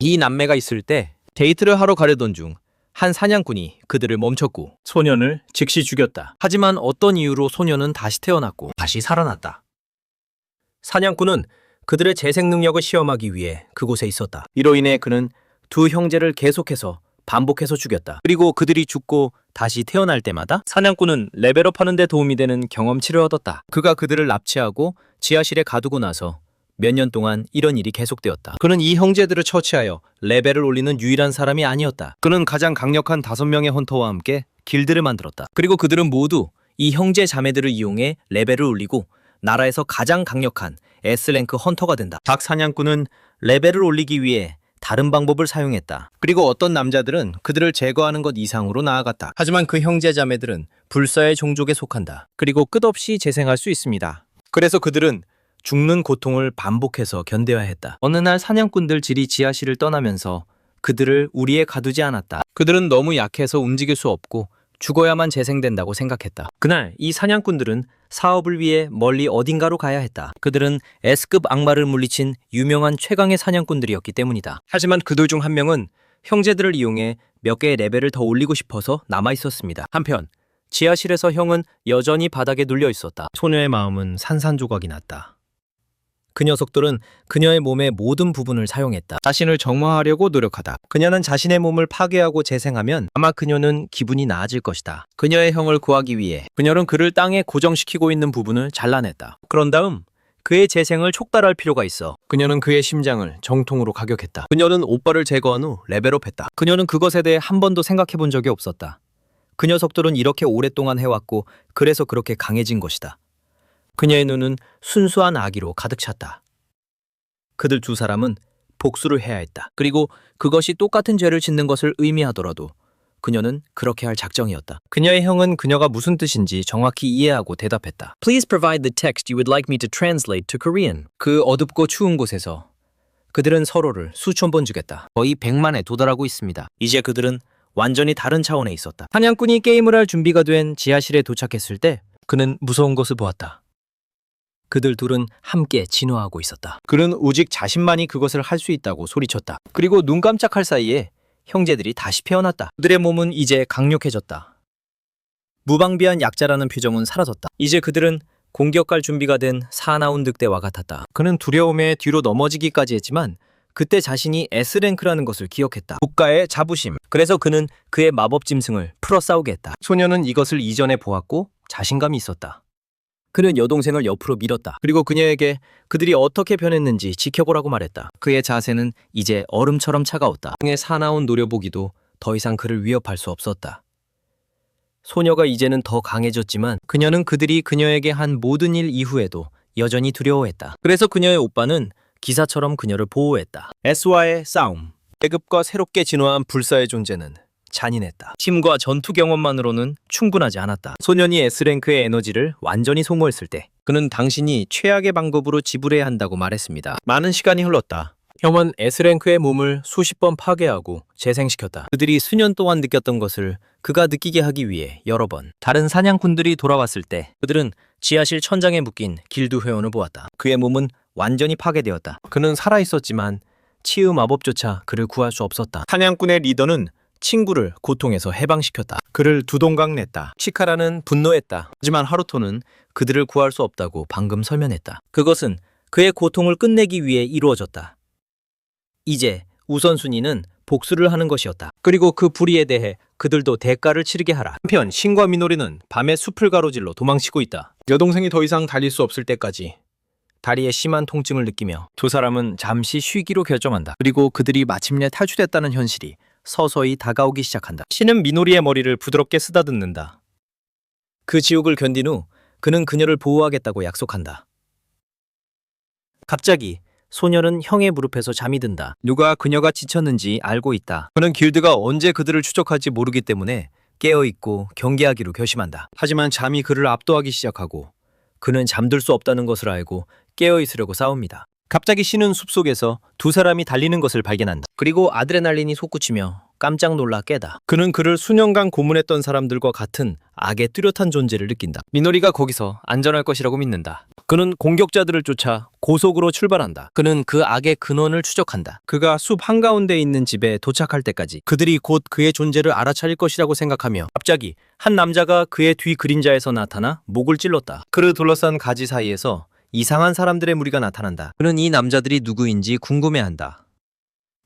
이 남매가 있을 때 데이트를 하러 가려던 중 한 사냥꾼이 그들을 멈췄고 소년을 즉시 죽였다. 하지만 어떤 이유로 소년은 다시 태어났고 다시 살아났다. 사냥꾼은 그들의 재생 능력을 시험하기 위해 그곳에 있었다. 이로 인해 그는 두 형제를 계속해서 반복해서 죽였다. 그리고 그들이 죽고 다시 태어날 때마다 사냥꾼은 레벨업하는 데 도움이 되는 경험치를 얻었다. 그가 그들을 납치하고 지하실에 가두고 나서 몇 년 동안 이런 일이 계속되었다. 그는 이 형제들을 처치하여 레벨을 올리는 유일한 사람이 아니었다. 그는 가장 강력한 5명의 헌터와 함께 길드를 만들었다. 그리고 그들은 모두 이 형제 자매들을 이용해 레벨을 올리고 나라에서 가장 강력한 S랭크 헌터가 된다. 각 사냥꾼은 레벨을 올리기 위해 다른 방법을 사용했다. 그리고 어떤 남자들은 그들을 제거하는 것 이상으로 나아갔다. 하지만 그 형제 자매들은 불사의 종족에 속한다. 그리고 끝없이 재생할 수 있습니다. 그래서 그들은 죽는 고통을 반복해서 견뎌야 했다. 어느 날 사냥꾼들이 지하실을 떠나면서 그들을 우리에 가두지 않았다. 그들은 너무 약해서 움직일 수 없고 죽어야만 재생된다고 생각했다. 그날 이 사냥꾼들은 사업을 위해 멀리 어딘가로 가야 했다. 그들은 S급 악마를 물리친 유명한 최강의 사냥꾼들이었기 때문이다. 하지만 그들 중 한 명은 형제들을 이용해 몇 개의 레벨을 더 올리고 싶어서 남아 있었습니다. 한편 지하실에서 형은 여전히 바닥에 눌려 있었다. 소녀의 마음은 산산조각이 났다. 그 녀석들은 그녀의 몸의 모든 부분을 사용했다. 자신을 정화하려고 노력하다. 그녀는 자신의 몸을 파괴하고 재생하면 아마 그녀는 기분이 나아질 것이다. 그녀의 형을 구하기 위해 그녀는 그를 땅에 고정시키고 있는 부분을 잘라냈다. 그런 다음 그의 재생을 촉발할 필요가 있어 그녀는 그의 심장을 정통으로 가격했다. 그녀는 오빠를 제거한 후 레벨업했다. 그녀는 그것에 대해 한 번도 생각해 본 적이 없었다. 그 녀석들은 이렇게 오랫동안 해왔고 그래서 그렇게 강해진 것이다. 그녀의 눈은 순수한 악의로 가득 찼다. 그들 두 사람은 복수를 해야 했다. 그리고 그것이 똑같은 죄를 짓는 것을 의미하더라도 그녀는 그렇게 할 작정이었다. 그녀의 형은 그녀가 무슨 뜻인지 정확히 이해하고 대답했다. Please provide the text you would like me to translate to Korean. 그 어둡고 추운 곳에서 그들은 서로를 수천 번 죽였다. 거의 100만에 도달하고 있습니다. 이제 그들은 완전히 다른 차원에 있었다. 사냥꾼이 게임을 할 준비가 된 지하실에 도착했을 때 그는 무서운 것을 보았다. 그들 둘은 함께 진화하고 있었다. 그는 오직 자신만이 그것을 할 수 있다고 소리쳤다. 그리고 눈 깜짝할 사이에 형제들이 다시 태어났다. 그들의 몸은 이제 강력해졌다. 무방비한 약자라는 표정은 사라졌다. 이제 그들은 공격할 준비가 된 사나운 늑대와 같았다. 그는 두려움에 뒤로 넘어지기까지 했지만 그때 자신이 S랭크라는 것을 기억했다. 국가의 자부심. 그래서 그는 그의 마법 짐승을 풀어 싸우게 했다. 소녀는 이것을 이전에 보았고 자신감이 있었다. 그는 여동생을 옆으로 밀었다. 그리고 그녀에게 그들이 어떻게 변했는지 지켜보라고 말했다. 그의 자세는 이제 얼음처럼 차가웠다. 그의 사나운 노려보기도 더 이상 그를 위협할 수 없었다. 소녀가 이제는 더 강해졌지만 그녀는 그들이 그녀에게 한 모든 일 이후에도 여전히 두려워했다. 그래서 그녀의 오빠는 기사처럼 그녀를 보호했다. S와의 싸움. 계급과 새롭게 진화한 불사의 존재는 잔인했다. 힘과 전투 경험만으로는 충분하지 않았다. 소년이 S랭크의 에너지를 완전히 소모했을 때 그는 당신이 최악의 방법으로 지불해야 한다고 말했습니다. 많은 시간이 흘렀다. 형은 S랭크의 몸을 수십 번 파괴하고 재생시켰다. 그들이 수년 동안 느꼈던 것을 그가 느끼게 하기 위해 여러 번 다른 사냥꾼들이 돌아왔을 때 그들은 지하실 천장에 묶인 길드 회원을 보았다. 그의 몸은 완전히 파괴되었다. 그는 살아있었지만 치유 마법조차 그를 구할 수 없었다. 사냥꾼의 리더는 친구를 고통에서 해방시켰다. 그를 두동강 냈다. 치카라는 분노했다. 하지만 하루토는 그들을 구할 수 없다고 방금 설명했다. 그것은 그의 고통을 끝내기 위해 이루어졌다. 이제 우선순위는 복수를 하는 것이었다. 그리고 그 불의에 대해 그들도 대가를 치르게 하라. 한편 신과 미노리는 밤에 숲을 가로질러 도망치고 있다. 여동생이 더 이상 달릴 수 없을 때까지 다리에 심한 통증을 느끼며 두 사람은 잠시 쉬기로 결정한다. 그리고 그들이 마침내 탈출했다는 현실이 서서히 다가오기 시작한다. 신은 미노리의 머리를 부드럽게 쓰다듬는다. 그 지옥을 견딘 후 그는 그녀를 보호하겠다고 약속한다. 갑자기 소녀는 형의 무릎에서 잠이 든다. 누가 그녀가 지쳤는지 알고 있다. 그는 길드가 언제 그들을 추적할지 모르기 때문에 깨어있고 경계하기로 결심한다. 하지만 잠이 그를 압도하기 시작하고 그는 잠들 수 없다는 것을 알고 깨어있으려고 싸웁니다. 갑자기 신은 숲속에서 두 사람이 달리는 것을 발견한다. 그리고 아드레날린이 솟구치며 깜짝 놀라 깨다. 그는 그를 수년간 고문했던 사람들과 같은 악의 뚜렷한 존재를 느낀다. 미노리가 거기서 안전할 것이라고 믿는다. 그는 공격자들을 쫓아 고속으로 출발한다. 그는 그 악의 근원을 추적한다. 그가 숲 한가운데 있는 집에 도착할 때까지 그들이 곧 그의 존재를 알아차릴 것이라고 생각하며 갑자기 한 남자가 그의 뒤 그림자에서 나타나 목을 찔렀다. 그를 둘러싼 가지 사이에서 이상한 사람들의 무리가 나타난다. 그는 이 남자들이 누구인지 궁금해한다.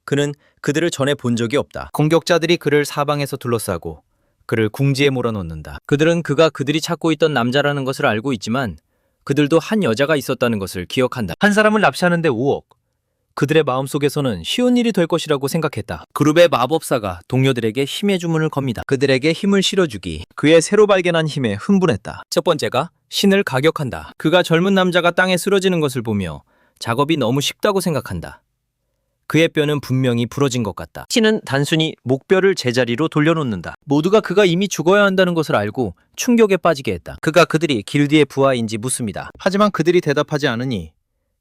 그는 그들을 전에 본 적이 없다. 공격자들이 그를 사방에서 둘러싸고 그를 궁지에 몰아넣는다. 그들은 그가 그들이 찾고 있던 남자라는 것을 알고 있지만 그들도 한 여자가 있었다는 것을 기억한다. 한 사람을 납치하는데 5억. 그들의 마음속에서는 쉬운 일이 될 것이라고 생각했다. 그룹의 마법사가 동료들에게 힘의 주문을 겁니다. 그들에게 힘을 실어주기. 그의 새로 발견한 힘에 흥분했다. 첫 번째가 신을 가격한다. 그가 젊은 남자가 땅에 쓰러지는 것을 보며 작업이 너무 쉽다고 생각한다. 그의 뼈는 분명히 부러진 것 같다. 신은 단순히 목뼈를 제자리로 돌려놓는다. 모두가 그가 이미 죽어야 한다는 것을 알고 충격에 빠지게 했다. 그가 그들이 길드의 부하인지 묻습니다. 하지만 그들이 대답하지 않으니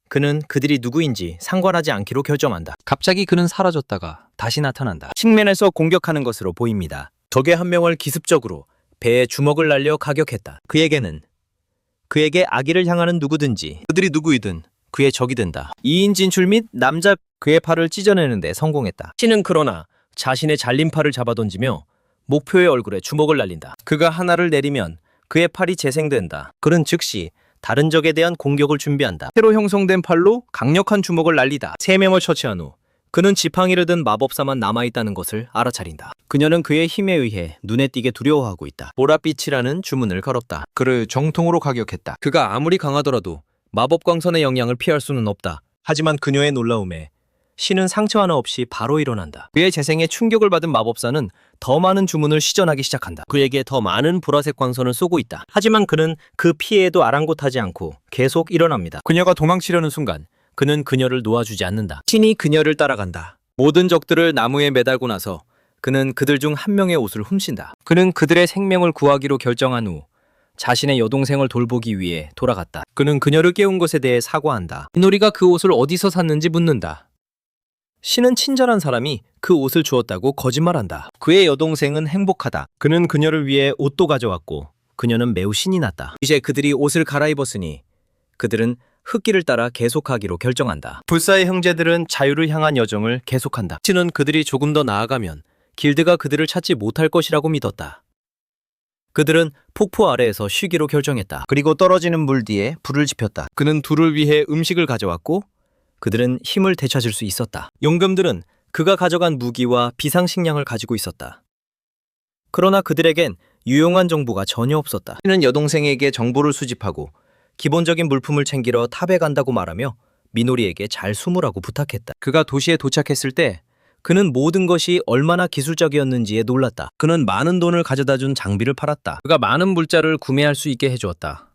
그는 그들이 누구인지 상관하지 않기로 결정한다. 갑자기 그는 사라졌다가 다시 나타난다. 측면에서 공격하는 것으로 보입니다. 적의 한 명을 기습적으로 배에 주먹을 날려 가격했다. 그에게 악의를 향하는 누구든지 그들이 누구이든 그의 적이 된다. 2인 진출 및 남자 그의 팔을 찢어내는데 성공했다. 신은 그러나 자신의 잘린 팔을 잡아던지며 목표의 얼굴에 주먹을 날린다. 그가 하나를 내리면 그의 팔이 재생된다. 그는 즉시 다른 적에 대한 공격을 준비한다. 새로 형성된 팔로 강력한 주먹을 날리다. 3명을 처치한 후 그는 지팡이를 든 마법사만 남아있다는 것을 알아차린다. 그녀는 그의 힘에 의해 눈에 띄게 두려워하고 있다. 보랏빛이라는 주문을 걸었다. 그를 정통으로 가격했다. 그가 아무리 강하더라도 마법 광선의 영향을 피할 수는 없다. 하지만 그녀의 놀라움에 신은 상처 하나 없이 바로 일어난다. 그의 재생에 충격을 받은 마법사는 더 많은 주문을 시전하기 시작한다. 그에게 더 많은 보라색 광선을 쏘고 있다. 하지만 그는 그 피해에도 아랑곳하지 않고 계속 일어납니다. 그녀가 도망치려는 순간 그는 그녀를 놓아주지 않는다. 신이 그녀를 따라간다. 모든 적들을 나무에 매달고 나서 그는 그들 중 한 명의 옷을 훔친다. 그는 그들의 생명을 구하기로 결정한 후 자신의 여동생을 돌보기 위해 돌아갔다. 그는 그녀를 깨운 것에 대해 사과한다. 미노리가 그 옷을 어디서 샀는지 묻는다. 신은 친절한 사람이 그 옷을 주었다고 거짓말한다. 그의 여동생은 행복하다. 그는 그녀를 위해 옷도 가져왔고 그녀는 매우 신이 났다. 이제 그들이 옷을 갈아입었으니 그들은 흙길을 따라 계속하기로 결정한다. 불사의 형제들은 자유를 향한 여정을 계속한다. 신은 그들이 조금 더 나아가면 길드가 그들을 찾지 못할 것이라고 믿었다. 그들은 폭포 아래에서 쉬기로 결정했다. 그리고 떨어지는 물 뒤에 불을 지폈다. 그는 둘을 위해 음식을 가져왔고 그들은 힘을 되찾을 수 있었다. 용금들은 그가 가져간 무기와 비상식량을 가지고 있었다. 그러나 그들에겐 유용한 정보가 전혀 없었다. 신은 여동생에게 정보를 수집하고 기본적인 물품을 챙기러 탑에 간다고 말하며 미노리에게 잘 숨으라고 부탁했다. 그가 도시에 도착했을 때 그는 모든 것이 얼마나 기술적이었는지에 놀랐다. 그는 많은 돈을 가져다 준 장비를 팔았다. 그가 많은 물자를 구매할 수 있게 해주었다.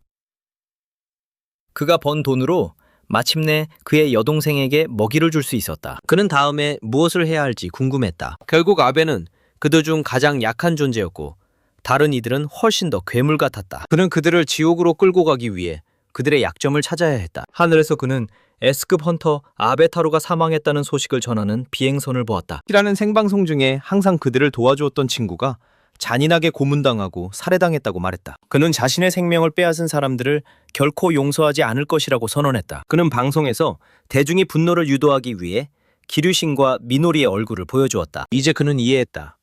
그가 번 돈으로 마침내 그의 여동생에게 먹이를 줄 수 있었다. 그는 다음에 무엇을 해야 할지 궁금했다. 결국 아베는 그들 중 가장 약한 존재였고 다른 이들은 훨씬 더 괴물 같았다. 그는 그들을 지옥으로 끌고 가기 위해 그들의 약점을 찾아야 했다. 하늘에서 그는 S급 헌터 아베타로가 사망했다는 소식을 전하는 비행선을 보았다. 이라는 생방송 중에 항상 그들을 도와주었던 친구가 잔인하게 고문당하고 살해당했다고 말했다. 그는 자신의 생명을 빼앗은 사람들을 결코 용서하지 않을 것이라고 선언했다. 그는 방송에서 대중이 분노를 유도하기 위해 기류신과 미노리의 얼굴을 보여주었다. 이제 그는 이해했다.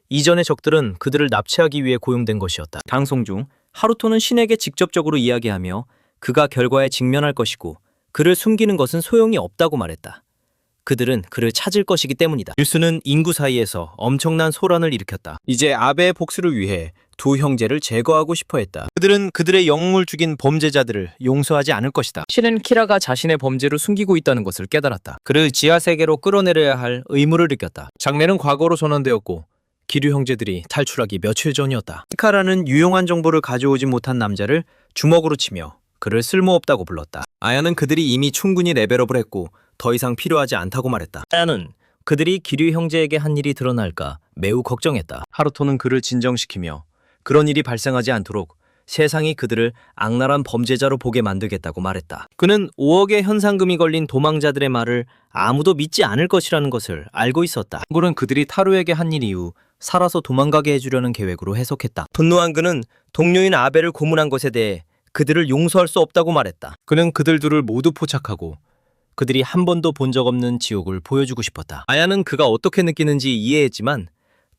이전의 적들은 그들을 납치하기 위해 고용된 것이었다. 방송 중 하루토는 신에게 직접적으로 이야기하며 그가 결과에 직면할 것이고 그를 숨기는 것은 소용이 없다고 말했다. 그들은 그를 찾을 것이기 때문이다. 뉴스는 인구 사이에서 엄청난 소란을 일으켰다. 이제 아베의 복수를 위해 두 형제를 제거하고 싶어 했다. 그들은 그들의 영웅을 죽인 범죄자들을 용서하지 않을 것이다. 신은 키라가 자신의 범죄를 숨기고 있다는 것을 깨달았다. 그를 지하 세계로 끌어내려야 할 의무를 느꼈다. 장례는 과거로 전환되었고 기류 형제들이 탈출하기 며칠 전이었다. 히카라는 유용한 정보를 가져오지 못한 남자를 주먹으로 치며 그를 쓸모없다고 불렀다. 아야는 그들이 이미 충분히 레벨업을 했고 더 이상 필요하지 않다고 말했다. 아야는 그들이 기류 형제에게 한 일이 드러날까 매우 걱정했다. 하루토는 그를 진정시키며 그런 일이 발생하지 않도록 세상이 그들을 악랄한 범죄자로 보게 만들겠다고 말했다. 그는 5억의 현상금이 걸린 도망자들의 말을 아무도 믿지 않을 것이라는 것을 알고 있었다. 콩고는 그들이 타로에게 한 일 이후 살아서 도망가게 해주려는 계획으로 해석했다. 분노한 그는 동료인 아벨을 고문한 것에 대해 그들을 용서할 수 없다고 말했다. 그는 그들 둘을 모두 포착하고 그들이 한 번도 본 적 없는 지옥을 보여주고 싶었다. 아야는 그가 어떻게 느끼는지 이해했지만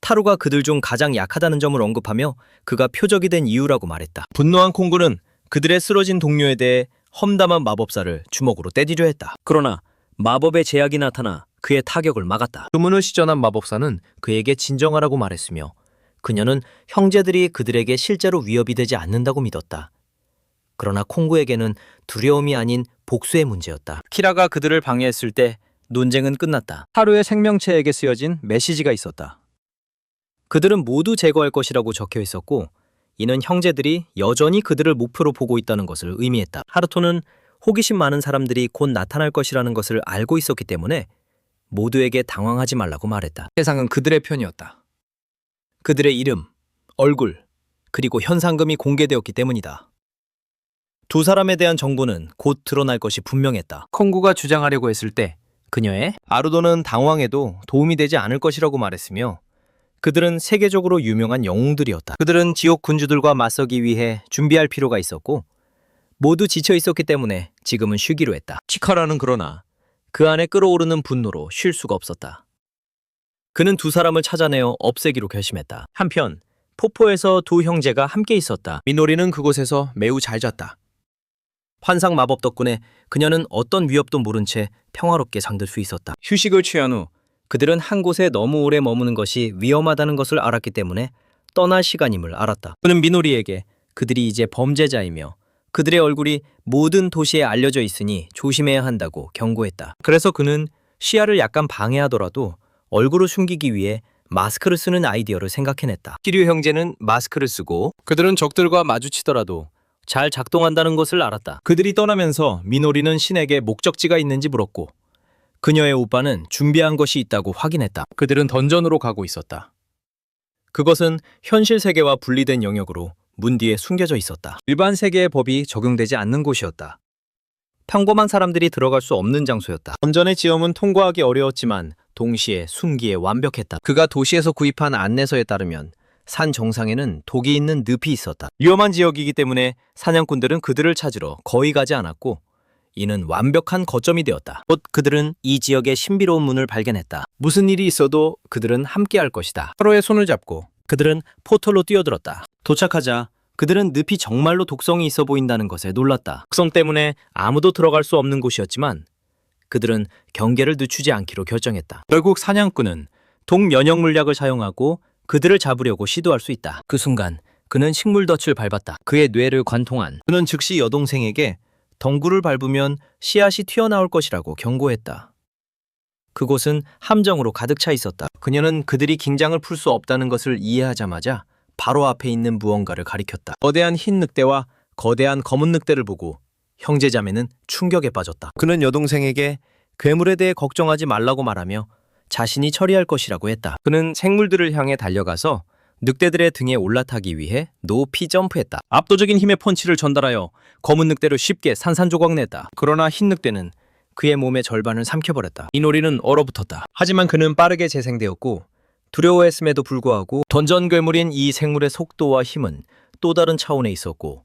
타로가 그들 중 가장 약하다는 점을 언급하며 그가 표적이 된 이유라고 말했다. 분노한 콩고는 그들의 쓰러진 동료에 대해 험담한 마법사를 주먹으로 때리려 했다. 그러나 마법의 제약이 나타나 그의 타격을 막았다. 주문을 시전한 마법사는 그에게 진정하라고 말했으며 그녀는 형제들이 그들에게 실제로 위협이 되지 않는다고 믿었다. 그러나 콩고에게는 두려움이 아닌 복수의 문제였다. 키라가 그들을 방해했을 때 논쟁은 끝났다. 타로의 생명체에게 쓰여진 메시지가 있었다. 그들은 모두 제거할 것이라고 적혀 있었고 이는 형제들이 여전히 그들을 목표로 보고 있다는 것을 의미했다. 하루토는 호기심 많은 사람들이 곧 나타날 것이라는 것을 알고 있었기 때문에 모두에게 당황하지 말라고 말했다. 세상은 그들의 편이었다. 그들의 이름, 얼굴, 그리고 현상금이 공개되었기 때문이다. 두 사람에 대한 정보는 곧 드러날 것이 분명했다. 콩고가 주장하려고 했을 때 그녀의 아루도는 당황해도 도움이 되지 않을 것이라고 말했으며 그들은 세계적으로 유명한 영웅들이었다. 그들은 지옥 군주들과 맞서기 위해 준비할 필요가 있었고 모두 지쳐 있었기 때문에 지금은 쉬기로 했다. 치카라는 그러나 그 안에 끓어오르는 분노로 쉴 수가 없었다. 그는 두 사람을 찾아내어 없애기로 결심했다. 한편 포포에서 두 형제가 함께 있었다. 미노리는 그곳에서 매우 잘 잤다. 환상 마법 덕분에 그녀는 어떤 위협도 모른 채 평화롭게 잠들 수 있었다. 휴식을 취한 후 그들은 한 곳에 너무 오래 머무는 것이 위험하다는 것을 알았기 때문에 떠날 시간임을 알았다. 그는 미노리에게 그들이 이제 범죄자이며 그들의 얼굴이 모든 도시에 알려져 있으니 조심해야 한다고 경고했다. 그래서 그는 시야를 약간 방해하더라도 얼굴을 숨기기 위해 마스크를 쓰는 아이디어를 생각해냈다. 키류 형제는 마스크를 쓰고 그들은 적들과 마주치더라도 잘 작동한다는 것을 알았다. 그들이 떠나면서 미노리는 신에게 목적지가 있는지 물었고 그녀의 오빠는 준비한 것이 있다고 확인했다. 그들은 던전으로 가고 있었다. 그것은 현실 세계와 분리된 영역으로 문 뒤에 숨겨져 있었다. 일반 세계의 법이 적용되지 않는 곳이었다. 평범한 사람들이 들어갈 수 없는 장소였다. 던전의 지형은 통과하기 어려웠지만 동시에 숨기에 완벽했다. 그가 도시에서 구입한 안내서에 따르면 산 정상에는 독이 있는 늪이 있었다. 위험한 지역이기 때문에 사냥꾼들은 그들을 찾으러 거의 가지 않았고 이는 완벽한 거점이 되었다. 곧 그들은 이 지역의 신비로운 문을 발견했다. 무슨 일이 있어도 그들은 함께할 것이다. 서로의 손을 잡고 그들은 포털로 뛰어들었다. 도착하자 그들은 늪이 정말로 독성이 있어 보인다는 것에 놀랐다. 독성 때문에 아무도 들어갈 수 없는 곳이었지만 그들은 경계를 늦추지 않기로 결정했다. 결국 사냥꾼은 동면역 물약을 사용하고 그들을 잡으려고 시도할 수 있다. 그 순간 그는 식물덫을 밟았다. 그의 뇌를 관통한 그는 즉시 여동생에게 덩굴을 밟으면 씨앗이 튀어나올 것이라고 경고했다. 그곳은 함정으로 가득 차 있었다. 그녀는 그들이 긴장을 풀 수 없다는 것을 이해하자마자 바로 앞에 있는 무언가를 가리켰다. 거대한 흰 늑대와 거대한 검은 늑대를 보고 형제자매는 충격에 빠졌다. 그는 여동생에게 괴물에 대해 걱정하지 말라고 말하며 자신이 처리할 것이라고 했다. 그는 생물들을 향해 달려가서 늑대들의 등에 올라타기 위해 높이 점프했다. 압도적인 힘의 펀치를 전달하여 검은 늑대를 쉽게 산산조각냈다. 그러나 흰 늑대는 그의 몸의 절반을 삼켜버렸다. 미노리는 얼어붙었다. 하지만 그는 빠르게 재생되었고 두려워했음에도 불구하고 던전 괴물인 이 생물의 속도와 힘은 또 다른 차원에 있었고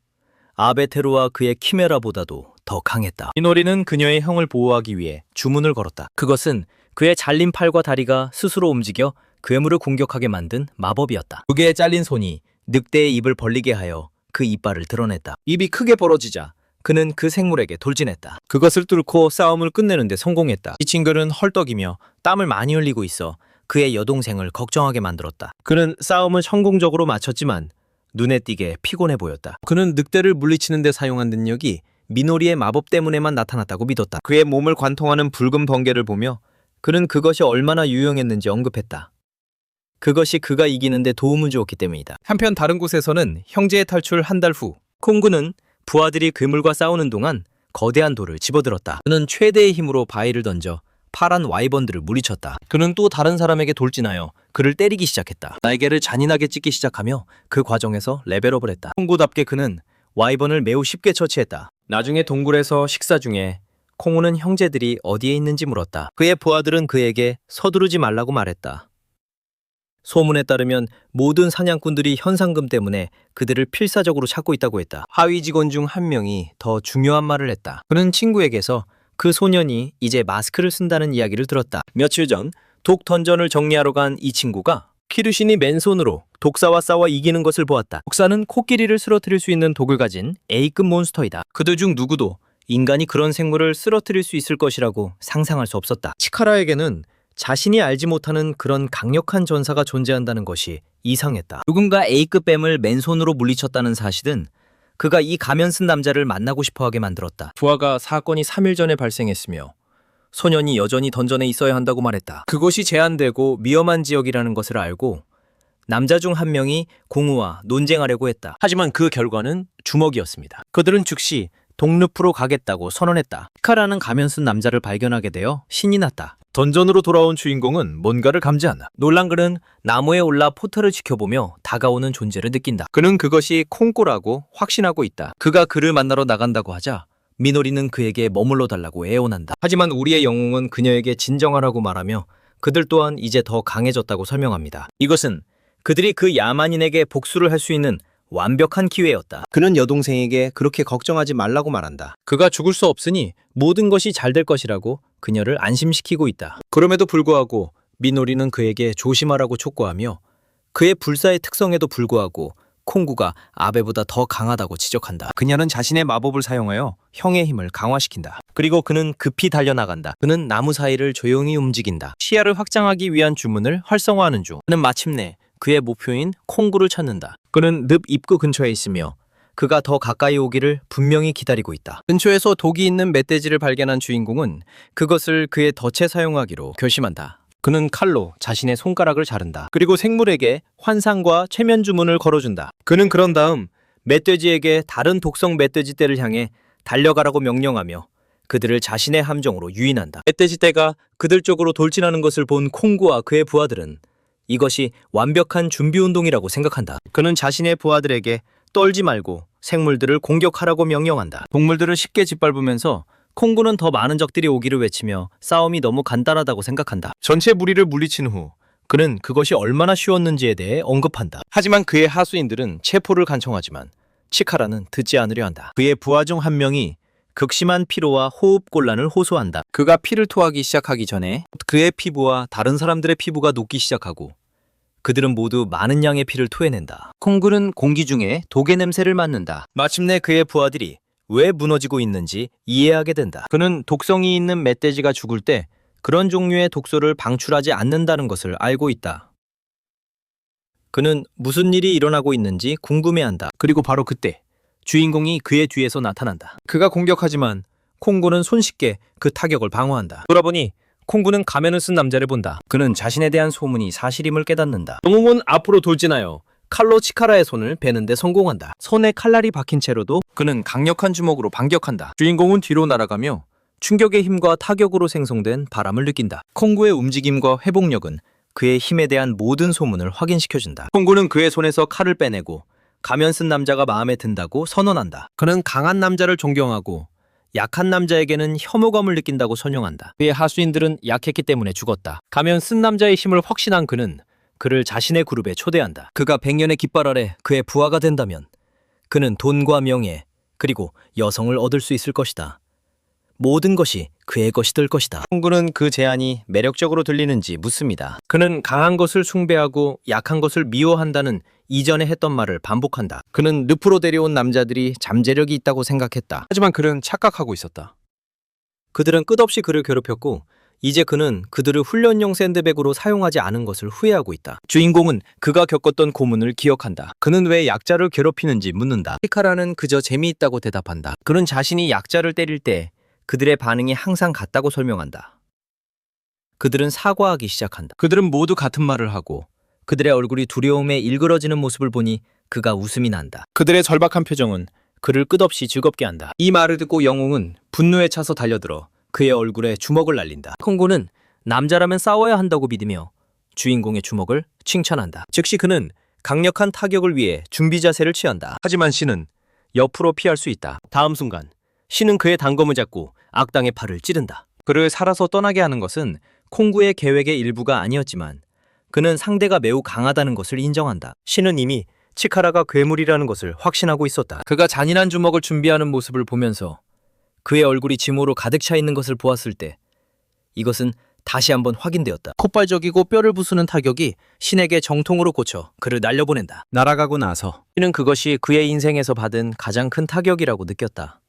아베테루와 그의 키메라보다도 더 강했다. 미노리는 그녀의 형을 보호하기 위해 주문을 걸었다. 그것은 그의 잘린 팔과 다리가 스스로 움직여 괴물을 공격하게 만든 마법이었다. 두 개의 잘린 손이 늑대의 입을 벌리게 하여 그 이빨을 드러냈다. 입이 크게 벌어지자 그는 그 생물에게 돌진했다. 그것을 뚫고 싸움을 끝내는데 성공했다. 이 친구는 헐떡이며 땀을 많이 흘리고 있어 그의 여동생을 걱정하게 만들었다. 그는 싸움을 성공적으로 마쳤지만 눈에 띄게 피곤해 보였다. 그는 늑대를 물리치는 데 사용한 능력이 미노리의 마법 때문에만 나타났다고 믿었다. 그의 몸을 관통하는 붉은 번개를 보며 그는 그것이 얼마나 유용했는지 언급했다. 그것이 그가 이기는데 도움을 주었기 때문이다. 한편 다른 곳에서는 형제의 탈출 한 달 후 콩구는 부하들이 괴물과 싸우는 동안 거대한 돌을 집어들었다. 그는 최대의 힘으로 바위를 던져 파란 와이번들을 물리쳤다. 그는 또 다른 사람에게 돌진하여 그를 때리기 시작했다. 날개를 잔인하게 찢기 시작하며 그 과정에서 레벨업을 했다. 콩고답게 그는 와이번을 매우 쉽게 처치했다. 나중에 동굴에서 식사 중에 콩우는 형제들이 어디에 있는지 물었다. 그의 부하들은 그에게 서두르지 말라고 말했다. 소문에 따르면 모든 사냥꾼들이 현상금 때문에 그들을 필사적으로 찾고 있다고 했다. 하위 직원 중 한 명이 더 중요한 말을 했다. 그는 친구에게서 그 소년이 이제 마스크를 쓴다는 이야기를 들었다. 며칠 전 독 던전을 정리하러 간 이 친구가 키르신이 맨손으로 독사와 싸워 이기는 것을 보았다. 독사는 코끼리를 쓰러뜨릴 수 있는 독을 가진 A급 몬스터이다. 그들 중 누구도 인간이 그런 생물을 쓰러뜨릴 수 있을 것이라고 상상할 수 없었다. 치카라에게는 자신이 알지 못하는 그런 강력한 전사가 존재한다는 것이 이상했다. 누군가 A급 뱀을 맨손으로 물리쳤다는 사실은 그가 이 가면 쓴 남자를 만나고 싶어하게 만들었다. 부하가 사건이 3일 전에 발생했으며 소년이 여전히 던전에 있어야 한다고 말했다. 그곳이 제한되고 위험한 지역이라는 것을 알고 남자 중 한 명이 공우와 논쟁하려고 했다. 하지만 그 결과는 주먹이었습니다. 그들은 즉시 동늪으로 가겠다고 선언했다. 치카라는 가면 쓴 남자를 발견하게 되어 신이 났다. 던전으로 돌아온 주인공은 뭔가를 감지한다. 놀란 그는 나무에 올라 포털을 지켜보며 다가오는 존재를 느낀다. 그는 그것이 콩고라고 확신하고 있다. 그가 그를 만나러 나간다고 하자 미노리는 그에게 머물러 달라고 애원한다. 하지만 우리의 영웅은 그녀에게 진정하라고 말하며 그들 또한 이제 더 강해졌다고 설명합니다. 이것은 그들이 그 야만인에게 복수를 할 수 있는 완벽한 기회였다. 그는 여동생에게 그렇게 걱정하지 말라고 말한다. 그가 죽을 수 없으니 모든 것이 잘 될 것이라고 그녀를 안심시키고 있다. 그럼에도 불구하고 미노리는 그에게 조심하라고 촉구하며 그의 불사의 특성에도 불구하고 콩구가 아베보다 더 강하다고 지적한다. 그녀는 자신의 마법을 사용하여 형의 힘을 강화시킨다. 그리고 그는 급히 달려나간다. 그는 나무 사이를 조용히 움직인다. 시야를 확장하기 위한 주문을 활성화하는 중 그는 마침내 그의 목표인 콩구를 찾는다. 그는 늪 입구 근처에 있으며 그가 더 가까이 오기를 분명히 기다리고 있다. 근처에서 독이 있는 멧돼지를 발견한 주인공은 그것을 그의 덫에 사용하기로 결심한다. 그는 칼로 자신의 손가락을 자른다. 그리고 생물에게 환상과 최면 주문을 걸어준다. 그는 그런 다음 멧돼지에게 다른 독성 멧돼지 떼를 향해 달려가라고 명령하며 그들을 자신의 함정으로 유인한다. 멧돼지 떼가 그들 쪽으로 돌진하는 것을 본 콩구와 그의 부하들은 이것이 완벽한 준비 운동이라고 생각한다. 그는 자신의 부하들에게 떨지 말고 생물들을 공격하라고 명령한다. 동물들을 쉽게 짓밟으면서 콩구는 더 많은 적들이 오기를 외치며 싸움이 너무 간단하다고 생각한다. 전체 무리를 물리친 후 그는 그것이 얼마나 쉬웠는지에 대해 언급한다. 하지만 그의 하수인들은 체포를 간청하지만 치카라는 듣지 않으려 한다. 그의 부하 중 한 명이 극심한 피로와 호흡곤란을 호소한다. 그가 피를 토하기 시작하기 전에 그의 피부와 다른 사람들의 피부가 녹기 시작하고 그들은 모두 많은 양의 피를 토해낸다. 콩구는 공기 중에 독의 냄새를 맡는다. 마침내 그의 부하들이 왜 무너지고 있는지 이해하게 된다. 그는 독성이 있는 멧돼지가 죽을 때 그런 종류의 독소를 방출하지 않는다는 것을 알고 있다. 그는 무슨 일이 일어나고 있는지 궁금해한다. 그리고 바로 그때 주인공이 그의 뒤에서 나타난다. 그가 공격하지만 콩구는 손쉽게 그 타격을 방어한다. 돌아보니 콩구는 가면을 쓴 남자를 본다. 그는 자신에 대한 소문이 사실임을 깨닫는다. 영웅은 앞으로 돌진하여 칼로 치카라의 손을 베는데 성공한다. 손에 칼날이 박힌 채로도 그는 강력한 주먹으로 반격한다. 주인공은 뒤로 날아가며 충격의 힘과 타격으로 생성된 바람을 느낀다. 콩구의 움직임과 회복력은 그의 힘에 대한 모든 소문을 확인시켜준다. 콩구는 그의 손에서 칼을 빼내고 가면 쓴 남자가 마음에 든다고 선언한다. 그는 강한 남자를 존경하고 약한 남자에게는 혐오감을 느낀다고 설명한다. 그의 하수인들은 약했기 때문에 죽었다. 가면 쓴 남자의 힘을 확신한 그는 그를 자신의 그룹에 초대한다. 그가 100년의 깃발 아래 그의 부하가 된다면 그는 돈과 명예 그리고 여성을 얻을 수 있을 것이다. 모든 것이 그의 것이 될 것이다. 콩구는 그 제안이 매력적으로 들리는지 묻습니다. 그는 강한 것을 숭배하고 약한 것을 미워한다는 이전에 했던 말을 반복한다. 그는 늪으로 데려온 남자들이 잠재력이 있다고 생각했다. 하지만 그는 착각하고 있었다. 그들은 끝없이 그를 괴롭혔고 이제 그는 그들을 훈련용 샌드백으로 사용하지 않은 것을 후회하고 있다. 주인공은 그가 겪었던 고문을 기억한다. 그는 왜 약자를 괴롭히는지 묻는다. 치카라는 그저 재미있다고 대답한다. 그는 자신이 약자를 때릴 때 그들의 반응이 항상 같다고 설명한다. 그들은 사과하기 시작한다. 그들은 모두 같은 말을 하고 그들의 얼굴이 두려움에 일그러지는 모습을 보니 그가 웃음이 난다. 그들의 절박한 표정은 그를 끝없이 즐겁게 한다. 이 말을 듣고 영웅은 분노에 차서 달려들어 그의 얼굴에 주먹을 날린다. 콩고는 남자라면 싸워야 한다고 믿으며 주인공의 주먹을 칭찬한다. 즉시 그는 강력한 타격을 위해 준비 자세를 취한다. 하지만 신은 옆으로 피할 수 있다. 다음 순간 신은 그의 단검을 잡고 악당의 팔을 찌른다. 그를 살아서 떠나게 하는 것은 콩구의 계획의 일부가 아니었지만 그는 상대가 매우 강하다는 것을 인정한다. 신은 이미 치카라가 괴물이라는 것을 확신하고 있었다. 그가 잔인한 주먹을 준비하는 모습을 보면서 그의 얼굴이 짐으로 가득 차 있는 것을 보았을 때 이것은 다시 한번 확인되었다. 폭발적이고 뼈를 부수는 타격이 신에게 정통으로 꽂혀 그를 날려보낸다. 날아가고 나서 신은 그것이 그의 인생에서 받은 가장 큰 타격이라고 느꼈다.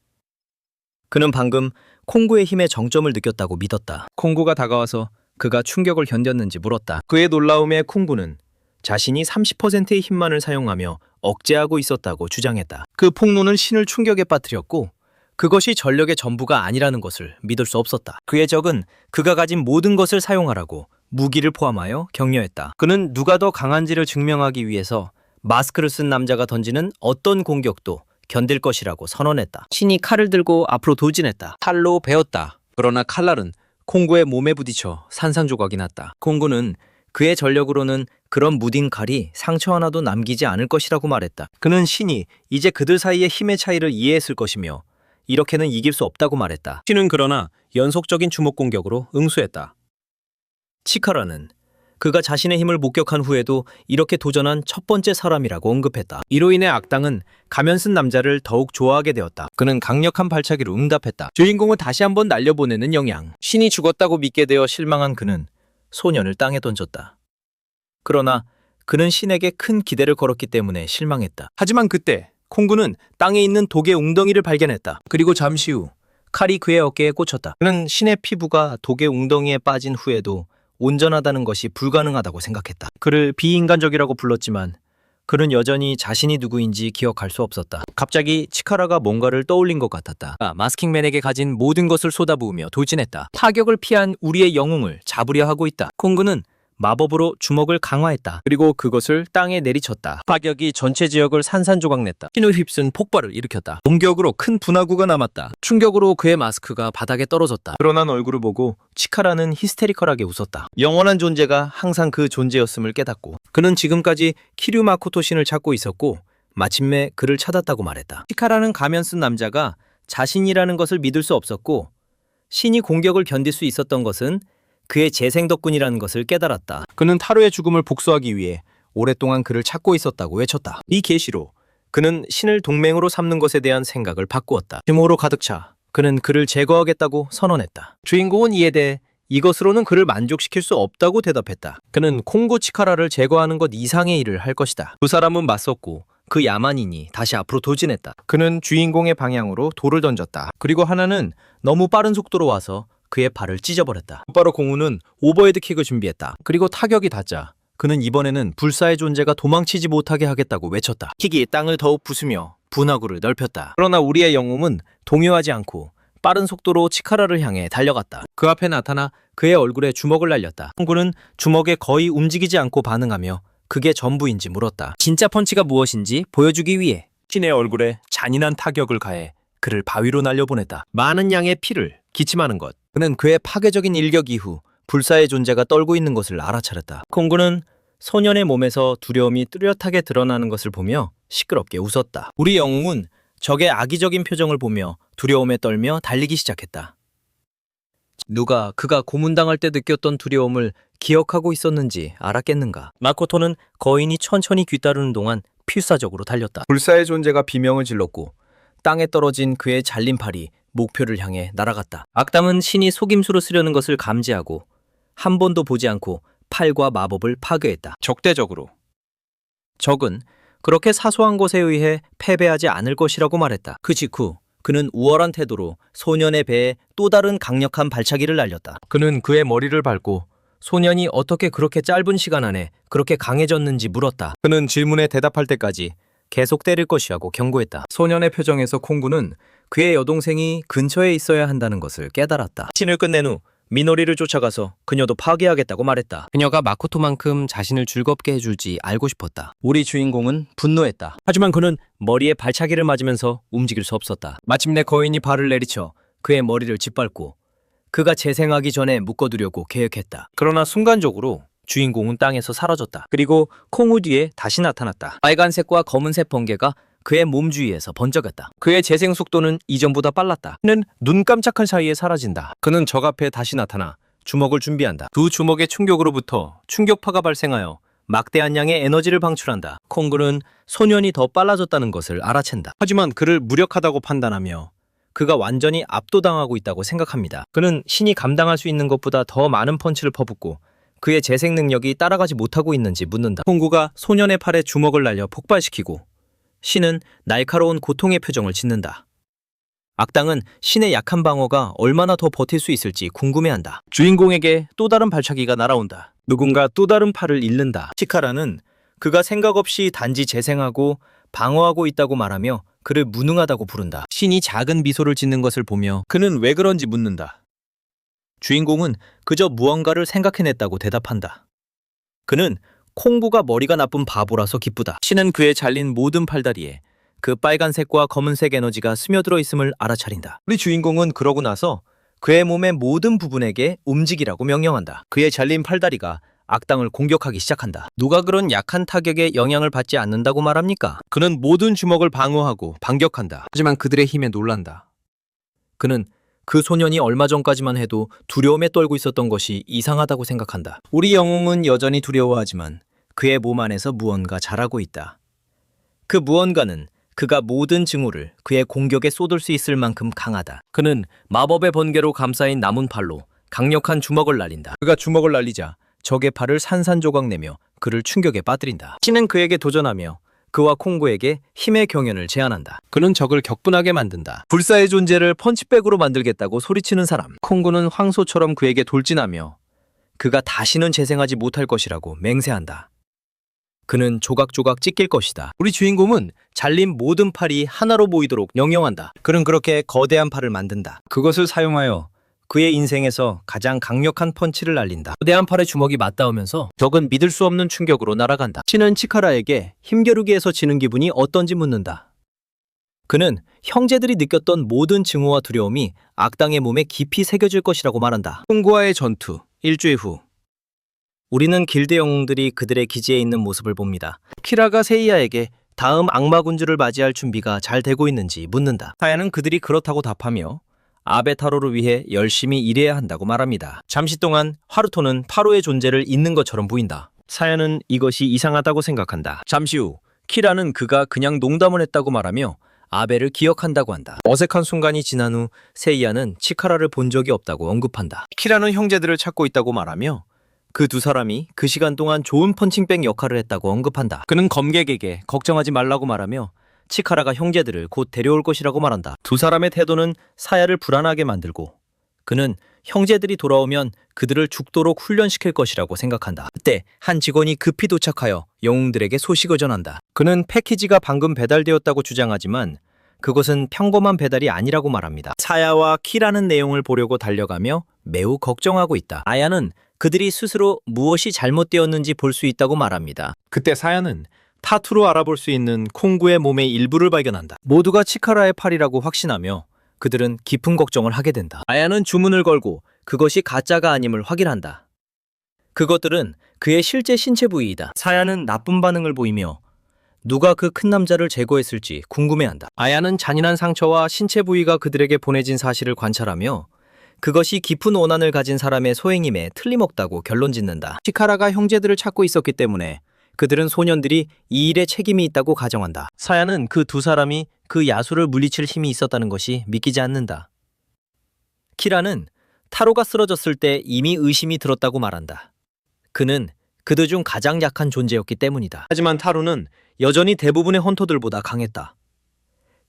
그는 방금 콩구의 힘의 정점을 느꼈다고 믿었다. 콩구가 다가와서 그가 충격을 견뎠는지 물었다. 그의 놀라움에 콩구는 자신이 30%의 힘만을 사용하며 억제하고 있었다고 주장했다. 그 폭로는 신을 충격에 빠뜨렸고 그것이 전력의 전부가 아니라는 것을 믿을 수 없었다. 그의 적은 그가 가진 모든 것을 사용하라고 무기를 포함하여 격려했다. 그는 누가 더 강한지를 증명하기 위해서 마스크를 쓴 남자가 던지는 어떤 공격도 견딜 것이라고 선언했다. 신이 칼을 들고 앞으로 도진했다. 칼로 베었다. 그러나 칼날은 콩구의 몸에 부딪혀 산산조각이 났다. 콩구는 그의 전력으로는 그런 무딘 칼이 상처 하나도 남기지 않을 것이라고 말했다. 그는 신이 이제 그들 사이의 힘의 차이를 이해했을 것이며 이렇게는 이길 수 없다고 말했다. 신은 그러나 연속적인 주먹 공격으로 응수했다. 치카라는 그가 자신의 힘을 목격한 후에도 이렇게 도전한 첫 번째 사람이라고 언급했다. 이로 인해 악당은 가면 쓴 남자를 더욱 좋아하게 되었다. 그는 강력한 발차기로 응답했다. 주인공을 다시 한번 날려보내는 영향. 신이 죽었다고 믿게 되어 실망한 그는 소년을 땅에 던졌다. 그러나 그는 신에게 큰 기대를 걸었기 때문에 실망했다. 하지만 그때 콩구는 땅에 있는 독의 웅덩이를 발견했다. 그리고 잠시 후 칼이 그의 어깨에 꽂혔다. 그는 신의 피부가 독의 웅덩이에 빠진 후에도 온전하다는 것이 불가능하다고 생각했다. 그를 비인간적이라고 불렀지만 그는 여전히 자신이 누구인지 기억할 수 없었다. 갑자기 치카라가 뭔가를 떠올린 것 같았다. 마스킹맨에게 가진 모든 것을 쏟아부으며 돌진했다. 타격을 피한 우리의 영웅을 잡으려 하고 있다. 콩구는 마법으로 주먹을 강화했다. 그리고 그것을 땅에 내리쳤다. 타격이 전체 지역을 산산조각 냈다. 신을 휩쓴 폭발을 일으켰다. 공격으로 큰 분화구가 남았다. 충격으로 그의 마스크가 바닥에 떨어졌다. 드러난 얼굴을 보고 치카라는 히스테리컬하게 웃었다. 영원한 존재가 항상 그 존재였음을 깨닫고 그는 지금까지 키류 마코토 신을 찾고 있었고 마침내 그를 찾았다고 말했다. 치카라는 가면 쓴 남자가 자신이라는 것을 믿을 수 없었고 신이 공격을 견딜 수 있었던 것은 그의 재생 덕분이라는 것을 깨달았다. 그는 타로의 죽음을 복수하기 위해 오랫동안 그를 찾고 있었다고 외쳤다. 이 계시로 그는 신을 동맹으로 삼는 것에 대한 생각을 바꾸었다. 증오로 가득 차 그는 그를 제거하겠다고 선언했다. 주인공은 이에 대해 이것으로는 그를 만족시킬 수 없다고 대답했다. 그는 콩고 치카라를 제거하는 것 이상의 일을 할 것이다. 두 사람은 맞섰고 그 야만인이 다시 앞으로 돌진했다. 그는 주인공의 방향으로 돌을 던졌다. 그리고 하나는 너무 빠른 속도로 와서 그의 발을 찢어버렸다. 곧바로 공우는 오버헤드 킥을 준비했다. 그리고 타격이 닿자 그는 이번에는 불사의 존재가 도망치지 못하게 하겠다고 외쳤다. 킥이 땅을 더욱 부수며 분화구를 넓혔다. 그러나 우리의 영웅은 동요하지 않고 빠른 속도로 치카라를 향해 달려갔다. 그 앞에 나타나 그의 얼굴에 주먹을 날렸다. 콩구는 주먹에 거의 움직이지 않고 반응하며 그게 전부인지 물었다. 진짜 펀치가 무엇인지 보여주기 위해 신의 얼굴에 잔인한 타격을 가해 그를 바위로 날려보냈다. 많은 양의 피를 기침하는 것. 그는 그의 파괴적인 일격 이후 불사의 존재가 떨고 있는 것을 알아차렸다. 콩구는 소년의 몸에서 두려움이 뚜렷하게 드러나는 것을 보며 시끄럽게 웃었다. 우리 영웅은 적의 악의적인 표정을 보며 두려움에 떨며 달리기 시작했다. 누가 그가 고문당할 때 느꼈던 두려움을 기억하고 있었는지 알았겠는가. 마코토는 거인이 천천히 뒤따르는 동안 필사적으로 달렸다. 불사의 존재가 비명을 질렀고 땅에 떨어진 그의 잘린 팔이 목표를 향해 날아갔다. 악당은 신이 속임수로 쓰려는 것을 감지하고 한 번도 보지 않고 팔과 마법을 파괴했다. 적대적으로. 적은 그렇게 사소한 것에 의해 패배하지 않을 것이라고 말했다. 그 직후 그는 우월한 태도로 소년의 배에 또 다른 강력한 발차기를 날렸다. 그는 그의 머리를 밟고 소년이 어떻게 그렇게 짧은 시간 안에 그렇게 강해졌는지 물었다. 그는 질문에 대답할 때까지 계속 때릴 것이라고 경고했다. 소년의 표정에서 콩구는 그의 여동생이 근처에 있어야 한다는 것을 깨달았다. 신을 끝낸 후 미노리를 쫓아가서 그녀도 파괴하겠다고 말했다. 그녀가 마코토만큼 자신을 즐겁게 해줄지 알고 싶었다. 우리 주인공은 분노했다. 하지만 그는 머리에 발차기를 맞으면서 움직일 수 없었다. 마침내 거인이 발을 내리쳐 그의 머리를 짓밟고 그가 재생하기 전에 묶어두려고 계획했다. 그러나 순간적으로 주인공은 땅에서 사라졌다. 그리고 콩우 뒤에 다시 나타났다. 빨간색과 검은색 번개가 그의 몸 주위에서 번쩍였다. 그의 재생 속도는 이전보다 빨랐다. 그는 눈 깜짝할 사이에 사라진다. 그는 적 앞에 다시 나타나 주먹을 준비한다. 두 주먹의 충격으로부터 충격파가 발생하여 막대한 양의 에너지를 방출한다. 콩구는 소년이 더 빨라졌다는 것을 알아챈다. 하지만 그를 무력하다고 판단하며 그가 완전히 압도당하고 있다고 생각합니다. 그는 신이 감당할 수 있는 것보다 더 많은 펀치를 퍼붓고 그의 재생 능력이 따라가지 못하고 있는지 묻는다. 콩구가 소년의 팔에 주먹을 날려 폭발시키고 신은 날카로운 고통의 표정을 짓는다. 악당은 신의 약한 방어가 얼마나 더 버틸 수 있을지 궁금해한다. 주인공에게 또 다른 발차기가 날아온다. 누군가 또 다른 팔을 잃는다. 치카라는 그가 생각 없이 단지 재생하고 방어하고 있다고 말하며 그를 무능하다고 부른다. 신이 작은 미소를 짓는 것을 보며 그는 왜 그런지 묻는다. 주인공은 그저 무언가를 생각해냈다고 대답한다. 그는 콩구가 머리가 나쁜 바보라서 기쁘다. 신은 그의 잘린 모든 팔다리에 그 빨간색과 검은색 에너지가 스며들어 있음을 알아차린다. 우리 주인공은 그러고 나서 그의 몸의 모든 부분에게 움직이라고 명령한다. 그의 잘린 팔다리가 악당을 공격하기 시작한다. 누가 그런 약한 타격에 영향을 받지 않는다고 말합니까? 그는 모든 주먹을 방어하고 반격한다. 하지만 그들의 힘에 놀란다. 그는 그 소년이 얼마 전까지만 해도 두려움에 떨고 있었던 것이 이상하다고 생각한다. 우리 영웅은 여전히 두려워하지만 그의 몸 안에서 무언가 자라고 있다. 그 무언가는 그가 모든 증오를 그의 공격에 쏟을 수 있을 만큼 강하다. 그는 마법의 번개로 감싸인 남은 팔로 강력한 주먹을 날린다. 그가 주먹을 날리자 적의 팔을 산산조각 내며 그를 충격에 빠뜨린다. 신은 그에게 도전하며 그와 콩구에게 힘의 경연을 제안한다. 그는 적을 격분하게 만든다. 불사의 존재를 펀치백으로 만들겠다고 소리치는 사람. 콩구는 황소처럼 그에게 돌진하며 그가 다시는 재생하지 못할 것이라고 맹세한다. 그는 조각조각 찢길 것이다. 우리 주인공은 잘린 모든 팔이 하나로 모이도록 명령한다. 그는 그렇게 거대한 팔을 만든다. 그것을 사용하여 그의 인생에서 가장 강력한 펀치를 날린다. 거대한 팔의 주먹이 맞닿으면서 적은 믿을 수 없는 충격으로 날아간다. 신은 치카라에게 힘겨루기에서 지는 기분이 어떤지 묻는다. 그는 형제들이 느꼈던 모든 증오와 두려움이 악당의 몸에 깊이 새겨질 것이라고 말한다. 콩구와의 전투, 일주일 후. 우리는 길드 영웅들이 그들의 기지에 있는 모습을 봅니다. 키라가 세이야에게 다음 악마 군주를 맞이할 준비가 잘 되고 있는지 묻는다. 사야는 그들이 그렇다고 답하며 아베타로를 위해 열심히 일해야 한다고 말합니다. 잠시 동안 하루토는 파로의 존재를 잊는 것처럼 보인다. 사야는 이것이 이상하다고 생각한다. 잠시 후 키라는 그가 그냥 농담을 했다고 말하며 아베를 기억한다고 한다. 어색한 순간이 지난 후 세이야는 치카라를 본 적이 없다고 언급한다. 키라는 형제들을 찾고 있다고 말하며 그 두 사람이 그 시간 동안 좋은 펀칭백 역할을 했다고 언급한다. 그는 검객에게 걱정하지 말라고 말하며 치카라가 형제들을 곧 데려올 것이라고 말한다. 두 사람의 태도는 사야를 불안하게 만들고 그는 형제들이 돌아오면 그들을 죽도록 훈련시킬 것이라고 생각한다. 그때 한 직원이 급히 도착하여 영웅들에게 소식을 전한다. 그는 패키지가 방금 배달되었다고 주장하지만 그것은 평범한 배달이 아니라고 말합니다. 사야와 키라는 내용을 보려고 달려가며 매우 걱정하고 있다. 아야는 그들이 스스로 무엇이 잘못되었는지 볼 수 있다고 말합니다. 그때 사야는 타투로 알아볼 수 있는 콩구의 몸의 일부를 발견한다. 모두가 치카라의 팔이라고 확신하며 그들은 깊은 걱정을 하게 된다. 아야는 주문을 걸고 그것이 가짜가 아님을 확인한다. 그것들은 그의 실제 신체 부위이다. 사야는 나쁜 반응을 보이며 누가 그 큰 남자를 제거했을지 궁금해한다. 아야는 잔인한 상처와 신체 부위가 그들에게 보내진 사실을 관찰하며 그것이 깊은 원한을 가진 사람의 소행임에 틀림없다고 결론짓는다. 치카라가 형제들을 찾고 있었기 때문에 그들은 소년들이 이 일에 책임이 있다고 가정한다. 사야는 그 두 사람이 그 야수를 물리칠 힘이 있었다는 것이 믿기지 않는다. 키라는 타로가 쓰러졌을 때 이미 의심이 들었다고 말한다. 그는 그들 중 가장 약한 존재였기 때문이다. 하지만 타로는 여전히 대부분의 헌터들보다 강했다.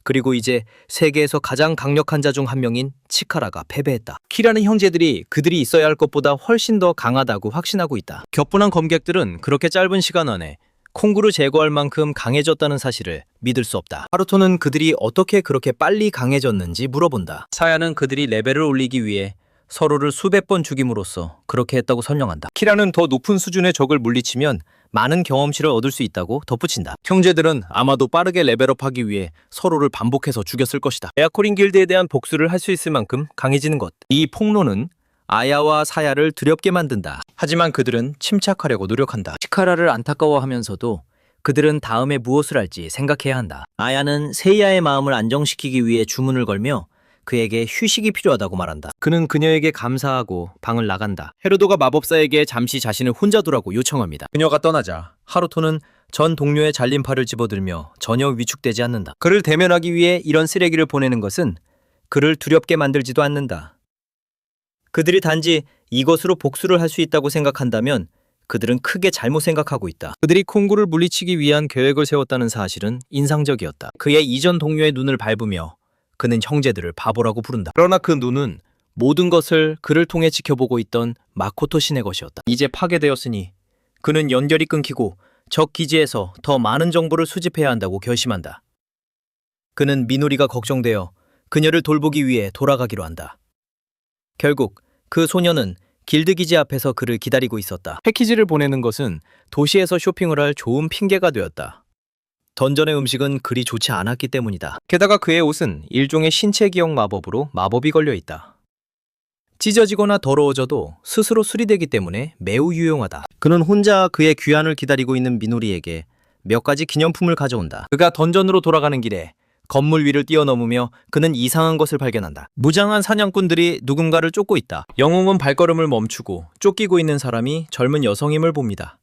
그리고 이제 세계에서 가장 강력한 자 중 한 명인 치카라가 패배했다. 키라는 형제들이 그들이 있어야 할 것보다 훨씬 더 강하다고 확신하고 있다. 격분한 검객들은 그렇게 짧은 시간 안에 콩구를 제거할 만큼 강해졌다는 사실을 믿을 수 없다. 하루토는 그들이 어떻게 그렇게 빨리 강해졌는지 물어본다. 사야는 그들이 레벨을 올리기 위해 서로를 수백 번 죽임으로써 그렇게 했다고 설명한다. 키라는 더 높은 수준의 적을 물리치면 많은 경험치를 얻을 수 있다고 덧붙인다. 형제들은 아마도 빠르게 레벨업하기 위해 서로를 반복해서 죽였을 것이다. 에아코린 길드에 대한 복수를 할 수 있을 만큼 강해지는 것. 이 폭로는 아야와 사야를 두렵게 만든다. 하지만 그들은 침착하려고 노력한다. 치카라를 안타까워하면서도 그들은 다음에 무엇을 할지 생각해야 한다. 아야는 세이야의 마음을 안정시키기 위해 주문을 걸며 그에게 휴식이 필요하다고 말한다. 그는 그녀에게 감사하고 방을 나간다. 헤르도가 마법사에게 잠시 자신을 혼자 두라고 요청합니다. 그녀가 떠나자 하루토는 전 동료의 잘린 팔을 집어들며 전혀 위축되지 않는다. 그를 대면하기 위해 이런 쓰레기를 보내는 것은 그를 두렵게 만들지도 않는다. 그들이 단지 이것으로 복수를 할 수 있다고 생각한다면 그들은 크게 잘못 생각하고 있다. 그들이 콩구를 물리치기 위한 계획을 세웠다는 사실은 인상적이었다. 그의 이전 동료의 눈을 밟으며 그는 형제들을 바보라고 부른다. 그러나 그 눈은 모든 것을 그를 통해 지켜보고 있던 마코토 신의 것이었다. 이제 파괴되었으니 그는 연결이 끊기고 적 기지에서 더 많은 정보를 수집해야 한다고 결심한다. 그는 미노리가 걱정되어 그녀를 돌보기 위해 돌아가기로 한다. 결국 그 소녀는 길드 기지 앞에서 그를 기다리고 있었다. 패키지를 보내는 것은 도시에서 쇼핑을 할 좋은 핑계가 되었다. 던전의 음식은 그리 좋지 않았기 때문이다. 게다가 그의 옷은 일종의 신체 기억 마법으로 마법이 걸려 있다. 찢어지거나 더러워져도 스스로 수리되기 때문에 매우 유용하다. 그는 혼자 그의 귀환을 기다리고 있는 미노리에게 몇 가지 기념품을 가져온다. 그가 던전으로 돌아가는 길에 건물 위를 뛰어넘으며 그는 이상한 것을 발견한다. 무장한 사냥꾼들이 누군가를 쫓고 있다. 영웅은 발걸음을 멈추고 쫓기고 있는 사람이 젊은 여성임을 봅니다.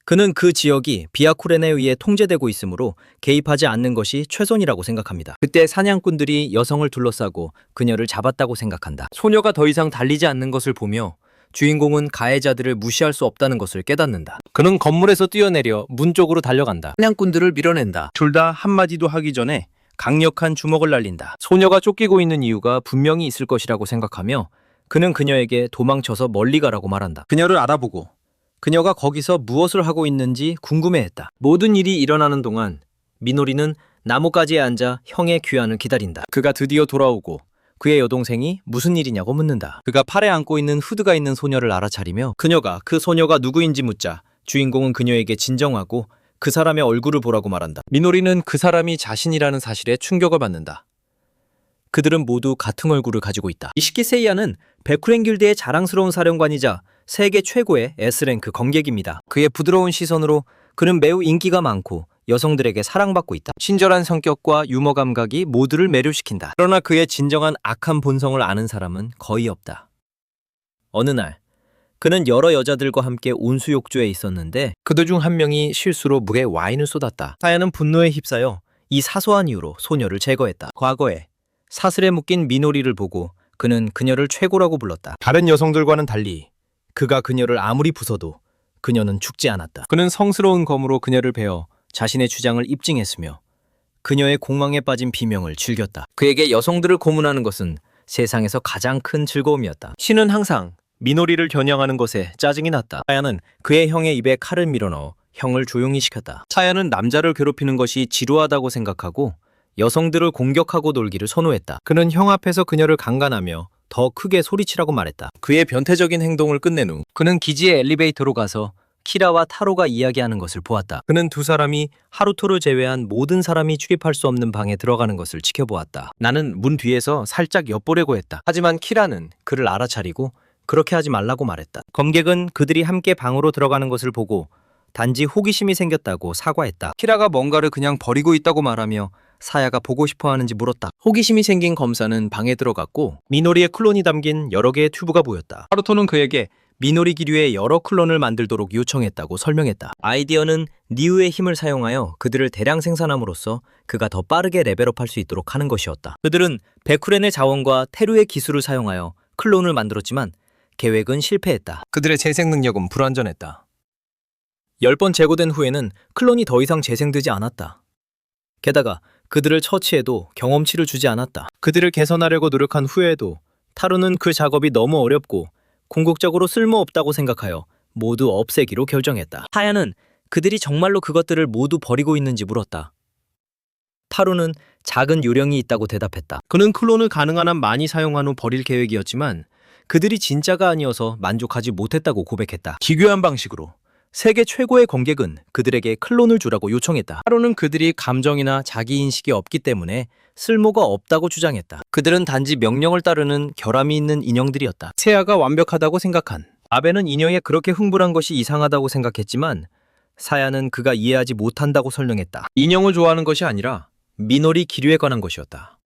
그는 그 지역이 비아쿠렌에 의해 통제되고 있으므로 개입하지 않는 것이 최선이라고 생각합니다. 그때 사냥꾼들이 여성을 둘러싸고 그녀를 잡았다고 생각한다. 소녀가 더 이상 달리지 않는 것을 보며 주인공은 가해자들을 무시할 수 없다는 것을 깨닫는다. 그는 건물에서 뛰어내려 문 쪽으로 달려간다. 사냥꾼들을 밀어낸다. 둘 다 한마디도 하기 전에 강력한 주먹을 날린다. 소녀가 쫓기고 있는 이유가 분명히 있을 것이라고 생각하며 그는 그녀에게 도망쳐서 멀리 가라고 말한다. 그녀를 알아보고 그녀가 거기서 무엇을 하고 있는지 궁금해했다. 모든 일이 일어나는 동안 미노리는 나뭇가지에 앉아 형의 귀환을 기다린다. 그가 드디어 돌아오고 그의 여동생이 무슨 일이냐고 묻는다. 그가 팔에 안고 있는 후드가 있는 소녀를 알아차리며 그녀가 그 소녀가 누구인지 묻자 주인공은 그녀에게 진정하고 그 사람의 얼굴을 보라고 말한다. 미노리는 그 사람이 자신이라는 사실에 충격을 받는다. 그들은 모두 같은 얼굴을 가지고 있다. 이시키 세이야는 베쿠렌 길드의 자랑스러운 사령관이자 세계 최고의 S랭크 검객입니다. 그의 부드러운 시선으로 그는 매우 인기가 많고 여성들에게 사랑받고 있다. 친절한 성격과 유머 감각이 모두를 매료시킨다. 그러나 그의 진정한 악한 본성을 아는 사람은 거의 없다. 어느 날 그는 여러 여자들과 함께 온수욕조에 있었는데 그들 중 한 명이 실수로 물에 와인을 쏟았다. 사야는 분노에 휩싸여 이 사소한 이유로 소녀를 제거했다. 과거에 사슬에 묶인 미노리를 보고 그는 그녀를 최고라고 불렀다. 다른 여성들과는 달리 그가 그녀를 아무리 부숴도 그녀는 죽지 않았다. 그는 성스러운 검으로 그녀를 베어 자신의 주장을 입증했으며 그녀의 공황에 빠진 비명을 즐겼다. 그에게 여성들을 고문하는 것은 세상에서 가장 큰 즐거움이었다. 신은 항상 미노리를 겨냥하는 것에 짜증이 났다. 사야는 그의 형의 입에 칼을 밀어넣어 형을 조용히 시켰다. 사야는 남자를 괴롭히는 것이 지루하다고 생각하고 여성들을 공격하고 놀기를 선호했다. 그는 형 앞에서 그녀를 강간하며 더 크게 소리치라고 말했다. 그의 변태적인 행동을 끝낸 후 그는 기지의 엘리베이터로 가서 키라와 타로가 이야기하는 것을 보았다. 그는 두 사람이 하루토를 제외한 모든 사람이 출입할 수 없는 방에 들어가는 것을 지켜보았다. 나는 문 뒤에서 살짝 엿보려고 했다. 하지만 키라는 그를 알아차리고 그렇게 하지 말라고 말했다. 검객은 그들이 함께 방으로 들어가는 것을 보고 단지 호기심이 생겼다고 사과했다. 키라가 뭔가를 그냥 버리고 있다고 말하며 사야가 보고 싶어 하는지 물었다. 호기심이 생긴 검사는 방에 들어갔고 미노리의 클론이 담긴 여러 개의 튜브가 보였다. 하루토는 그에게 미노리 기류의 여러 클론을 만들도록 요청했다고 설명했다. 아이디어는 니우의 힘을 사용하여 그들을 대량 생산함으로써 그가 더 빠르게 레벨업할 수 있도록 하는 것이었다. 그들은 베쿠렌의 자원과 테루의 기술을 사용하여 클론을 만들었지만 계획은 실패했다. 그들의 재생 능력은 불완전했다. 10번 제거된 후에는 클론이 더 이상 재생되지 않았다. 게다가 그들을 처치해도 경험치를 주지 않았다. 그들을 개선하려고 노력한 후에도 타루는 그 작업이 너무 어렵고 궁극적으로 쓸모없다고 생각하여 모두 없애기로 결정했다. 하야는 그들이 정말로 그것들을 모두 버리고 있는지 물었다. 타루는 작은 요령이 있다고 대답했다. 그는 클론을 가능한 한 많이 사용한 후 버릴 계획이었지만 그들이 진짜가 아니어서 만족하지 못했다고 고백했다. 기괴한 방식으로 세계 최고의 관객은 그들에게 클론을 주라고 요청했다. 하루는 그들이 감정이나 자기인식이 없기 때문에 쓸모가 없다고 주장했다. 그들은 단지 명령을 따르는 결함이 있는 인형들이었다. 세아가 완벽하다고 생각한 아베는 인형에 그렇게 흥분한 것이 이상하다고 생각했지만 사야는 그가 이해하지 못한다고 설명했다. 인형을 좋아하는 것이 아니라 미노리 기류에 관한 것이었다.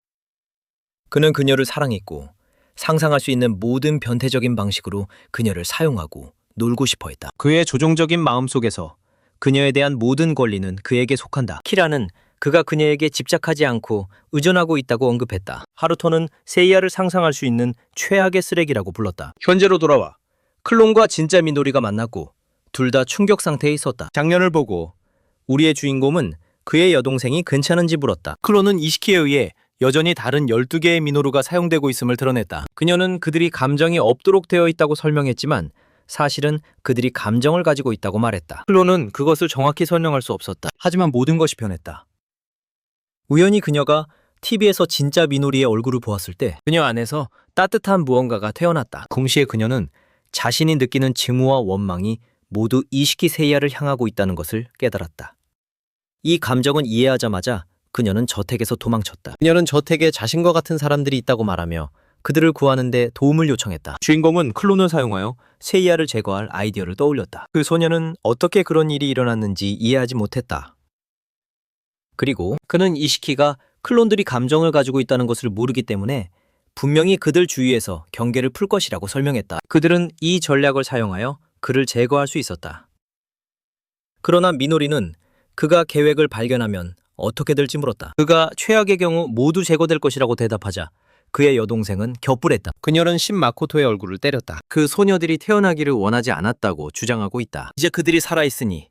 그는 그녀를 사랑했고 상상할 수 있는 모든 변태적인 방식으로 그녀를 사용하고 놀고 싶어 했다. 그의 조종적인 마음속에서 그녀에 대한 모든 권리는 그에게 속한다. 키라는 그가 그녀에게 집착하지 않고 의존하고 있다고 언급했다. 하루토는 세이야를 상상할 수 있는 최악의 쓰레기라고 불렀다. 현재로 돌아와 클론과 진짜 미노리가 만났고 둘 다 충격 상태에 있었다. 장면을 보고 우리의 주인공은 그의 여동생이 괜찮은지 물었다. 클론은 이시키에 의해 여전히 다른 12개의 미노루가 사용되고 있음을 드러냈다. 그녀는 그들이 감정이 없도록 되어 있다고 설명했지만 사실은 그들이 감정을 가지고 있다고 말했다. 클론은 그것을 정확히 설명할 수 없었다. 하지만 모든 것이 변했다. 우연히 그녀가 TV에서 진짜 미노리의 얼굴을 보았을 때 그녀 안에서 따뜻한 무언가가 태어났다. 동시에 그녀는 자신이 느끼는 증오와 원망이 모두 이시키 세이야를 향하고 있다는 것을 깨달았다. 이 감정은 이해하자마자 그녀는 저택에서 도망쳤다. 그녀는 저택에 자신과 같은 사람들이 있다고 말하며 그들을 구하는데 도움을 요청했다. 주인공은 클론을 사용하여 세이야를 제거할 아이디어를 떠올렸다. 그 소녀는 어떻게 그런 일이 일어났는지 이해하지 못했다. 그리고 그는 이시키가 클론들이 감정을 가지고 있다는 것을 모르기 때문에 분명히 그들 주위에서 경계를 풀 것이라고 설명했다. 그들은 이 전략을 사용하여 그를 제거할 수 있었다. 그러나 미노리는 그가 계획을 발견하면 어떻게 될지 물었다. 그가 최악의 경우 모두 제거될 것이라고 대답하자 그의 여동생은 격불했다. 그녀는 신마코토의 얼굴을 때렸다. 그 소녀들이 태어나기를 원하지 않았다고 주장하고 있다. 이제 그들이 살아있으니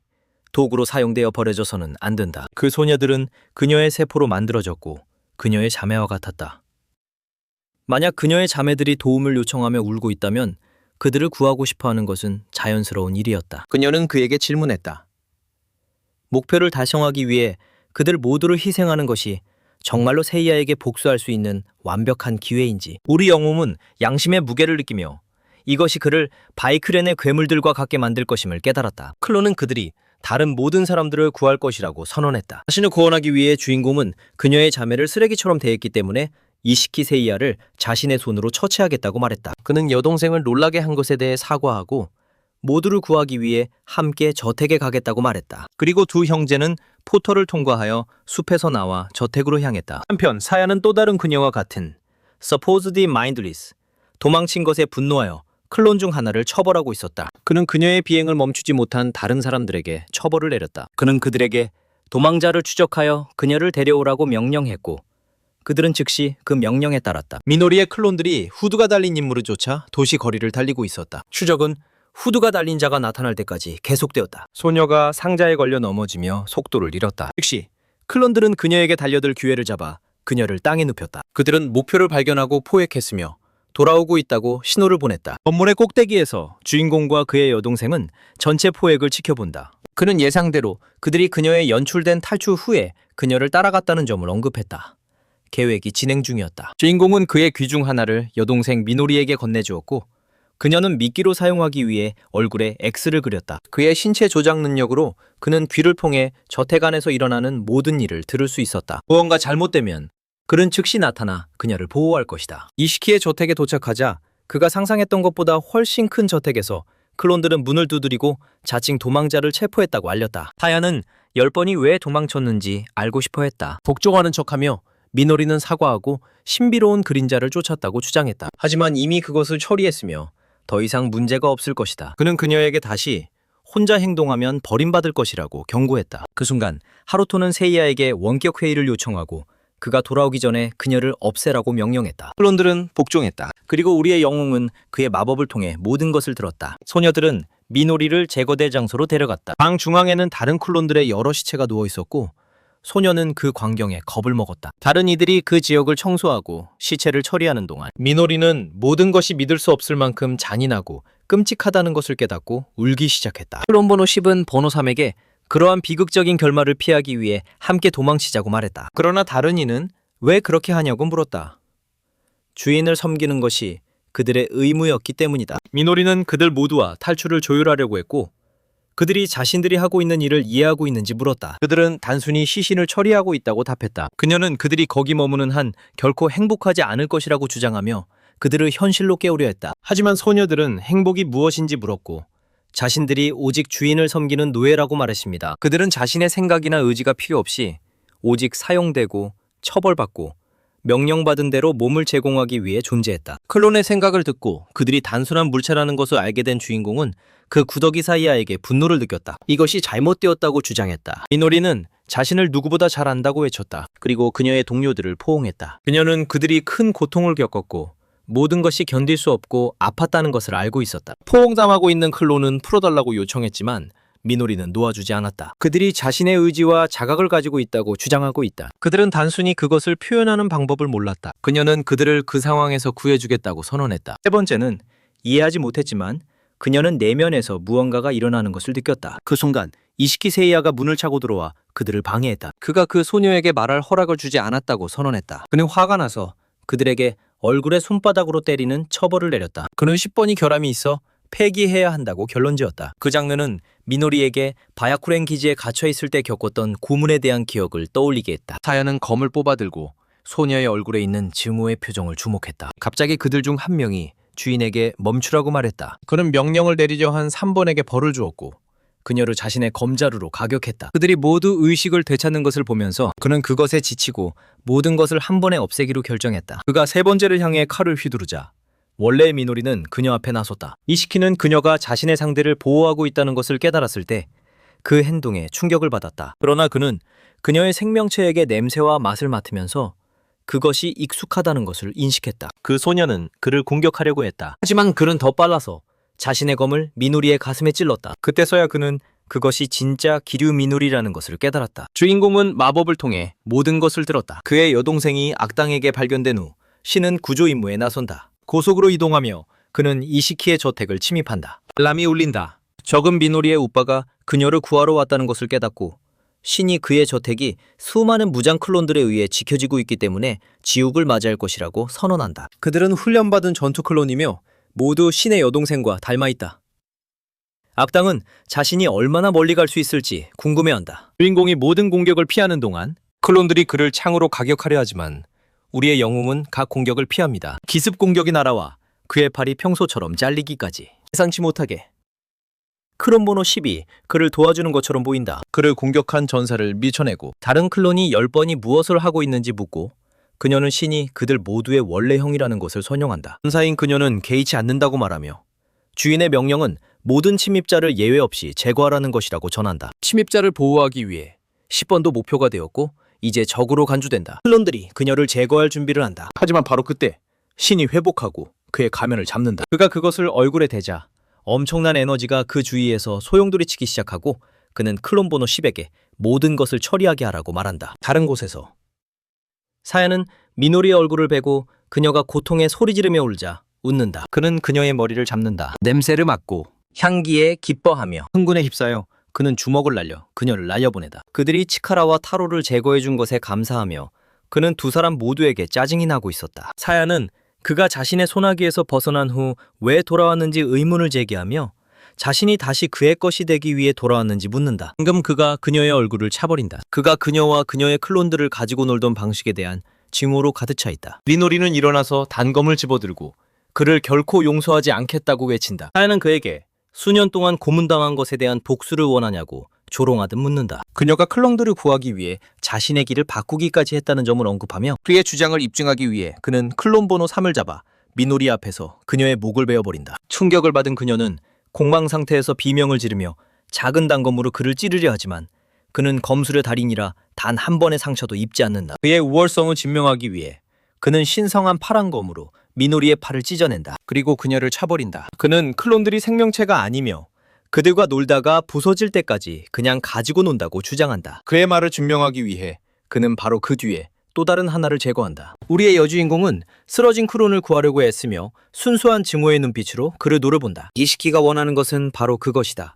도구로 사용되어 버려져서는 안 된다. 그 소녀들은 그녀의 세포로 만들어졌고 그녀의 자매와 같았다. 만약 그녀의 자매들이 도움을 요청하며 울고 있다면 그들을 구하고 싶어하는 것은 자연스러운 일이었다. 그녀는 그에게 질문했다. 목표를 달성하기 위해 그들 모두를 희생하는 것이 정말로 세이야에게 복수할 수 있는 완벽한 기회인지. 우리 영웅은 양심의 무게를 느끼며 이것이 그를 바이크렌의 괴물들과 같게 만들 것임을 깨달았다. 클론은 그들이 다른 모든 사람들을 구할 것이라고 선언했다. 자신을 구원하기 위해 주인공은 그녀의 자매를 쓰레기처럼 대했기 때문에 이시키 세이야를 자신의 손으로 처치하겠다고 말했다. 그는 여동생을 놀라게 한 것에 대해 사과하고 모두를 구하기 위해 함께 저택에 가겠다고 말했다. 그리고 두 형제는 포털을 통과하여 숲에서 나와 저택으로 향했다. 한편 사야는 또 다른 그녀와 같은 supposedly mindless, 도망친 것에 분노하여 클론 중 하나를 처벌하고 있었다. 그는 그녀의 비행을 멈추지 못한 다른 사람들에게 처벌을 내렸다. 그는 그들에게 도망자를 추적하여 그녀를 데려오라고 명령했고 그들은 즉시 그 명령에 따랐다. 미노리의 클론들이 후드가 달린 인물을 쫓아 도시 거리를 달리고 있었다. 추적은 후드가 달린 자가 나타날 때까지 계속되었다. 소녀가 상자에 걸려 넘어지며 속도를 잃었다. 즉시 클론들은 그녀에게 달려들 기회를 잡아 그녀를 땅에 눕혔다. 그들은 목표를 발견하고 포획했으며 돌아오고 있다고 신호를 보냈다. 건물의 꼭대기에서 주인공과 그의 여동생은 전체 포획을 지켜본다. 그는 예상대로 그들이 그녀의 연출된 탈출 후에 그녀를 따라갔다는 점을 언급했다. 계획이 진행 중이었다. 주인공은 그의 귀 중 하나를 여동생 미노리에게 건네주었고 그녀는 미끼로 사용하기 위해 얼굴에 X를 그렸다. 그의 신체 조작 능력으로 그는 귀를 통해 저택 안에서 일어나는 모든 일을 들을 수 있었다. 무언가 잘못되면 그는 즉시 나타나 그녀를 보호할 것이다. 이시키의 저택에 도착하자 그가 상상했던 것보다 훨씬 큰 저택에서 클론들은 문을 두드리고 자칭 도망자를 체포했다고 알렸다. 타야는 10번이 왜 도망쳤는지 알고 싶어 했다. 복종하는 척하며 미노리는 사과하고 신비로운 그림자를 쫓았다고 주장했다. 하지만 이미 그것을 처리했으며 더 이상 문제가 없을 것이다. 그는 그녀에게 다시 혼자 행동하면 버림받을 것이라고 경고했다. 그 순간 하루토는 세이야에게 원격 회의를 요청하고 그가 돌아오기 전에 그녀를 없애라고 명령했다. 클론들은 복종했다. 그리고 우리의 영웅은 그의 마법을 통해 모든 것을 들었다. 소녀들은 미노리를 제거될 장소로 데려갔다. 방 중앙에는 다른 클론들의 여러 시체가 누워 있었고 소녀는 그 광경에 겁을 먹었다. 다른 이들이 그 지역을 청소하고 시체를 처리하는 동안 미노리는 모든 것이 믿을 수 없을 만큼 잔인하고 끔찍하다는 것을 깨닫고 울기 시작했다. 클론 번호 10은 번호 3에게 그러한 비극적인 결말을 피하기 위해 함께 도망치자고 말했다. 그러나 다른 이는 왜 그렇게 하냐고 물었다. 주인을 섬기는 것이 그들의 의무였기 때문이다. 미노리는 그들 모두와 탈출을 조율하려고 했고 그들이 자신들이 하고 있는 일을 이해하고 있는지 물었다. 그들은 단순히 시신을 처리하고 있다고 답했다. 그녀는 그들이 거기 머무는 한 결코 행복하지 않을 것이라고 주장하며 그들을 현실로 깨우려 했다. 하지만 소녀들은 행복이 무엇인지 물었고 자신들이 오직 주인을 섬기는 노예라고 말했습니다. 그들은 자신의 생각이나 의지가 필요 없이 오직 사용되고 처벌받고 명령받은 대로 몸을 제공하기 위해 존재했다. 클론의 생각을 듣고 그들이 단순한 물체라는 것을 알게 된 주인공은 그 구더기 사이아에게 분노를 느꼈다. 이것이 잘못되었다고 주장했다. 미노리는 자신을 누구보다 잘 안다고 외쳤다. 그리고 그녀의 동료들을 포옹했다. 그녀는 그들이 큰 고통을 겪었고 모든 것이 견딜 수 없고 아팠다는 것을 알고 있었다. 포옹당하고 있는 클론은 풀어달라고 요청했지만 미노리는 놓아주지 않았다. 그들이 자신의 의지와 자각을 가지고 있다고 주장하고 있다. 그들은 단순히 그것을 표현하는 방법을 몰랐다. 그녀는 그들을 그 상황에서 구해주겠다고 선언했다. 세 번째는 이해하지 못했지만 그녀는 내면에서 무언가가 일어나는 것을 느꼈다. 그 순간 이시키 세이야가 문을 차고 들어와 그들을 방해했다. 그가 그 소녀에게 말할 허락을 주지 않았다고 선언했다. 그는 화가 나서 그들에게 얼굴에 손바닥으로 때리는 처벌을 내렸다. 그는 10번이 결함이 있어 폐기해야 한다고 결론지었다. 그 장면은 미노리에게 바야쿠렌 기지에 갇혀있을 때 겪었던 고문에 대한 기억을 떠올리게 했다. 사야는 검을 뽑아들고 소녀의 얼굴에 있는 증오의 표정을 주목했다. 갑자기 그들 중 한 명이 주인에게 멈추라고 말했다. 그는 명령을 내리려 한 3번에게 벌을 주었고 그녀를 자신의 검자루로 가격했다. 그들이 모두 의식을 되찾는 것을 보면서 그는 그것에 지치고 모든 것을 한 번에 없애기로 결정했다. 그가 세 번째를 향해 칼을 휘두르자 원래의 미노리는 그녀 앞에 나섰다. 이시키는 그녀가 자신의 상대를 보호하고 있다는 것을 깨달았을 때 그 행동에 충격을 받았다. 그러나 그는 그녀의 생명체에게 냄새와 맛을 맡으면서 그것이 익숙하다는 것을 인식했다. 그 소녀는 그를 공격하려고 했다. 하지만 그는 더 빨라서 자신의 검을 미노리의 가슴에 찔렀다. 그때서야 그는 그것이 진짜 기류 미노리라는 것을 깨달았다. 주인공은 마법을 통해 모든 것을 들었다. 그의 여동생이 악당에게 발견된 후 신은 구조 임무에 나선다. 고속으로 이동하며 그는 이시키의 저택을 침입한다. 알람이 울린다. 적은 미노리의 오빠가 그녀를 구하러 왔다는 것을 깨닫고 신이 그의 저택이 수많은 무장 클론들에 의해 지켜지고 있기 때문에 지옥을 맞이할 것이라고 선언한다. 그들은 훈련받은 전투 클론이며 모두 신의 여동생과 닮아있다. 악당은 자신이 얼마나 멀리 갈 수 있을지 궁금해한다. 주인공이 모든 공격을 피하는 동안 클론들이 그를 창으로 가격하려 하지만 우리의 영웅은 각 공격을 피합니다. 기습 공격이 날아와 그의 팔이 평소처럼 잘리기까지. 예상치 못하게 크론보노 10이 그를 도와주는 것처럼 보인다. 그를 공격한 전사를 밀쳐내고 다른 클론이 10번이 무엇을 하고 있는지 묻고 그녀는 신이 그들 모두의 원래 형이라는 것을 선용한다. 전사인 그녀는 개의치 않는다고 말하며 주인의 명령은 모든 침입자를 예외 없이 제거하라는 것이라고 전한다. 침입자를 보호하기 위해 10번도 목표가 되었고 이제 적으로 간주된다. 클론들이 그녀를 제거할 준비를 한다. 하지만 바로 그때 신이 회복하고 그의 가면을 잡는다. 그가 그것을 얼굴에 대자 엄청난 에너지가 그 주위에서 소용돌이치기 시작하고 그는 클론보노 10에게 모든 것을 처리하게 하라고 말한다. 다른 곳에서 사야는 미노리의 얼굴을 베고 그녀가 고통에 소리 지르며 울자 웃는다. 그는 그녀의 머리를 잡는다. 냄새를 맡고 향기에 기뻐하며 흥분에 휩싸여 그는 주먹을 날려 그녀를 날려보내다. 그들이 치카라와 타로를 제거해준 것에 감사하며 그는 두 사람 모두에게 짜증이 나고 있었다. 사야는 그가 자신의 소나기에서 벗어난 후 왜 돌아왔는지 의문을 제기하며 자신이 다시 그의 것이 되기 위해 돌아왔는지 묻는다. 방금 그가 그녀의 얼굴을 차버린다. 그가 그녀와 그녀의 클론들을 가지고 놀던 방식에 대한 증오로 가득 차 있다. 미노리는 일어나서 단검을 집어들고 그를 결코 용서하지 않겠다고 외친다. 사야는 그에게 수년 동안 고문당한 것에 대한 복수를 원하냐고 조롱하듯 묻는다. 그녀가 클론들을 구하기 위해 자신의 길을 바꾸기까지 했다는 점을 언급하며 그의 주장을 입증하기 위해 그는 클론보노 3을 잡아 미노리 앞에서 그녀의 목을 베어버린다. 충격을 받은 그녀는 공망 상태에서 비명을 지르며 작은 단검으로 그를 찌르려 하지만 그는 검술의 달인이라 단 한 번의 상처도 입지 않는다. 그의 우월성을 증명하기 위해 그는 신성한 파란 검으로 미노리의 팔을 찢어낸다. 그리고 그녀를 차버린다. 그는 클론들이 생명체가 아니며 그들과 놀다가 부서질 때까지 그냥 가지고 논다고 주장한다. 그의 말을 증명하기 위해 그는 바로 그 뒤에 또 다른 하나를 제거한다. 우리의 여주인공은 쓰러진 크론을 구하려고 애쓰며 순수한 증오의 눈빛으로 그를 노려본다. 이시키가 원하는 것은 바로 그것이다.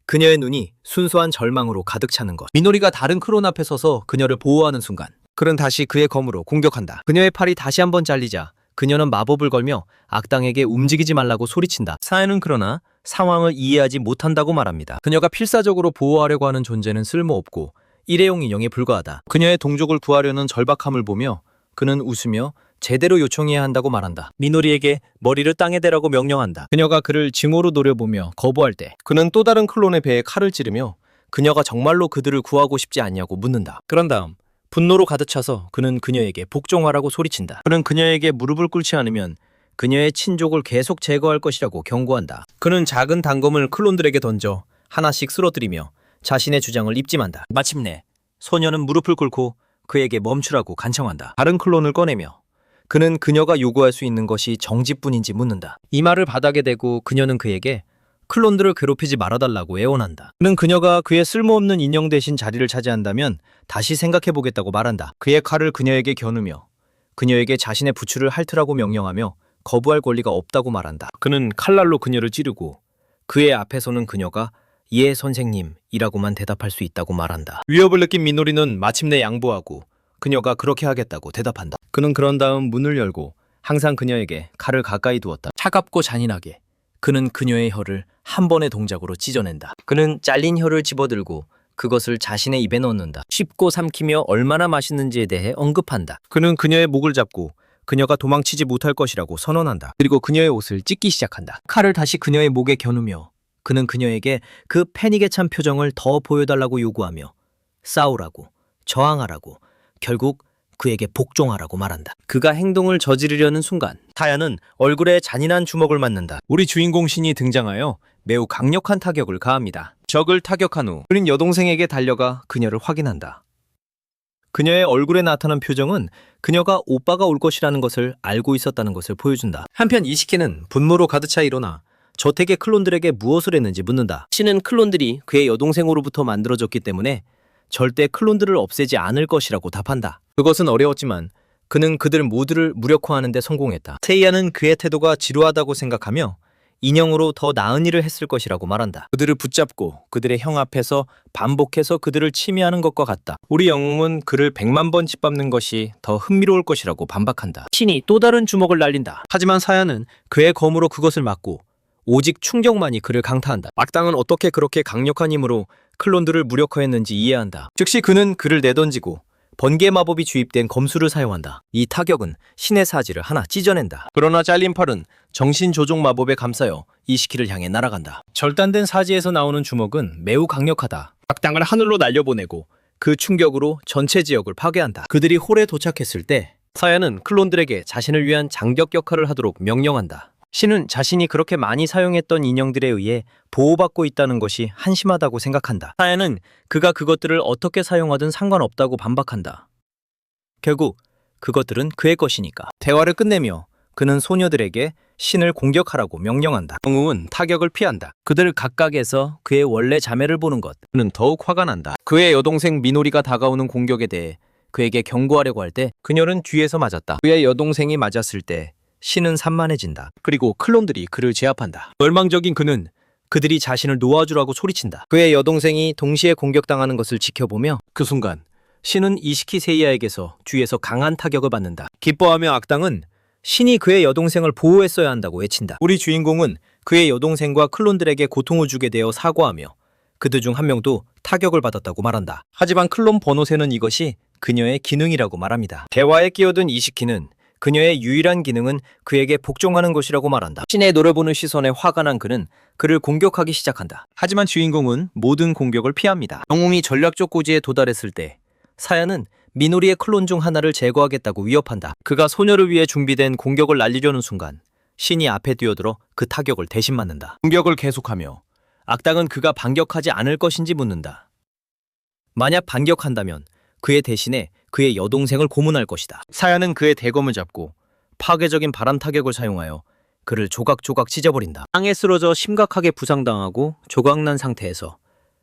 그녀의 눈이 순수한 절망으로 가득 차는 것. 미노리가 다른 크론 앞에 서서 그녀를 보호하는 순간 그는 다시 그의 검으로 공격한다. 그녀의 팔이 다시 한번 잘리자 그녀는 마법을 걸며 악당에게 움직이지 말라고 소리친다. 사야는 그러나 상황을 이해하지 못한다고 말합니다. 그녀가 필사적으로 보호하려고 하는 존재는 쓸모없고 일회용 인형에 불과하다. 그녀의 동족을 구하려는 절박함을 보며 그는 웃으며 제대로 요청해야 한다고 말한다. 미노리에게 머리를 땅에 대라고 명령한다. 그녀가 그를 증오로 노려보며 거부할 때 그는 또 다른 클론의 배에 칼을 찌르며 그녀가 정말로 그들을 구하고 싶지 않냐고 묻는다. 그런 다음 분노로 가득 차서 그는 그녀에게 복종하라고 소리친다. 그는 그녀에게 무릎을 꿇지 않으면 그녀의 친족을 계속 제거할 것이라고 경고한다. 그는 작은 단검을 클론들에게 던져 하나씩 쓰러뜨리며 자신의 주장을 입증한다. 마침내 소녀는 무릎을 꿇고 그에게 멈추라고 간청한다. 다른 클론을 꺼내며 그는 그녀가 요구할 수 있는 것이 정지뿐인지 묻는다. 이 말을 바닥에 대고 그녀는 그에게 클론들을 괴롭히지 말아달라고 애원한다. 그는 그녀가 그의 쓸모없는 인형 대신 자리를 차지한다면 다시 생각해보겠다고 말한다. 그의 칼을 그녀에게 겨누며 그녀에게 자신의 부추를 핥으라고 명령하며 거부할 권리가 없다고 말한다. 그는 칼날로 그녀를 찌르고 그의 앞에서는 그녀가 예 선생님이라고만 대답할 수 있다고 말한다. 위협을 느낀 미노리는 마침내 양보하고 그녀가 그렇게 하겠다고 대답한다. 그는 그런 다음 문을 열고 항상 그녀에게 칼을 가까이 두었다. 차갑고 잔인하게 그는 그녀의 혀를 한 번의 동작으로 찢어낸다. 그는 잘린 혀를 집어들고 그것을 자신의 입에 넣는다. 씹고 삼키며 얼마나 맛있는지에 대해 언급한다. 그는 그녀의 목을 잡고 그녀가 도망치지 못할 것이라고 선언한다. 그리고 그녀의 옷을 찢기 시작한다. 칼을 다시 그녀의 목에 겨누며 그는 그녀에게 그 패닉에 찬 표정을 더 보여달라고 요구하며 싸우라고, 저항하라고, 결국 그에게 복종하라고 말한다. 그가 행동을 저지르려는 순간 사야는 얼굴에 잔인한 주먹을 맞는다. 우리 주인공 신이 등장하여 매우 강력한 타격을 가합니다. 적을 타격한 후 그는 여동생에게 달려가 그녀를 확인한다. 그녀의 얼굴에 나타난 표정은 그녀가 오빠가 올 것이라는 것을 알고 있었다는 것을 보여준다. 한편 이시키는 분노로 가득 차 일어나 저택의 클론들에게 무엇을 했는지 묻는다. 신은 클론들이 그의 여동생으로부터 만들어졌기 때문에 절대 클론들을 없애지 않을 것이라고 답한다. 그것은 어려웠지만 그는 그들 모두를 무력화하는 데 성공했다. 세이야는 그의 태도가 지루하다고 생각하며 인형으로 더 나은 일을 했을 것이라고 말한다. 그들을 붙잡고 그들의 형 앞에서 반복해서 그들을 침해하는 것과 같다. 우리 영웅은 그를 100만 번 짓밟는 것이 더 흥미로울 것이라고 반박한다. 신이 또 다른 주먹을 날린다. 하지만 사야는 그의 검으로 그것을 막고 오직 충격만이 그를 강타한다. 악당은 어떻게 그렇게 강력한 힘으로 클론들을 무력화했는지 이해한다. 즉시 그는 그를 내던지고 번개 마법이 주입된 검수를 사용한다. 이 타격은 신의 사지를 하나 찢어낸다. 그러나 잘린 팔은 정신 조종 마법에 감싸여 이시키를 향해 날아간다. 절단된 사지에서 나오는 주먹은 매우 강력하다. 악당을 하늘로 날려보내고 그 충격으로 전체 지역을 파괴한다. 그들이 홀에 도착했을 때 사야는 클론들에게 자신을 위한 장벽 역할을 하도록 명령한다. 신은 자신이 그렇게 많이 사용했던 인형들에 의해 보호받고 있다는 것이 한심하다고 생각한다. 사야는 그가 그것들을 어떻게 사용하든 상관없다고 반박한다. 결국 그것들은 그의 것이니까. 대화를 끝내며 그는 소녀들에게 신을 공격하라고 명령한다. 영웅은 타격을 피한다. 그들 각각에서 그의 원래 자매를 보는 것. 그는 더욱 화가 난다. 그의 여동생 미노리가 다가오는 공격에 대해 그에게 경고하려고 할 때 그녀는 뒤에서 맞았다. 그의 여동생이 맞았을 때 신은 산만해진다. 그리고 클론들이 그를 제압한다. 멸망적인 그는 그들이 자신을 놓아주라고 소리친다. 그의 여동생이 동시에 공격당하는 것을 지켜보며 그 순간 신은 이시키 세이야에게서 뒤에서 강한 타격을 받는다. 기뻐하며 악당은 신이 그의 여동생을 보호했어야 한다고 외친다. 우리 주인공은 그의 여동생과 클론들에게 고통을 주게 되어 사과하며 그들 중 한 명도 타격을 받았다고 말한다. 하지만 클론 버노세는 이것이 그녀의 기능이라고 말합니다. 대화에 끼어든 이시키는 그녀의 유일한 기능은 그에게 복종하는 것이라고 말한다. 신의 노려보는 시선에 화가 난 그는 그를 공격하기 시작한다. 하지만 주인공은 모든 공격을 피합니다. 영웅이 전략적 고지에 도달했을 때 사야는 미노리의 클론 중 하나를 제거하겠다고 위협한다. 그가 소녀를 위해 준비된 공격을 날리려는 순간 신이 앞에 뛰어들어 그 타격을 대신 맞는다. 공격을 계속하며 악당은 그가 반격하지 않을 것인지 묻는다. 만약 반격한다면 그의 대신에 그의 여동생을 고문할 것이다. 사야는 그의 대검을 잡고 파괴적인 바람 타격을 사용하여 그를 조각조각 찢어버린다. 땅에 쓰러져 심각하게 부상당하고 조각난 상태에서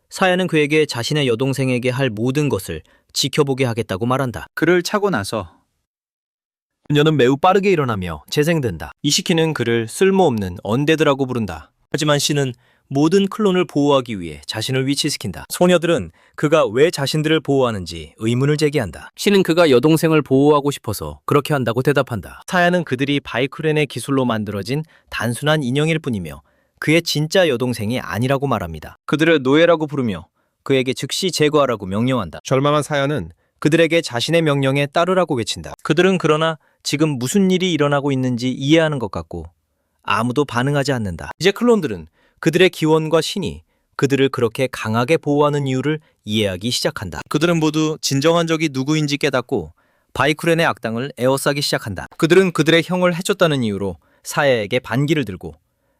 사야는 그에게 자신의 여동생에게 할 모든 것을 지켜보게 하겠다고 말한다. 그를 차고 나서 그녀는 매우 빠르게 일어나며 재생된다. 이시키는 그를 쓸모없는 언데드라고 부른다. 하지만 신은 모든 클론을 보호하기 위해 자신을 위치시킨다. 소녀들은 그가 왜 자신들을 보호하는지 의문을 제기한다. 신은 그가 여동생을 보호하고 싶어서 그렇게 한다고 대답한다. 사야는 그들이 바이쿠렌의 기술로 만들어진 단순한 인형일 뿐이며 그의 진짜 여동생이 아니라고 말합니다. 그들을 노예라고 부르며 그에게 즉시 제거하라고 명령한다. 절망한 사야는 그들에게 자신의 명령에 따르라고 외친다. 그들은 그러나 지금 무슨 일이 일어나고 있는지 이해하는 것 같고 아무도 반응하지 않는다. 이제 클론들은 그들의 기원과 신이 그들을 그렇게 강하게 보호하는 이유를 이해하기 시작한다. 그들은 모두 진정한 적이 누구인지 깨닫고 바이쿠렌의 악당을 에워싸기 시작한다. 그들은 그들의 형을 해쳤다는 이유로 사야에게 반기를 들고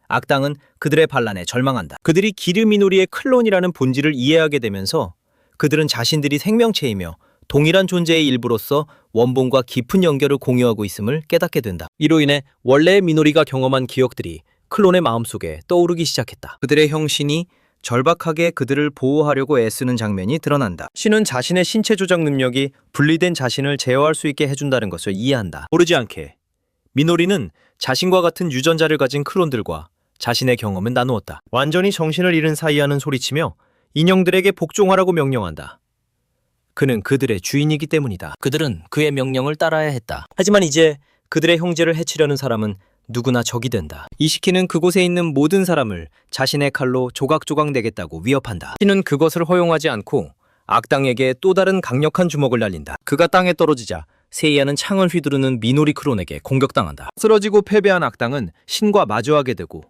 악당은 그들의 반란에 절망한다. 그들이 기르미노리의 클론이라는 본질을 이해하게 되면서 그들은 자신들이 생명체이며 동일한 존재의 일부로서 원본과 깊은 연결을 공유하고 있음을 깨닫게 된다. 이로 인해 원래의 미노리가 경험한 기억들이 클론의 마음속에 떠오르기 시작했다. 그들의 형신이 절박하게 그들을 보호하려고 애쓰는 장면이 드러난다. 신은 자신의 신체 조작 능력이 분리된 자신을 제어할 수 있게 해준다는 것을 이해한다. 모르지 않게 미노리는 자신과 같은 유전자를 가진 클론들과 자신의 경험을 나누었다. 완전히 정신을 잃은 사이아는 소리치며 인형들에게 복종하라고 명령한다. 그는 그들의 주인이기 때문이다. 그들은 그의 명령을 따라야 했다. 하지만 이제 그들의 형제를 해치려는 사람은 누구나 적이 된다. 이시키는 그곳에 있는 모든 사람을 자신의 칼로 조각조각 내겠다고 위협한다. 신은 그것을 허용하지 않고 악당에게 또 다른 강력한 주먹을 날린다. 그가 땅에 떨어지자 세이야는 창을 휘두르는 미노리 클론에게 공격당한다. 쓰러지고 패배한 악당은 신과 마주하게 되고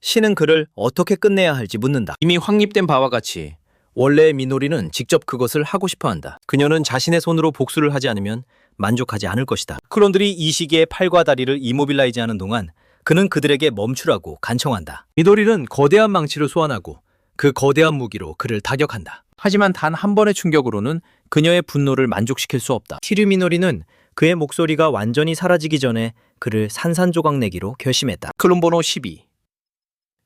신은 그를 어떻게 끝내야 할지 묻는다. 이미 확립된 바와 같이 원래의 미노리는 직접 그것을 하고 싶어한다. 그녀는 자신의 손으로 복수를 하지 않으면 만족하지 않을 것이다. 클론들이 이 시기에 팔과 다리를 이모빌라이즈하는 동안 그는 그들에게 멈추라고 간청한다. 미노리는 거대한 망치를 소환하고 그 거대한 무기로 그를 타격한다. 하지만 단 한 번의 충격으로는 그녀의 분노를 만족시킬 수 없다. 티르미노리는 그의 목소리가 완전히 사라지기 전에 그를 산산조각 내기로 결심했다. 클론 번호 12.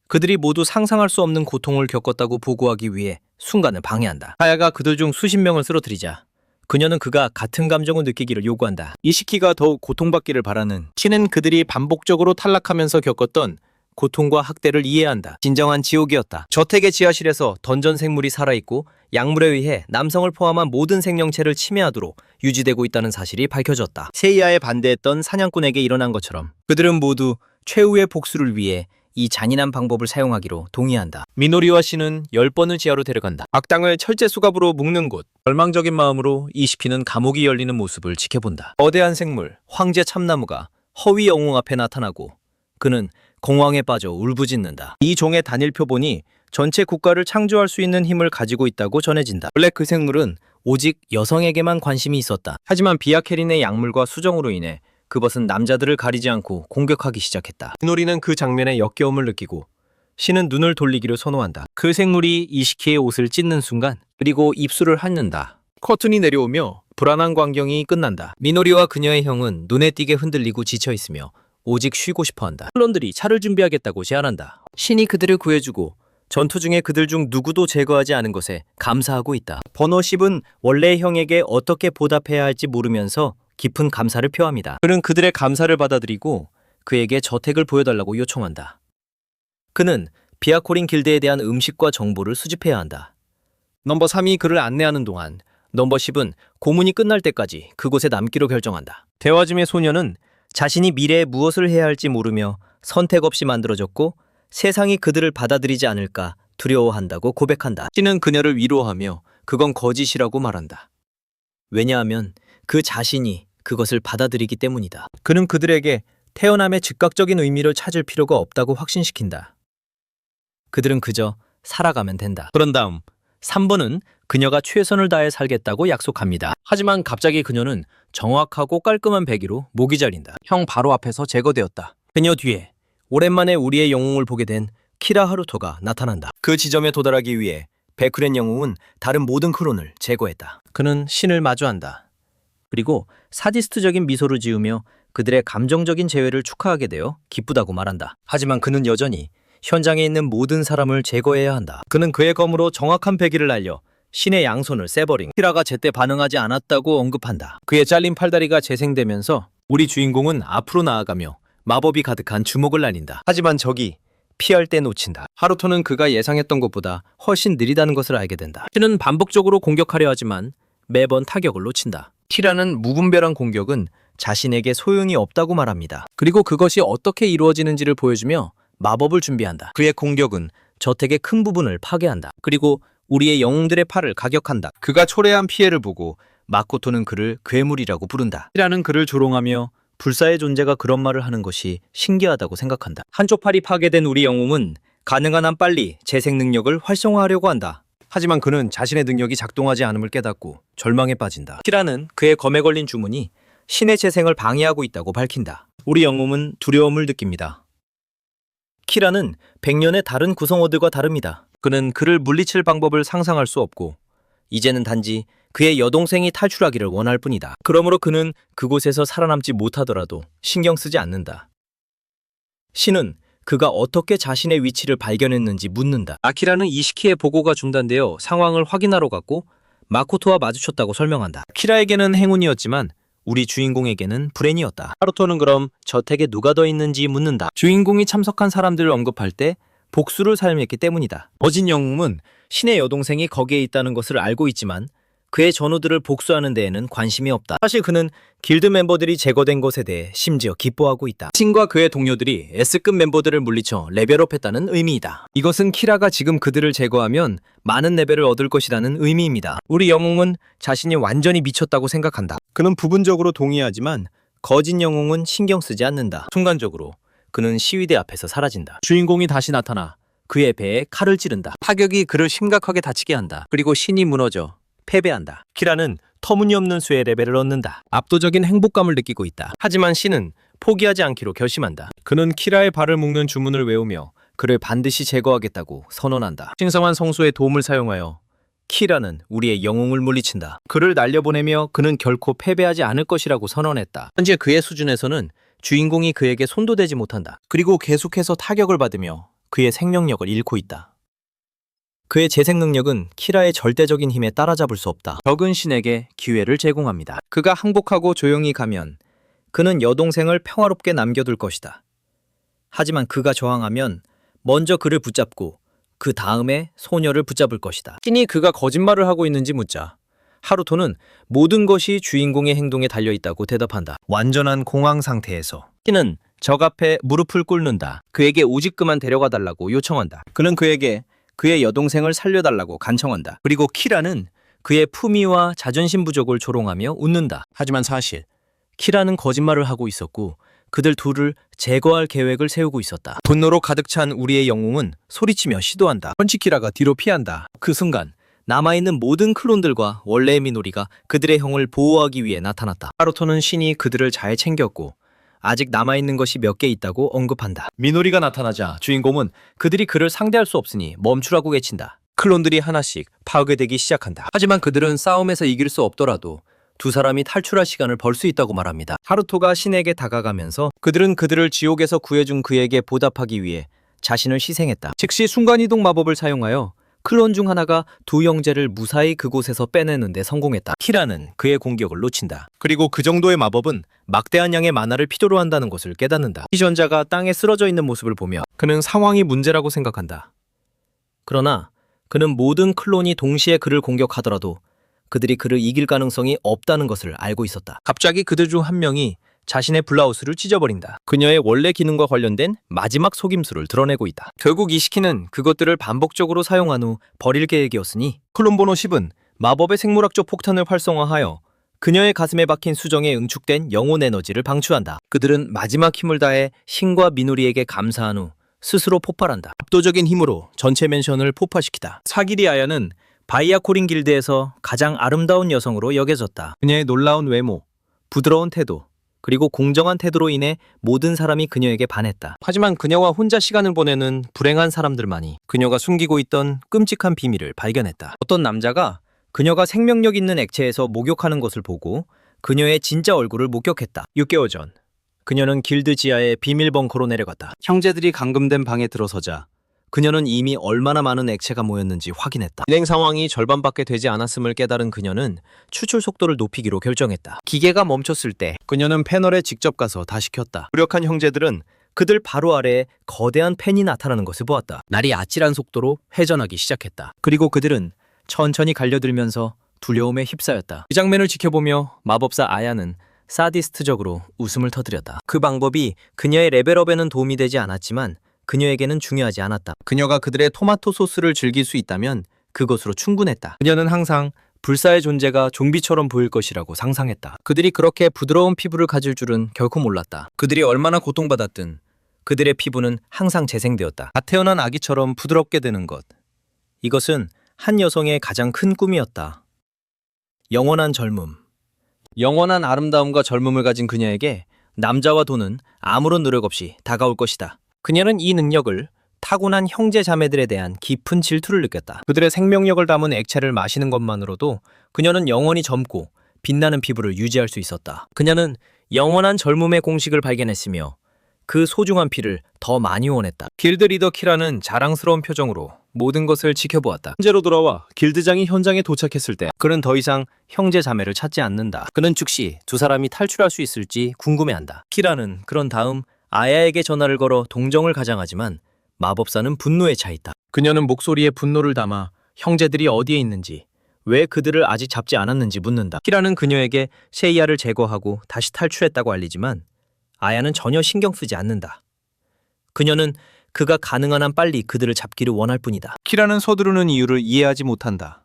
그들이 모두 상상할 수 없는 고통을 겪었다고 보고하기 위해 순간을 방해한다. 사야가 그들 중 수십 명을 쓰러뜨리자 그녀는 그가 같은 감정을 느끼기를 요구한다. 이시키가 더욱 고통받기를 바라는 신은 그들이 반복적으로 탈락하면서 겪었던 고통과 학대를 이해한다. 진정한 지옥이었다. 저택의 지하실에서 던전 생물이 살아있고 약물에 의해 남성을 포함한 모든 생명체를 침해하도록 유지되고 있다는 사실이 밝혀졌다. 세이야에 반대했던 사냥꾼에게 일어난 것처럼 그들은 모두 최후의 복수를 위해 이 잔인한 방법을 사용하기로 동의한다. 미노리와 신은 10번을 지하로 데려간다. 악당을 철제 수갑으로 묶는 곳. 절망적인 마음으로 이시키는 감옥이 열리는 모습을 지켜본다. 거대한 생물, 황제 참나무가 허위 영웅 앞에 나타나고 그는 공황에 빠져 울부짖는다. 이 종의 단일 표본이 전체 국가를 창조할 수 있는 힘을 가지고 있다고 전해진다. 원래 그 생물은 오직 여성에게만 관심이 있었다. 하지만 비아케린의 약물과 수정으로 인해 그것은 남자들을 가리지 않고 공격하기 시작했다. 미노리는 그 장면에 역겨움을 느끼고 신은 눈을 돌리기를 선호한다. 그 생물이 이시키의 옷을 찢는 순간 그리고 입술을 핥는다. 커튼이 내려오며 불안한 광경이 끝난다. 미노리와 그녀의 형은 눈에 띄게 흔들리고 지쳐있으며 오직 쉬고 싶어한다. 클론들이 차를 준비하겠다고 제안한다. 신이 그들을 구해주고 전투 중에 그들 중 누구도 제거하지 않은 것에 감사하고 있다. 번호 10은 원래의 형에게 어떻게 보답해야 할지 모르면서 깊은 감사를 표합니다. 그는 그들의 감사를 받아들이고 그에게 저택을 보여달라고 요청한다. 그는 비아코린 길드에 대한 음식과 정보를 수집해야 한다. 넘버 3이 그를 안내하는 동안 넘버 10은 고문이 끝날 때까지 그곳에 남기로 결정한다. 대화 중의 소녀는 자신이 미래에 무엇을 해야 할지 모르며 선택 없이 만들어졌고 세상이 그들을 받아들이지 않을까 두려워한다고 고백한다. 신은 그녀를 위로하며 그건 거짓이라고 말한다. 왜냐하면 그 자신이 그것을 받아들이기 때문이다. 그는 그들에게 태어남의 즉각적인 의미를 찾을 필요가 없다고 확신시킨다. 그들은 그저 살아가면 된다. 그런 다음 3번은 그녀가 최선을 다해 살겠다고 약속합니다. 하지만 갑자기 그녀는 정확하고 깔끔한 배기로 목이 잘린다. 형 바로 앞에서 제거되었다. 그녀 뒤에 오랜만에 우리의 영웅을 보게 된 키라 하루토가 나타난다. 그 지점에 도달하기 위해 베크렌 영웅은 다른 모든 클론을 제거했다. 그는 신을 마주한다. 그리고 사디스트적인 미소를 지으며 그들의 감정적인 재회를 축하하게 되어 기쁘다고 말한다. 하지만 그는 여전히 현장에 있는 모든 사람을 제거해야 한다. 그는 그의 검으로 정확한 배기를 날려 신의 양손을 세버린 키라가 제때 반응하지 않았다고 언급한다. 그의 잘린 팔다리가 재생되면서 우리 주인공은 앞으로 나아가며 마법이 가득한 주먹을 날린다. 하지만 적이 피할 때 놓친다. 하루토는 그가 예상했던 것보다 훨씬 느리다는 것을 알게 된다. 신은 반복적으로 공격하려 하지만 매번 타격을 놓친다. 키라는 무분별한 공격은 자신에게 소용이 없다고 말합니다. 그리고 그것이 어떻게 이루어지는지를 보여주며 마법을 준비한다. 그의 공격은 저택의 큰 부분을 파괴한다. 그리고 우리의 영웅들의 팔을 가격한다. 그가 초래한 피해를 보고 마코토는 그를 괴물이라고 부른다. 키라는 그를 조롱하며 불사의 존재가 그런 말을 하는 것이 신기하다고 생각한다. 한쪽 팔이 파괴된 우리 영웅은 가능한 한 빨리 재생 능력을 활성화하려고 한다. 하지만 그는 자신의 능력이 작동하지 않음을 깨닫고 절망에 빠진다. 키라는 그의 검에 걸린 주문이 신의 재생을 방해하고 있다고 밝힌다. 우리 영웅은 두려움을 느낍니다. 키라는 100년의 다른 구성원들과 다릅니다. 그는 그를 물리칠 방법을 상상할 수 없고 이제는 단지 그의 여동생이 탈출하기를 원할 뿐이다. 그러므로 그는 그곳에서 살아남지 못하더라도 신경 쓰지 않는다. 신은 그가 어떻게 자신의 위치를 발견했는지 묻는다. 아키라는 이시키의 보고가 중단되어 상황을 확인하러 갔고 마코토와 마주쳤다고 설명한다. 키라에게는 행운이었지만 우리 주인공에게는 불행이었다. 하루토는 그럼 저택에 누가 더 있는지 묻는다. 주인공이 참석한 사람들을 언급할 때 복수를 사용했기 때문이다. 어진 영웅은 신의 여동생이 거기에 있다는 것을 알고 있지만 그의 전우들을 복수하는 데에는 관심이 없다. 사실 그는 길드 멤버들이 제거된 것에 대해 심지어 기뻐하고 있다. 신과 그의 동료들이 S급 멤버들을 물리쳐 레벨업했다는 의미이다. 이것은 키라가 지금 그들을 제거하면 많은 레벨을 얻을 것이라는 의미입니다. 우리 영웅은 자신이 완전히 미쳤다고 생각한다. 그는 부분적으로 동의하지만 거진 영웅은 신경 쓰지 않는다. 순간적으로 그는 시위대 앞에서 사라진다. 주인공이 다시 나타나 그의 배에 칼을 찌른다. 타격이 그를 심각하게 다치게 한다. 그리고 신이 무너져 패배한다. 키라는 터무니없는 수의 레벨을 얻는다. 압도적인 행복감을 느끼고 있다. 하지만 신은 포기하지 않기로 결심한다. 그는 키라의 발을 묶는 주문을 외우며 그를 반드시 제거하겠다고 선언한다. 신성한 성소의 도움을 사용하여 키라는 우리의 영웅을 물리친다. 그를 날려보내며 그는 결코 패배하지 않을 것이라고 선언했다. 현재 그의 수준에서는 주인공이 그에게 손도 대지 못한다. 그리고 계속해서 타격을 받으며 그의 생명력을 잃고 있다. 그의 재생 능력은 키라의 절대적인 힘에 따라잡을 수 없다. 적은 신에게 기회를 제공합니다. 그가 항복하고 조용히 가면 그는 여동생을 평화롭게 남겨둘 것이다. 하지만 그가 저항하면 먼저 그를 붙잡고 그 다음에 소녀를 붙잡을 것이다. 신이 그가 거짓말을 하고 있는지 묻자 하루토는 모든 것이 주인공의 행동에 달려있다고 대답한다. 완전한 공황 상태에서 신은 적 앞에 무릎을 꿇는다. 그에게 오직 그만 데려가 달라고 요청한다. 그는 그에게 그의 여동생을 살려달라고 간청한다. 그리고 키라는 그의 품위와 자존심 부족을 조롱하며 웃는다. 하지만 사실 키라는 거짓말을 하고 있었고 그들 둘을 제거할 계획을 세우고 있었다. 분노로 가득 찬 우리의 영웅은 소리치며 시도한다. 펀치키라가 뒤로 피한다. 그 순간 남아있는 모든 클론들과 원래의 미노리가 그들의 형을 보호하기 위해 나타났다. 하루토는 신이 그들을 잘 챙겼고 아직 남아있는 것이 몇 개 있다고 언급한다. 미노리가 나타나자 주인공은 그들이 그를 상대할 수 없으니 멈추라고 외친다. 클론들이 하나씩 파괴되기 시작한다. 하지만 그들은 싸움에서 이길 수 없더라도 두 사람이 탈출할 시간을 벌 수 있다고 말합니다. 하루토가 신에게 다가가면서 그들은 그들을 지옥에서 구해준 그에게 보답하기 위해 자신을 희생했다. 즉시 순간이동 마법을 사용하여 클론 중 하나가 두 형제를 무사히 그곳에서 빼내는 데 성공했다. 키라는 그의 공격을 놓친다. 그리고 그 정도의 마법은 막대한 양의 만화를 필요로 한다는 것을 깨닫는다. 피전자가 땅에 쓰러져 있는 모습을 보며 그는 상황이 문제라고 생각한다. 그러나 그는 모든 클론이 동시에 그를 공격하더라도 그들이 그를 이길 가능성이 없다는 것을 알고 있었다. 갑자기 그들 중 한 명이 자신의 블라우스를 찢어버린다. 그녀의 원래 기능과 관련된 마지막 속임수를 드러내고 있다. 결국 이시키는 그것들을 반복적으로 사용한 후 버릴 계획이었으니 클론번호 10은 마법의 생물학적 폭탄을 활성화하여 그녀의 가슴에 박힌 수정에 응축된 영혼 에너지를 방출한다. 그들은 마지막 힘을 다해 신과 미노리에게 감사한 후 스스로 폭발한다. 압도적인 힘으로 전체 맨션을 폭파시키다. 사기리 아야는 바이아 코린 길드에서 가장 아름다운 여성으로 여겨졌다. 그녀의 놀라운 외모, 부드러운 태도, 그리고 공정한 태도로 인해 모든 사람이 그녀에게 반했다. 하지만 그녀와 혼자 시간을 보내는 불행한 사람들만이 그녀가 숨기고 있던 끔찍한 비밀을 발견했다. 어떤 남자가 그녀가 생명력 있는 액체에서 목욕하는 것을 보고 그녀의 진짜 얼굴을 목격했다. 6개월 전 그녀는 길드 지하의 비밀 벙커로 내려갔다. 형제들이 감금된 방에 들어서자 그녀는 이미 얼마나 많은 액체가 모였는지 확인했다. 진행 상황이 절반밖에 되지 않았음을 깨달은 그녀는 추출 속도를 높이기로 결정했다. 기계가 멈췄을 때 그녀는 패널에 직접 가서 다시 켰다. 무력한 형제들은 그들 바로 아래에 거대한 팬이 나타나는 것을 보았다. 날이 아찔한 속도로 회전하기 시작했다. 그리고 그들은 천천히 갈려들면서 두려움에 휩싸였다. 이 장면을 지켜보며 마법사 아야는 사디스트적으로 웃음을 터뜨렸다. 그 방법이 그녀의 레벨업에는 도움이 되지 않았지만 그녀에게는 중요하지 않았다. 그녀가 그들의 토마토 소스를 즐길 수 있다면 그것으로 충분했다. 그녀는 항상 불사의 존재가 좀비처럼 보일 것이라고 상상했다. 그들이 그렇게 부드러운 피부를 가질 줄은 결코 몰랐다. 그들이 얼마나 고통받았든 그들의 피부는 항상 재생되었다. 갓 태어난 아기처럼 부드럽게 되는 것. 이것은 한 여성의 가장 큰 꿈이었다. 영원한 젊음. 영원한 아름다움과 젊음을 가진 그녀에게 남자와 돈은 아무런 노력 없이 다가올 것이다. 그녀는 이 능력을 타고난 형제 자매들에 대한 깊은 질투를 느꼈다. 그들의 생명력을 담은 액체를 마시는 것만으로도 그녀는 영원히 젊고 빛나는 피부를 유지할 수 있었다. 그녀는 영원한 젊음의 공식을 발견했으며 그 소중한 피를 더 많이 원했다. 길드 리더 키라는 자랑스러운 표정으로 모든 것을 지켜보았다. 현재로 돌아와 길드장이 현장에 도착했을 때 그는 더 이상 형제 자매를 찾지 않는다. 그는 즉시 두 사람이 탈출할 수 있을지 궁금해한다. 키라는 그런 다음 아야에게 전화를 걸어 동정을 가장하지만 마법사는 분노에 차 있다. 그녀는 목소리에 분노를 담아 형제들이 어디에 있는지, 왜 그들을 아직 잡지 않았는지 묻는다. 키라는 그녀에게 셰이아를 제거하고 다시 탈출했다고 알리지만 아야는 전혀 신경 쓰지 않는다. 그녀는 그가 가능한 한 빨리 그들을 잡기를 원할 뿐이다. 키라는 서두르는 이유를 이해하지 못한다.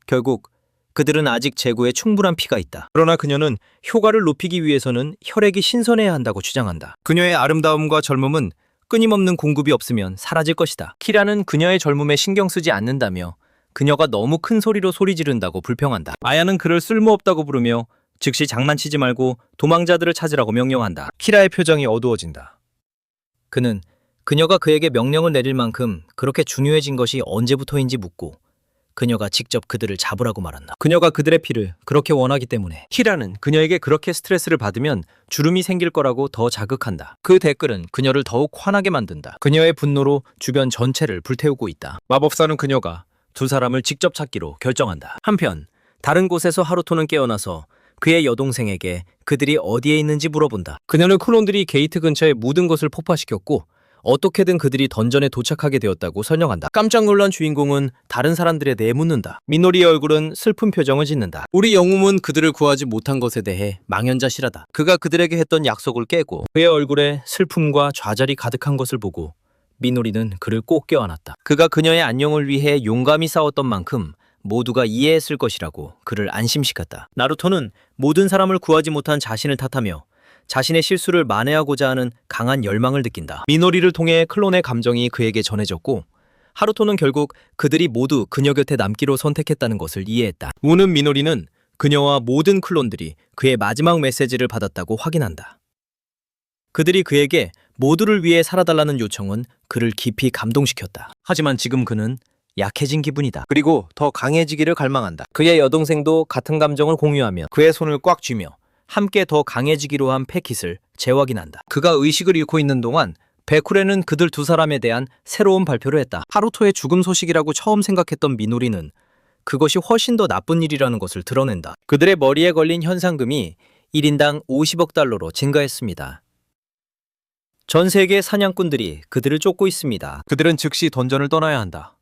결국 그들은 아직 제구에 충분한 피가 있다. 그러나 그녀는 효과를 높이기 위해서는 혈액이 신선해야 한다고 주장한다. 그녀의 아름다움과 젊음은 끊임없는 공급이 없으면 사라질 것이다. 키라는 그녀의 젊음에 신경 쓰지 않는다며 그녀가 너무 큰 소리로 소리 지른다고 불평한다. 아야는 그를 쓸모없다고 부르며 즉시 장난치지 말고 도망자들을 찾으라고 명령한다. 키라의 표정이 어두워진다. 그는 그녀가 그에게 명령을 내릴 만큼 그렇게 중요해진 것이 언제부터인지 묻고 그녀가 직접 그들을 잡으라고 말한다. 그녀가 그들의 피를 그렇게 원하기 때문에. 키라는 그녀에게 그렇게 스트레스를 받으면 주름이 생길 거라고 더 자극한다. 그 댓글은 그녀를 더욱 화나게 만든다. 그녀의 분노로 주변 전체를 불태우고 있다. 마법사는 그녀가 두 사람을 직접 찾기로 결정한다. 한편 다른 곳에서 하루토는 깨어나서 그의 여동생에게 그들이 어디에 있는지 물어본다. 그녀는 클론들이 게이트 근처에 모든 것을 폭파시켰고 어떻게든 그들이 던전에 도착하게 되었다고 설명한다. 깜짝 놀란 주인공은 다른 사람들에 대해 묻는다. 미노리의 얼굴은 슬픈 표정을 짓는다. 우리 영웅은 그들을 구하지 못한 것에 대해 망연자실하다. 그가 그들에게 했던 약속을 깨고 그의 얼굴에 슬픔과 좌절이 가득한 것을 보고 미노리는 그를 꼭 껴안았다. 그가 그녀의 안녕을 위해 용감히 싸웠던 만큼 모두가 이해했을 것이라고 그를 안심시켰다. 나루토는 모든 사람을 구하지 못한 자신을 탓하며 자신의 실수를 만회하고자 하는 강한 열망을 느낀다. 미노리를 통해 클론의 감정이 그에게 전해졌고 하루토는 결국 그들이 모두 그녀 곁에 남기로 선택했다는 것을 이해했다. 우는 미노리는 그녀와 모든 클론들이 그의 마지막 메시지를 받았다고 확인한다. 그들이 그에게 모두를 위해 살아달라는 요청은 그를 깊이 감동시켰다. 하지만 지금 그는 약해진 기분이다. 그리고 더 강해지기를 갈망한다. 그의 여동생도 같은 감정을 공유하며 그의 손을 꽉 쥐며 함께 더 강해지기로 한 패킷을 재확인한다. 그가 의식을 잃고 있는 동안 베쿠레는 그들 두 사람에 대한 새로운 발표를 했다. 하루토의 죽음 소식이라고 처음 생각했던 미노리는 그것이 훨씬 더 나쁜 일이라는 것을 드러낸다. 그들의 머리에 걸린 현상금이 1인당 50억 달러로 증가했습니다. 전 세계의 사냥꾼들이 그들을 쫓고 있습니다. 그들은 즉시 던전을 떠나야 한다.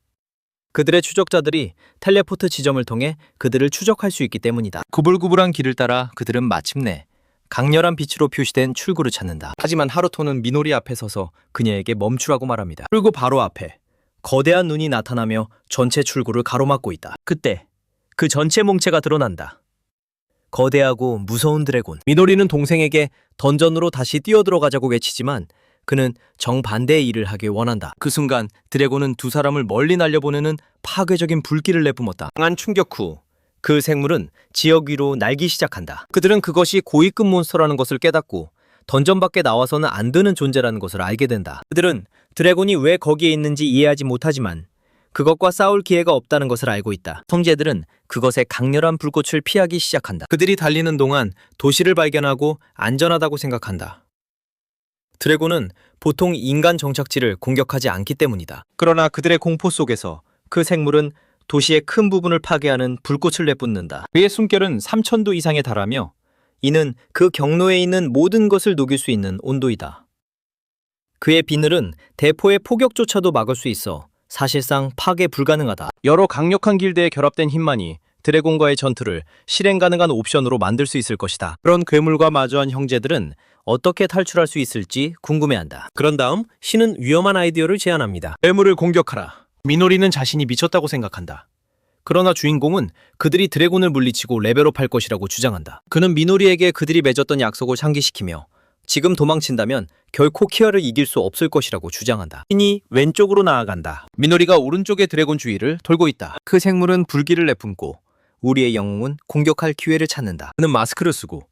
그들의 추적자들이 텔레포트 지점을 통해 그들을 추적할 수 있기 때문이다. 구불구불한 길을 따라 그들은 마침내 강렬한 빛으로 표시된 출구를 찾는다. 하지만 하루토는 미노리 앞에 서서 그녀에게 멈추라고 말합니다. 출구 바로 앞에 거대한 눈이 나타나며 전체 출구를 가로막고 있다. 그때 그 전체 몽체가 드러난다. 거대하고 무서운 드래곤. 미노리는 동생에게 던전으로 다시 뛰어들어가자고 외치지만 그는 정반대의 일을 하길 원한다. 그 순간 드래곤은 두 사람을 멀리 날려보내는 파괴적인 불길을 내뿜었다. 강한 충격 후 그 생물은 지역 위로 날기 시작한다. 그들은 그것이 고위급 몬스터라는 것을 깨닫고 던전 밖에 나와서는 안 되는 존재라는 것을 알게 된다. 그들은 드래곤이 왜 거기에 있는지 이해하지 못하지만 그것과 싸울 기회가 없다는 것을 알고 있다. 성재들은 그것의 강렬한 불꽃을 피하기 시작한다. 그들이 달리는 동안 도시를 발견하고 안전하다고 생각한다. 드래곤은 보통 인간 정착지를 공격하지 않기 때문이다. 그러나 그들의 공포 속에서 그 생물은 도시의 큰 부분을 파괴하는 불꽃을 내뿜는다. 그의 숨결은 3000도 이상에 달하며 이는 그 경로에 있는 모든 것을 녹일 수 있는 온도이다. 그의 비늘은 대포의 포격조차도 막을 수 있어 사실상 파괴 불가능하다. 여러 강력한 길드에 결합된 힘만이 드래곤과의 전투를 실행 가능한 옵션으로 만들 수 있을 것이다. 그런 괴물과 마주한 형제들은 어떻게 탈출할 수 있을지 궁금해한다. 그런 다음 신은 위험한 아이디어를 제안합니다. 괴물을 공격하라. 미노리는 자신이 미쳤다고 생각한다. 그러나 주인공은 그들이 드래곤을 물리치고 레벨업할 것이라고 주장한다. 그는 미노리에게 그들이 맺었던 약속을 상기시키며 지금 도망친다면 결코 키아를 이길 수 없을 것이라고 주장한다. 신이 왼쪽으로 나아간다. 미노리가 오른쪽의 드래곤 주위를 돌고 있다. 그 생물은 불길을 내뿜고 우리의 영웅은 공격할 기회를 찾는다. 그는 마스크를 쓰고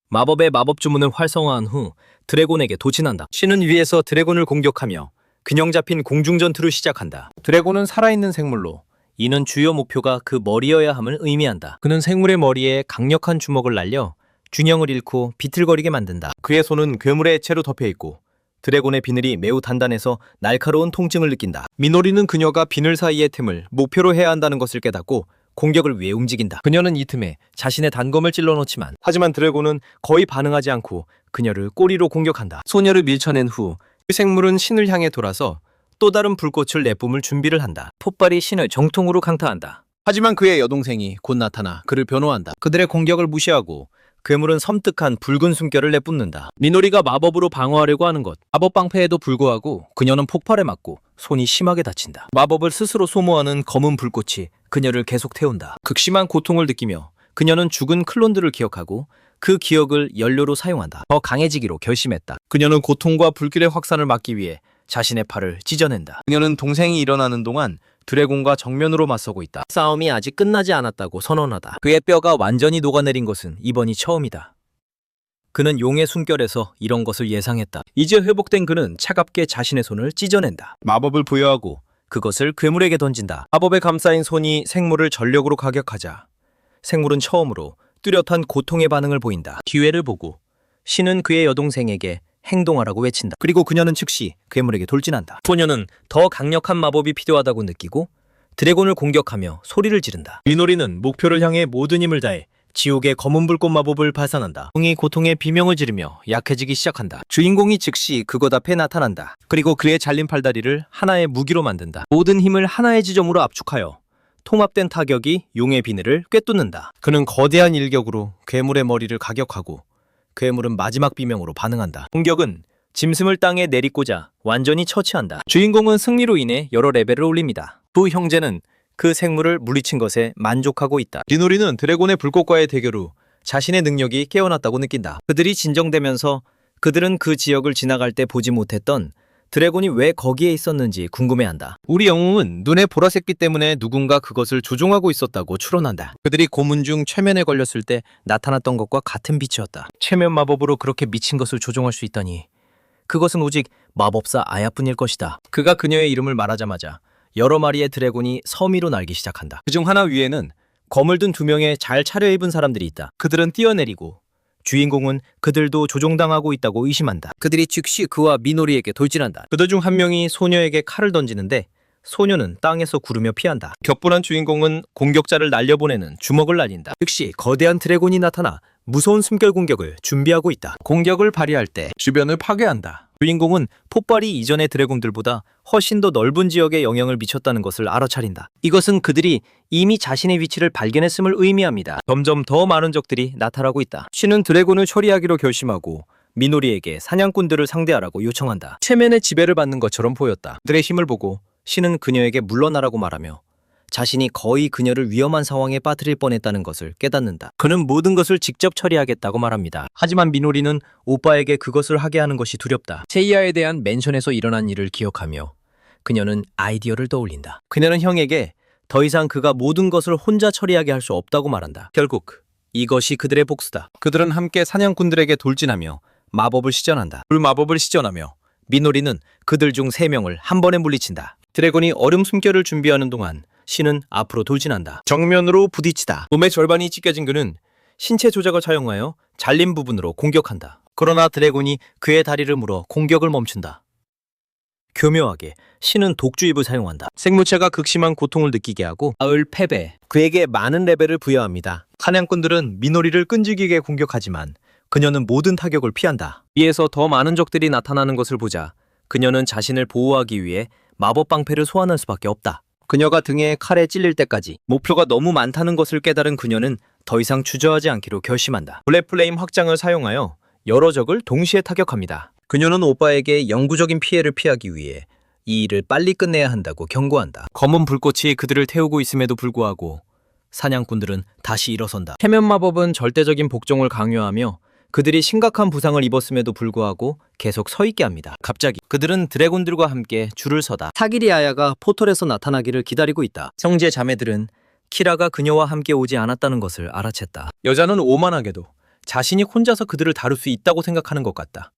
마법의 마법 주문을 활성화한 후 드래곤에게 도진한다. 신은 위에서 드래곤을 공격하며 균형 잡힌 공중 전투를 시작한다. 드래곤은 살아있는 생물로 이는 주요 목표가 그 머리여야 함을 의미한다. 그는 생물의 머리에 강력한 주먹을 날려 균형을 잃고 비틀거리게 만든다. 그의 손은 괴물의 액체로 덮여있고 드래곤의 비늘이 매우 단단해서 날카로운 통증을 느낀다. 미노리는 그녀가 비늘 사이의 틈을 목표로 해야 한다는 것을 깨닫고 공격을 위해 움직인다. 그녀는 이 틈에 자신의 단검을 찔러넣지만 하지만 드래곤은 거의 반응하지 않고 그녀를 꼬리로 공격한다. 소녀를 밀쳐낸 후 그 생물은 신을 향해 돌아서 또 다른 불꽃을 내뿜을 준비를 한다. 폭발이 신을 정통으로 강타한다. 하지만 그의 여동생이 곧 나타나 그를 변호한다. 그들의 공격을 무시하고 괴물은 섬뜩한 붉은 숨결을 내뿜는다. 미노리가 마법으로 방어하려고 하는 것. 마법 방패에도 불구하고 그녀는 폭발에 맞고 손이 심하게 다친다. 마법을 스스로 소모하는 검은 불꽃이 그녀를 계속 태운다. 극심한 고통을 느끼며 그녀는 죽은 클론들을 기억하고 그 기억을 연료로 사용한다. 더 강해지기로 결심했다. 그녀는 고통과 불길의 확산을 막기 위해 자신의 팔을 찢어낸다. 그녀는 동생이 일어나는 동안 드래곤과 정면으로 맞서고 있다. 싸움이 아직 끝나지 않았다고 선언하다. 그의 뼈가 완전히 녹아내린 것은 이번이 처음이다. 그는 용의 숨결에서 이런 것을 예상했다. 이제 회복된 그는 차갑게 자신의 손을 찢어낸다. 마법을 부여하고 그것을 괴물에게 던진다. 마법에 감싸인 손이 생물을 전력으로 가격하자 생물은 처음으로 뚜렷한 고통의 반응을 보인다. 기회를 보고 신은 그의 여동생에게 행동하라고 외친다. 그리고 그녀는 즉시 괴물에게 돌진한다. 소녀는 더 강력한 마법이 필요하다고 느끼고 드래곤을 공격하며 소리를 지른다. 미노리는 목표를 향해 모든 힘을 다해 지옥의 검은 불꽃 마법을 발산한다. 종이 고통의 비명을 지르며 약해지기 시작한다. 주인공이 즉시 그것 앞에 나타난다. 그리고 그의 잘린 팔다리를 하나의 무기로 만든다. 모든 힘을 하나의 지점으로 압축하여 통합된 타격이 용의 비늘을 꿰뚫는다. 그는 거대한 일격으로 괴물의 머리를 가격하고 괴물은 마지막 비명으로 반응한다. 공격은 짐승을 땅에 내리꽂아 완전히 처치한다. 주인공은 승리로 인해 여러 레벨을 올립니다. 두 형제는 그 생물을 물리친 것에 만족하고 있다. 미노리는 드래곤의 불꽃과의 대결 후 자신의 능력이 깨어났다고 느낀다. 그들이 진정되면서 그들은 그 지역을 지나갈 때 보지 못했던 드래곤이 왜 거기에 있었는지 궁금해한다. 우리 영웅은 눈의 보라색빛 때문에 누군가 그것을 조종하고 있었다고 추론한다. 그들이 고문 중 최면에 걸렸을 때 나타났던 것과 같은 빛이었다. 최면 마법으로 그렇게 미친 것을 조종할 수 있다니. 그것은 오직 마법사 아야뿐일 것이다. 그가 그녀의 이름을 말하자마자 여러 마리의 드래곤이 섬위로 날기 시작한다. 그중 하나 위에는 검을 든 2명의 잘 차려입은 사람들이 있다. 그들은 뛰어내리고 주인공은 그들도 조종당하고 있다고 의심한다. 그들이 즉시 그와 미노리에게 돌진한다. 그들 중 한 명이 소녀에게 칼을 던지는데 소녀는 땅에서 구르며 피한다. 격분한 주인공은 공격자를 날려보내는 주먹을 날린다. 즉시 거대한 드래곤이 나타나 무서운 숨결 공격을 준비하고 있다. 공격을 발휘할 때 주변을 파괴한다. 주인공은 폭발이 이전의 드래곤들보다 훨씬 더 넓은 지역에 영향을 미쳤다는 것을 알아차린다. 이것은 그들이 이미 자신의 위치를 발견했음을 의미합니다. 점점 더 많은 적들이 나타나고 있다. 신은 드래곤을 처리하기로 결심하고 미노리에게 사냥꾼들을 상대하라고 요청한다. 체면의 지배를 받는 것처럼 보였다. 그들의 힘을 보고 신은 그녀에게 물러나라고 말하며 자신이 거의 그녀를 위험한 상황에 빠뜨릴 뻔했다는 것을 깨닫는다. 그는 모든 것을 직접 처리하겠다고 말합니다. 하지만 미노리는 오빠에게 그것을 하게 하는 것이 두렵다. 세이야에 대한 맨션에서 일어난 일을 기억하며 그녀는 아이디어를 떠올린다. 그녀는 형에게 더 이상 그가 모든 것을 혼자 처리하게 할 수 없다고 말한다. 결국 이것이 그들의 복수다. 그들은 함께 사냥꾼들에게 돌진하며 마법을 시전한다. 불마법을 시전하며 미노리는 그들 중 3명을 한 번에 물리친다. 드래곤이 얼음 숨결을 준비하는 동안 신은 앞으로 돌진한다. 정면으로 부딪히다. 몸의 절반이 찢겨진 그는 신체 조작을 사용하여 잘린 부분으로 공격한다. 그러나 드래곤이 그의 다리를 물어 공격을 멈춘다. 교묘하게 신은 독주입을 사용한다. 생물체가 극심한 고통을 느끼게 하고 가을 패배, 그에게 많은 레벨을 부여합니다. 사냥꾼들은 미노리를 끈질기게 공격하지만 그녀는 모든 타격을 피한다. 위에서 더 많은 적들이 나타나는 것을 보자 그녀는 자신을 보호하기 위해 마법 방패를 소환할 수밖에 없다. 그녀가 등에 칼에 찔릴 때까지 목표가 너무 많다는 것을 깨달은 그녀는 더 이상 주저하지 않기로 결심한다. 블랙플레임 확장을 사용하여 여러 적을 동시에 타격합니다. 그녀는 오빠에게 영구적인 피해를 피하기 위해 이 일을 빨리 끝내야 한다고 경고한다. 검은 불꽃이 그들을 태우고 있음에도 불구하고 사냥꾼들은 다시 일어선다. 해면 마법은 절대적인 복종을 강요하며 그들이 심각한 부상을 입었음에도 불구하고 계속 서 있게 합니다. 갑자기 그들은 드래곤들과 함께 줄을 서다. 타기리 아야가 포털에서 나타나기를 기다리고 있다. 형제 자매들은 키라가 그녀와 함께 오지 않았다는 것을 알아챘다. 여자는 오만하게도 자신이 혼자서 그들을 다룰 수 있다고 생각하는 것 같다.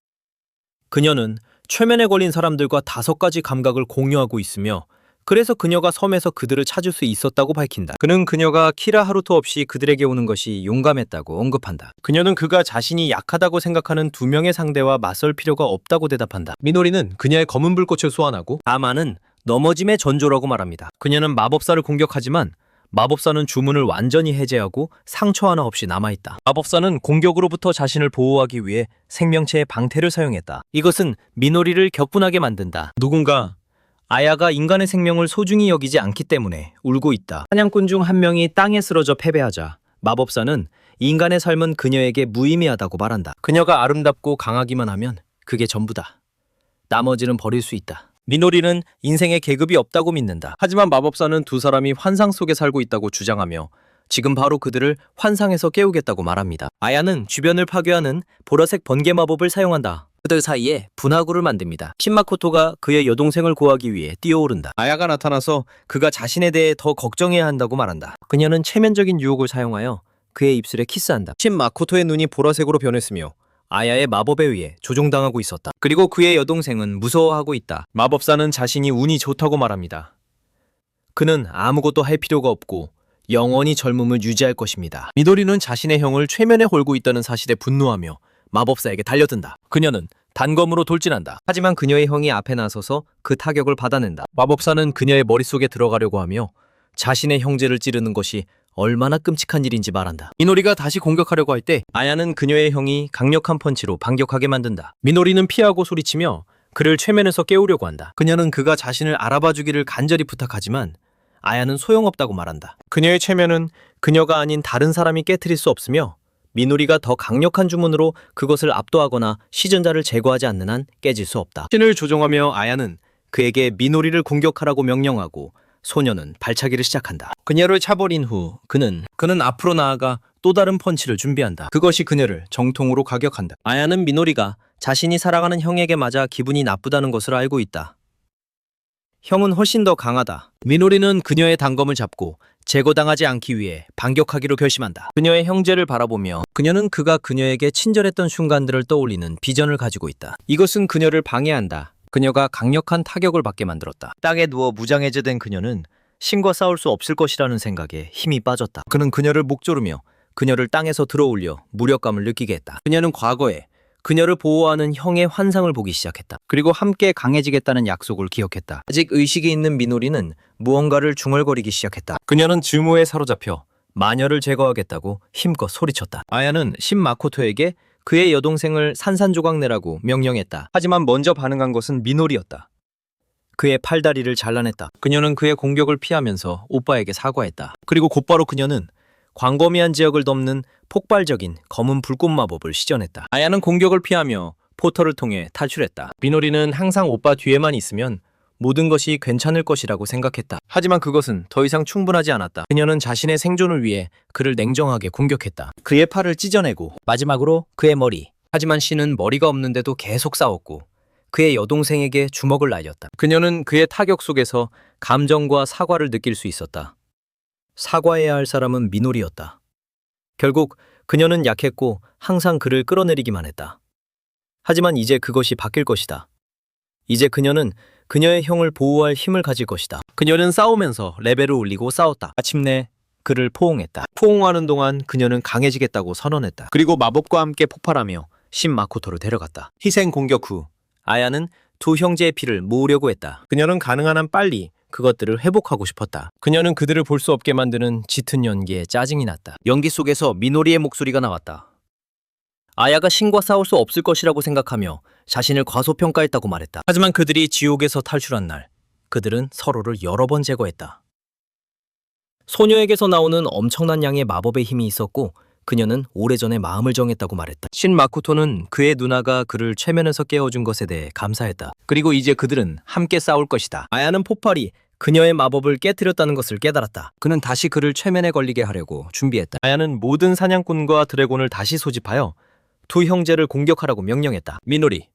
그녀는 최면에 걸린 사람들과 5가지 감각을 공유하고 있으며 그래서 그녀가 섬에서 그들을 찾을 수 있었다고 밝힌다. 그는 그녀가 키라 하루토 없이 그들에게 오는 것이 용감했다고 언급한다. 그녀는 그가 자신이 약하다고 생각하는 2명의 상대와 맞설 필요가 없다고 대답한다. 미노리는 그녀의 검은 불꽃을 소환하고 다만은 넘어짐의 전조라고 말합니다. 그녀는 마법사를 공격하지만 마법사는 주문을 완전히 해제하고 상처 하나 없이 남아있다. 마법사는 공격으로부터 자신을 보호하기 위해 생명체의 방태를 사용했다. 이것은 미노리를 격분하게 만든다. 누군가 아야가 인간의 생명을 소중히 여기지 않기 때문에 울고 있다. 사냥꾼 중 한 명이 땅에 쓰러져 패배하자 마법사는 인간의 삶은 그녀에게 무의미하다고 말한다. 그녀가 아름답고 강하기만 하면 그게 전부다. 나머지는 버릴 수 있다. 미노리는 인생에 계급이 없다고 믿는다. 하지만 마법사는 2사람이 환상 속에 살고 있다고 주장하며 지금 바로 그들을 환상에서 깨우겠다고 말합니다. 아야는 주변을 파괴하는 보라색 번개 마법을 사용한다. 그들 사이에 분화구를 만듭니다. 신마코토가 그의 여동생을 구하기 위해 뛰어오른다. 아야가 나타나서 그가 자신에 대해 더 걱정해야 한다고 말한다. 그녀는 체면적인 유혹을 사용하여 그의 입술에 키스한다. 신마코토의 눈이 보라색으로 변했으며 아야의 마법에 의해 조종당하고 있었다. 그리고 그의 여동생은 무서워하고 있다. 마법사는 자신이 운이 좋다고 말합니다. 그는 아무것도 할 필요가 없고 영원히 젊음을 유지할 것입니다. 미도리는 자신의 형을 최면에 홀고 있다는 사실에 분노하며 마법사에게 달려든다. 그녀는 단검으로 돌진한다. 하지만 그녀의 형이 앞에 나서서 그 타격을 받아낸다. 마법사는 그녀의 머릿속에 들어가려고 하며 자신의 형제를 찌르는 것이 얼마나 끔찍한 일인지 말한다. 미노리가 다시 공격하려고 할 때 아야는 그녀의 형이 강력한 펀치로 반격하게 만든다. 미노리는 피하고 소리치며 그를 최면에서 깨우려고 한다. 그녀는 그가 자신을 알아봐 주기를 간절히 부탁하지만 아야는 소용없다고 말한다. 그녀의 최면은 그녀가 아닌 다른 사람이 깨트릴 수 없으며 미노리가 더 강력한 주문으로 그것을 압도하거나 시전자를 제거하지 않는 한 깨질 수 없다. 신을 조종하며 아야는 그에게 미노리를 공격하라고 명령하고 소녀는 발차기를 시작한다. 그녀를 차버린 후 그는 앞으로 나아가 또 다른 펀치를 준비한다. 그것이 그녀를 정통으로 가격한다. 아야는 미노리가 자신이 사랑하는 형에게 맞아 기분이 나쁘다는 것을 알고 있다. 형은 훨씬 더 강하다. 미노리는 그녀의 단검을 잡고 제거당하지 않기 위해 반격하기로 결심한다. 그녀의 형제를 바라보며 그녀는 그가 그녀에게 친절했던 순간들을 떠올리는 비전을 가지고 있다. 이것은 그녀를 방해한다. 그녀가 강력한 타격을 받게 만들었다. 땅에 누워 무장해제된 그녀는 신과 싸울 수 없을 것이라는 생각에 힘이 빠졌다. 그는 그녀를 목조르며 그녀를 땅에서 들어올려 무력감을 느끼게 했다. 그녀는 과거에 그녀를 보호하는 형의 환상을 보기 시작했다. 그리고 함께 강해지겠다는 약속을 기억했다. 아직 의식이 있는 미노리는 무언가를 중얼거리기 시작했다. 그녀는 증오에 사로잡혀 마녀를 제거하겠다고 힘껏 소리쳤다. 아야는 신마코토에게 그의 여동생을 산산조각 내라고 명령했다. 하지만 먼저 반응한 것은 미노리였다. 그의 팔다리를 잘라냈다. 그녀는 그의 공격을 피하면서 오빠에게 사과했다. 그리고 곧바로 그녀는 광범위한 지역을 덮는 폭발적인 검은 불꽃 마법을 시전했다. 아야는 공격을 피하며 포털을 통해 탈출했다. 미노리는 항상 오빠 뒤에만 있으면 모든 것이 괜찮을 것이라고 생각했다. 하지만 그것은 더 이상 충분하지 않았다. 그녀는 자신의 생존을 위해 그를 냉정하게 공격했다. 그의 팔을 찢어내고 마지막으로 그의 머리. 하지만 신은 머리가 없는데도 계속 싸웠고 그의 여동생에게 주먹을 날렸다. 그녀는 그의 타격 속에서 감정과 사과를 느낄 수 있었다. 사과해야 할 사람은 미노리였다. 결국 그녀는 약했고 항상 그를 끌어내리기만 했다. 하지만 이제 그것이 바뀔 것이다. 이제 그녀는 그녀의 형을 보호할 힘을 가질 것이다. 그녀는 싸우면서 레벨을 올리고 싸웠다. 마침내 그를 포옹했다. 포옹하는 동안 그녀는 강해지겠다고 선언했다. 그리고 마법과 함께 폭발하며 신마코토를 데려갔다. 희생 공격 후 아야는 2 형제의 피를 모으려고 했다. 그녀는 가능한 한 빨리 그것들을 회복하고 싶었다. 그녀는 그들을 볼 수 없게 만드는 짙은 연기에 짜증이 났다. 연기 속에서 미노리의 목소리가 나왔다. 아야가 신과 싸울 수 없을 것이라고 생각하며 자신을 과소평가했다고 말했다. 하지만 그들이 지옥에서 탈출한 날, 그들은 서로를 여러 번 제거했다. 소녀에게서 나오는 엄청난 양의 마법의 힘이 있었고 그녀는 오래전에 마음을 정했다고 말했다. 신 마코토는 그의 누나가 그를 최면에서 깨워준 것에 대해 감사했다. 그리고 이제 그들은 함께 싸울 것이다. 아야는 폭발이 그녀의 마법을 깨뜨렸다는 것을 깨달았다. 그는 다시 그를 최면에 걸리게 하려고 준비했다. 아야는 모든 사냥꾼과 드래곤을 다시 소집하여 두 형제를 공격하라고 명령했다. 미노리,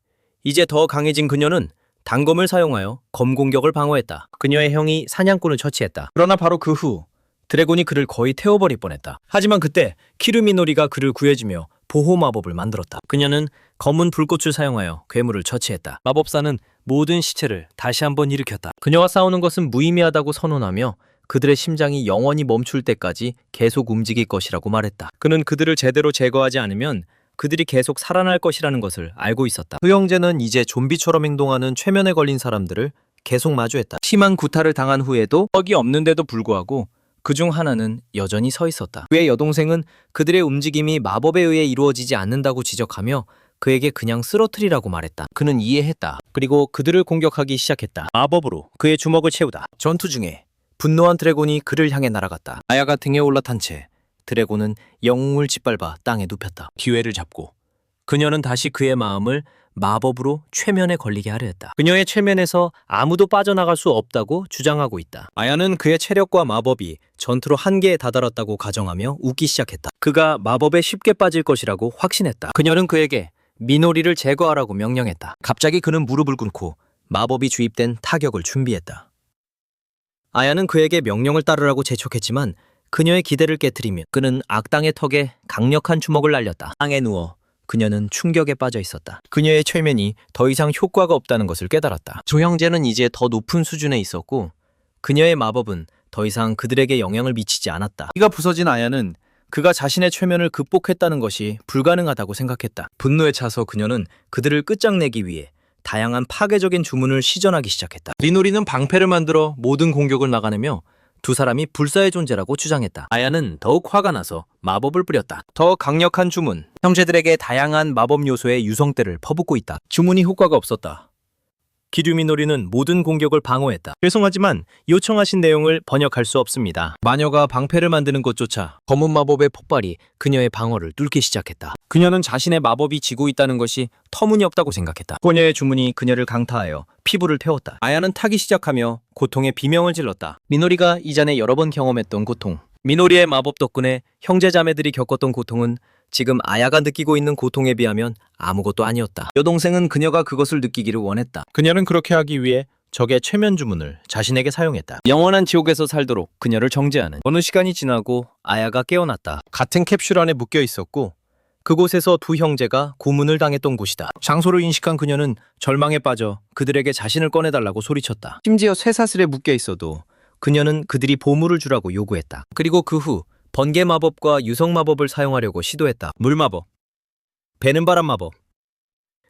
이제 더 강해진 그녀는 단검을 사용하여 검 공격을 방어했다. 그녀의 형이 사냥꾼을 처치했다. 그러나 바로 그 후 드래곤이 그를 거의 태워버릴 뻔했다. 하지만 그때 키르미노리가 그를 구해주며 보호 마법을 만들었다. 그녀는 검은 불꽃을 사용하여 괴물을 처치했다. 마법사는 모든 시체를 다시 한번 일으켰다. 그녀와 싸우는 것은 무의미하다고 선언하며 그들의 심장이 영원히 멈출 때까지 계속 움직일 것이라고 말했다. 그는 그들을 제대로 제거하지 않으면 그들이 계속 살아날 것이라는 것을 알고 있었다. 그 형제는 이제 좀비처럼 행동하는 최면에 걸린 사람들을 계속 마주했다. 심한 구타를 당한 후에도 적이 없는데도 불구하고 그중 하나는 여전히 서 있었다. 그의 여동생은 그들의 움직임이 마법에 의해 이루어지지 않는다고 지적하며 그에게 그냥 쓰러뜨리라고 말했다. 그는 이해했다. 그리고 그들을 공격하기 시작했다. 마법으로 그의 주먹을 채우다. 전투 중에 분노한 드래곤이 그를 향해 날아갔다. 아야가 등에 올라탄 채 드래곤은 영웅을 짓밟아 땅에 눕혔다. 기회를 잡고 그녀는 다시 그의 마음을 마법으로 최면에 걸리게 하려 했다. 그녀의 최면에서 아무도 빠져나갈 수 없다고 주장하고 있다. 아야는 그의 체력과 마법이 전투로 한계에 다다랐다고 가정하며 웃기 시작했다. 그가 마법에 쉽게 빠질 것이라고 확신했다. 그녀는 그에게 미노리를 제거하라고 명령했다. 갑자기 그는 무릎을 꿇고 마법이 주입된 타격을 준비했다. 아야는 그에게 명령을 따르라고 재촉했지만 그녀의 기대를 깨트리며 그는 악당의 턱에 강력한 주먹을 날렸다. 땅에 누워 그녀는 충격에 빠져 있었다. 그녀의 최면이 더 이상 효과가 없다는 것을 깨달았다. 조 형제는 이제 더 높은 수준에 있었고 그녀의 마법은 더 이상 그들에게 영향을 미치지 않았다. 피가 부서진 아야는 그가 자신의 최면을 극복했다는 것이 불가능하다고 생각했다. 분노에 차서 그녀는 그들을 끝장내기 위해 다양한 파괴적인 주문을 시전하기 시작했다. 리노리는 방패를 만들어 모든 공격을 막아내며 두 사람이 불사의 존재라고 주장했다. 아야는 더욱 화가 나서 마법을 뿌렸다. 더 강력한 주문. 형제들에게 다양한 마법 요소의 유성대를 퍼붓고 있다. 주문이 효과가 없었다. 기류미노리는 모든 공격을 방어했다. 죄송하지만 요청하신 내용을 번역할 수 없습니다. 마녀가 방패를 만드는 것조차 검은 마법의 폭발이 그녀의 방어를 뚫기 시작했다. 그녀는 자신의 마법이 지고 있다는 것이 터무니없다고 생각했다. 소녀의 주문이 그녀를 강타하여 피부를 태웠다. 아야는 타기 시작하며 고통에 비명을 질렀다. 미노리가 이전에 여러 번 경험했던 고통. 미노리의 마법 덕분에 형제자매들이 겪었던 고통은 지금 아야가 느끼고 있는 고통에 비하면 아무것도 아니었다. 여동생은 그녀가 그것을 느끼기를 원했다. 그녀는 그렇게 하기 위해 적의 최면 주문을 자신에게 사용했다. 영원한 지옥에서 살도록 그녀를 정죄하는. 어느 시간이 지나고 아야가 깨어났다. 같은 캡슐 안에 묶여 있었고 그곳에서 두 형제가 고문을 당했던 곳이다. 장소를 인식한 그녀는 절망에 빠져 그들에게 자신을 꺼내달라고 소리쳤다. 심지어 쇠사슬에 묶여 있어도 그녀는 그들이 보물을 주라고 요구했다. 그리고 그 후 번개 마법과 유성 마법을 사용하려고 시도했다. 물 마법, 배는 바람 마법,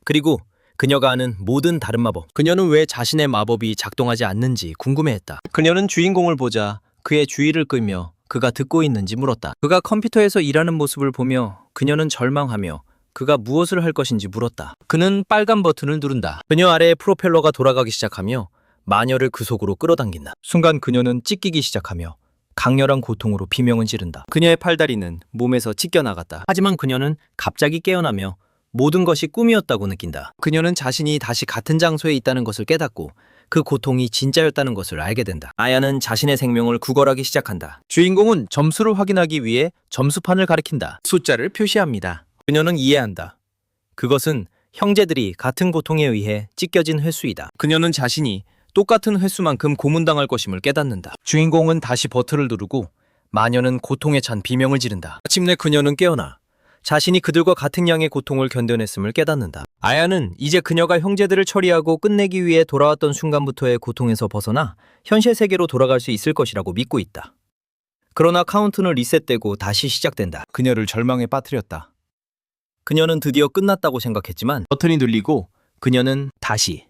그리고 그녀가 아는 모든 다른 마법. 그녀는 왜 자신의 마법이 작동하지 않는지 궁금해했다. 그녀는 주인공을 보자 그의 주의를 끌며 그가 듣고 있는지 물었다. 그가 컴퓨터에서 일하는 모습을 보며 그녀는 절망하며 그가 무엇을 할 것인지 물었다. 그는 빨간 버튼을 누른다. 그녀 아래의 프로펠러가 돌아가기 시작하며 마녀를 그 속으로 끌어당긴다. 순간 그녀는 찢기기 시작하며 강렬한 고통으로 비명을 지른다. 그녀의 팔다리는 몸에서 찢겨나갔다. 하지만 그녀는 갑자기 깨어나며 모든 것이 꿈이었다고 느낀다. 그녀는 자신이 다시 같은 장소에 있다는 것을 깨닫고 그 고통이 진짜였다는 것을 알게 된다. 아야는 자신의 생명을 구걸하기 시작한다. 주인공은 점수를 확인하기 위해 점수판을 가리킨다. 숫자를 표시합니다. 그녀는 이해한다. 그것은 형제들이 같은 고통에 의해 찢겨진 횟수이다. 그녀는 자신이 똑같은 횟수만큼 고문당할 것임을 깨닫는다. 주인공은 다시 버튼을 누르고 마녀는 고통에 찬 비명을 지른다. 마침내 그녀는 깨어나 자신이 그들과 같은 양의 고통을 견뎌냈음을 깨닫는다. 아야는 이제 그녀가 형제들을 처리하고 끝내기 위해 돌아왔던 순간부터의 고통에서 벗어나 현실 세계로 돌아갈 수 있을 것이라고 믿고 있다. 그러나 카운트는 리셋되고 다시 시작된다. 그녀를 절망에 빠뜨렸다. 그녀는 드디어 끝났다고 생각했지만 버튼이 눌리고 그녀는 다시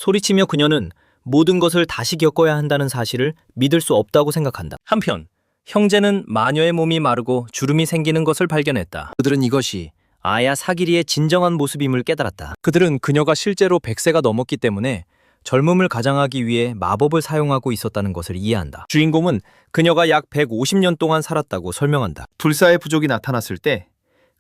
소리치며 그녀는 모든 것을 다시 겪어야 한다는 사실을 믿을 수 없다고 생각한다. 한편 형제는 마녀의 몸이 마르고 주름이 생기는 것을 발견했다. 그들은 이것이 아야 사기리의 진정한 모습임을 깨달았다. 그들은 그녀가 실제로 100세가 넘었기 때문에 젊음을 가장하기 위해 마법을 사용하고 있었다는 것을 이해한다. 주인공은 그녀가 약 150년 동안 살았다고 설명한다. 불사의 부족이 나타났을 때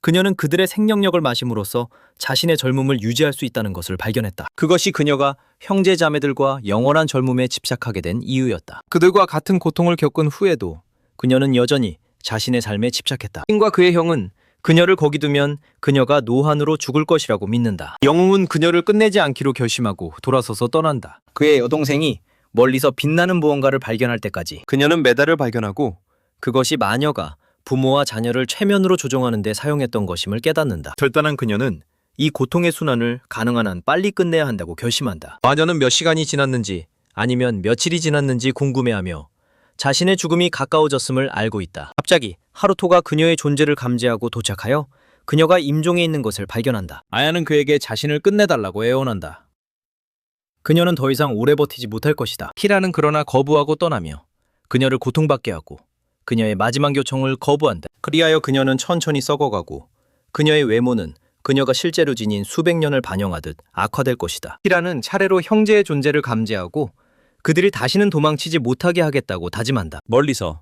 그녀는 그들의 생명력을 마심으로써 자신의 젊음을 유지할 수 있다는 것을 발견했다. 그것이 그녀가 형제 자매들과 영원한 젊음에 집착하게 된 이유였다. 그들과 같은 고통을 겪은 후에도 그녀는 여전히 자신의 삶에 집착했다. 신과 그의 형은 그녀를 거기 두면 그녀가 노환으로 죽을 것이라고 믿는다. 영웅은 그녀를 끝내지 않기로 결심하고 돌아서서 떠난다. 그의 여동생이 멀리서 빛나는 무언가를 발견할 때까지 그녀는 메달을 발견하고 그것이 마녀가 부모와 자녀를 최면으로 조종하는 데 사용했던 것임을 깨닫는다. 결단한 그녀는 이 고통의 순환을 가능한 한 빨리 끝내야 한다고 결심한다. 마녀는 몇 시간이 지났는지 아니면 며칠이 지났는지 궁금해하며 자신의 죽음이 가까워졌음을 알고 있다. 갑자기 하루토가 그녀의 존재를 감지하고 도착하여 그녀가 임종해 있는 것을 발견한다. 아야는 그에게 자신을 끝내달라고 애원한다. 그녀는 더 이상 오래 버티지 못할 것이다. 키라는 그러나 거부하고 떠나며 그녀를 고통받게 하고 그녀의 마지막 요청을 거부한다. 그리하여 그녀는 천천히 썩어가고 그녀의 외모는 그녀가 실제로 지닌 수백 년을 반영하듯 악화될 것이다. 키라는 차례로 형제의 존재를 감지하고 그들이 다시는 도망치지 못하게 하겠다고 다짐한다. 멀리서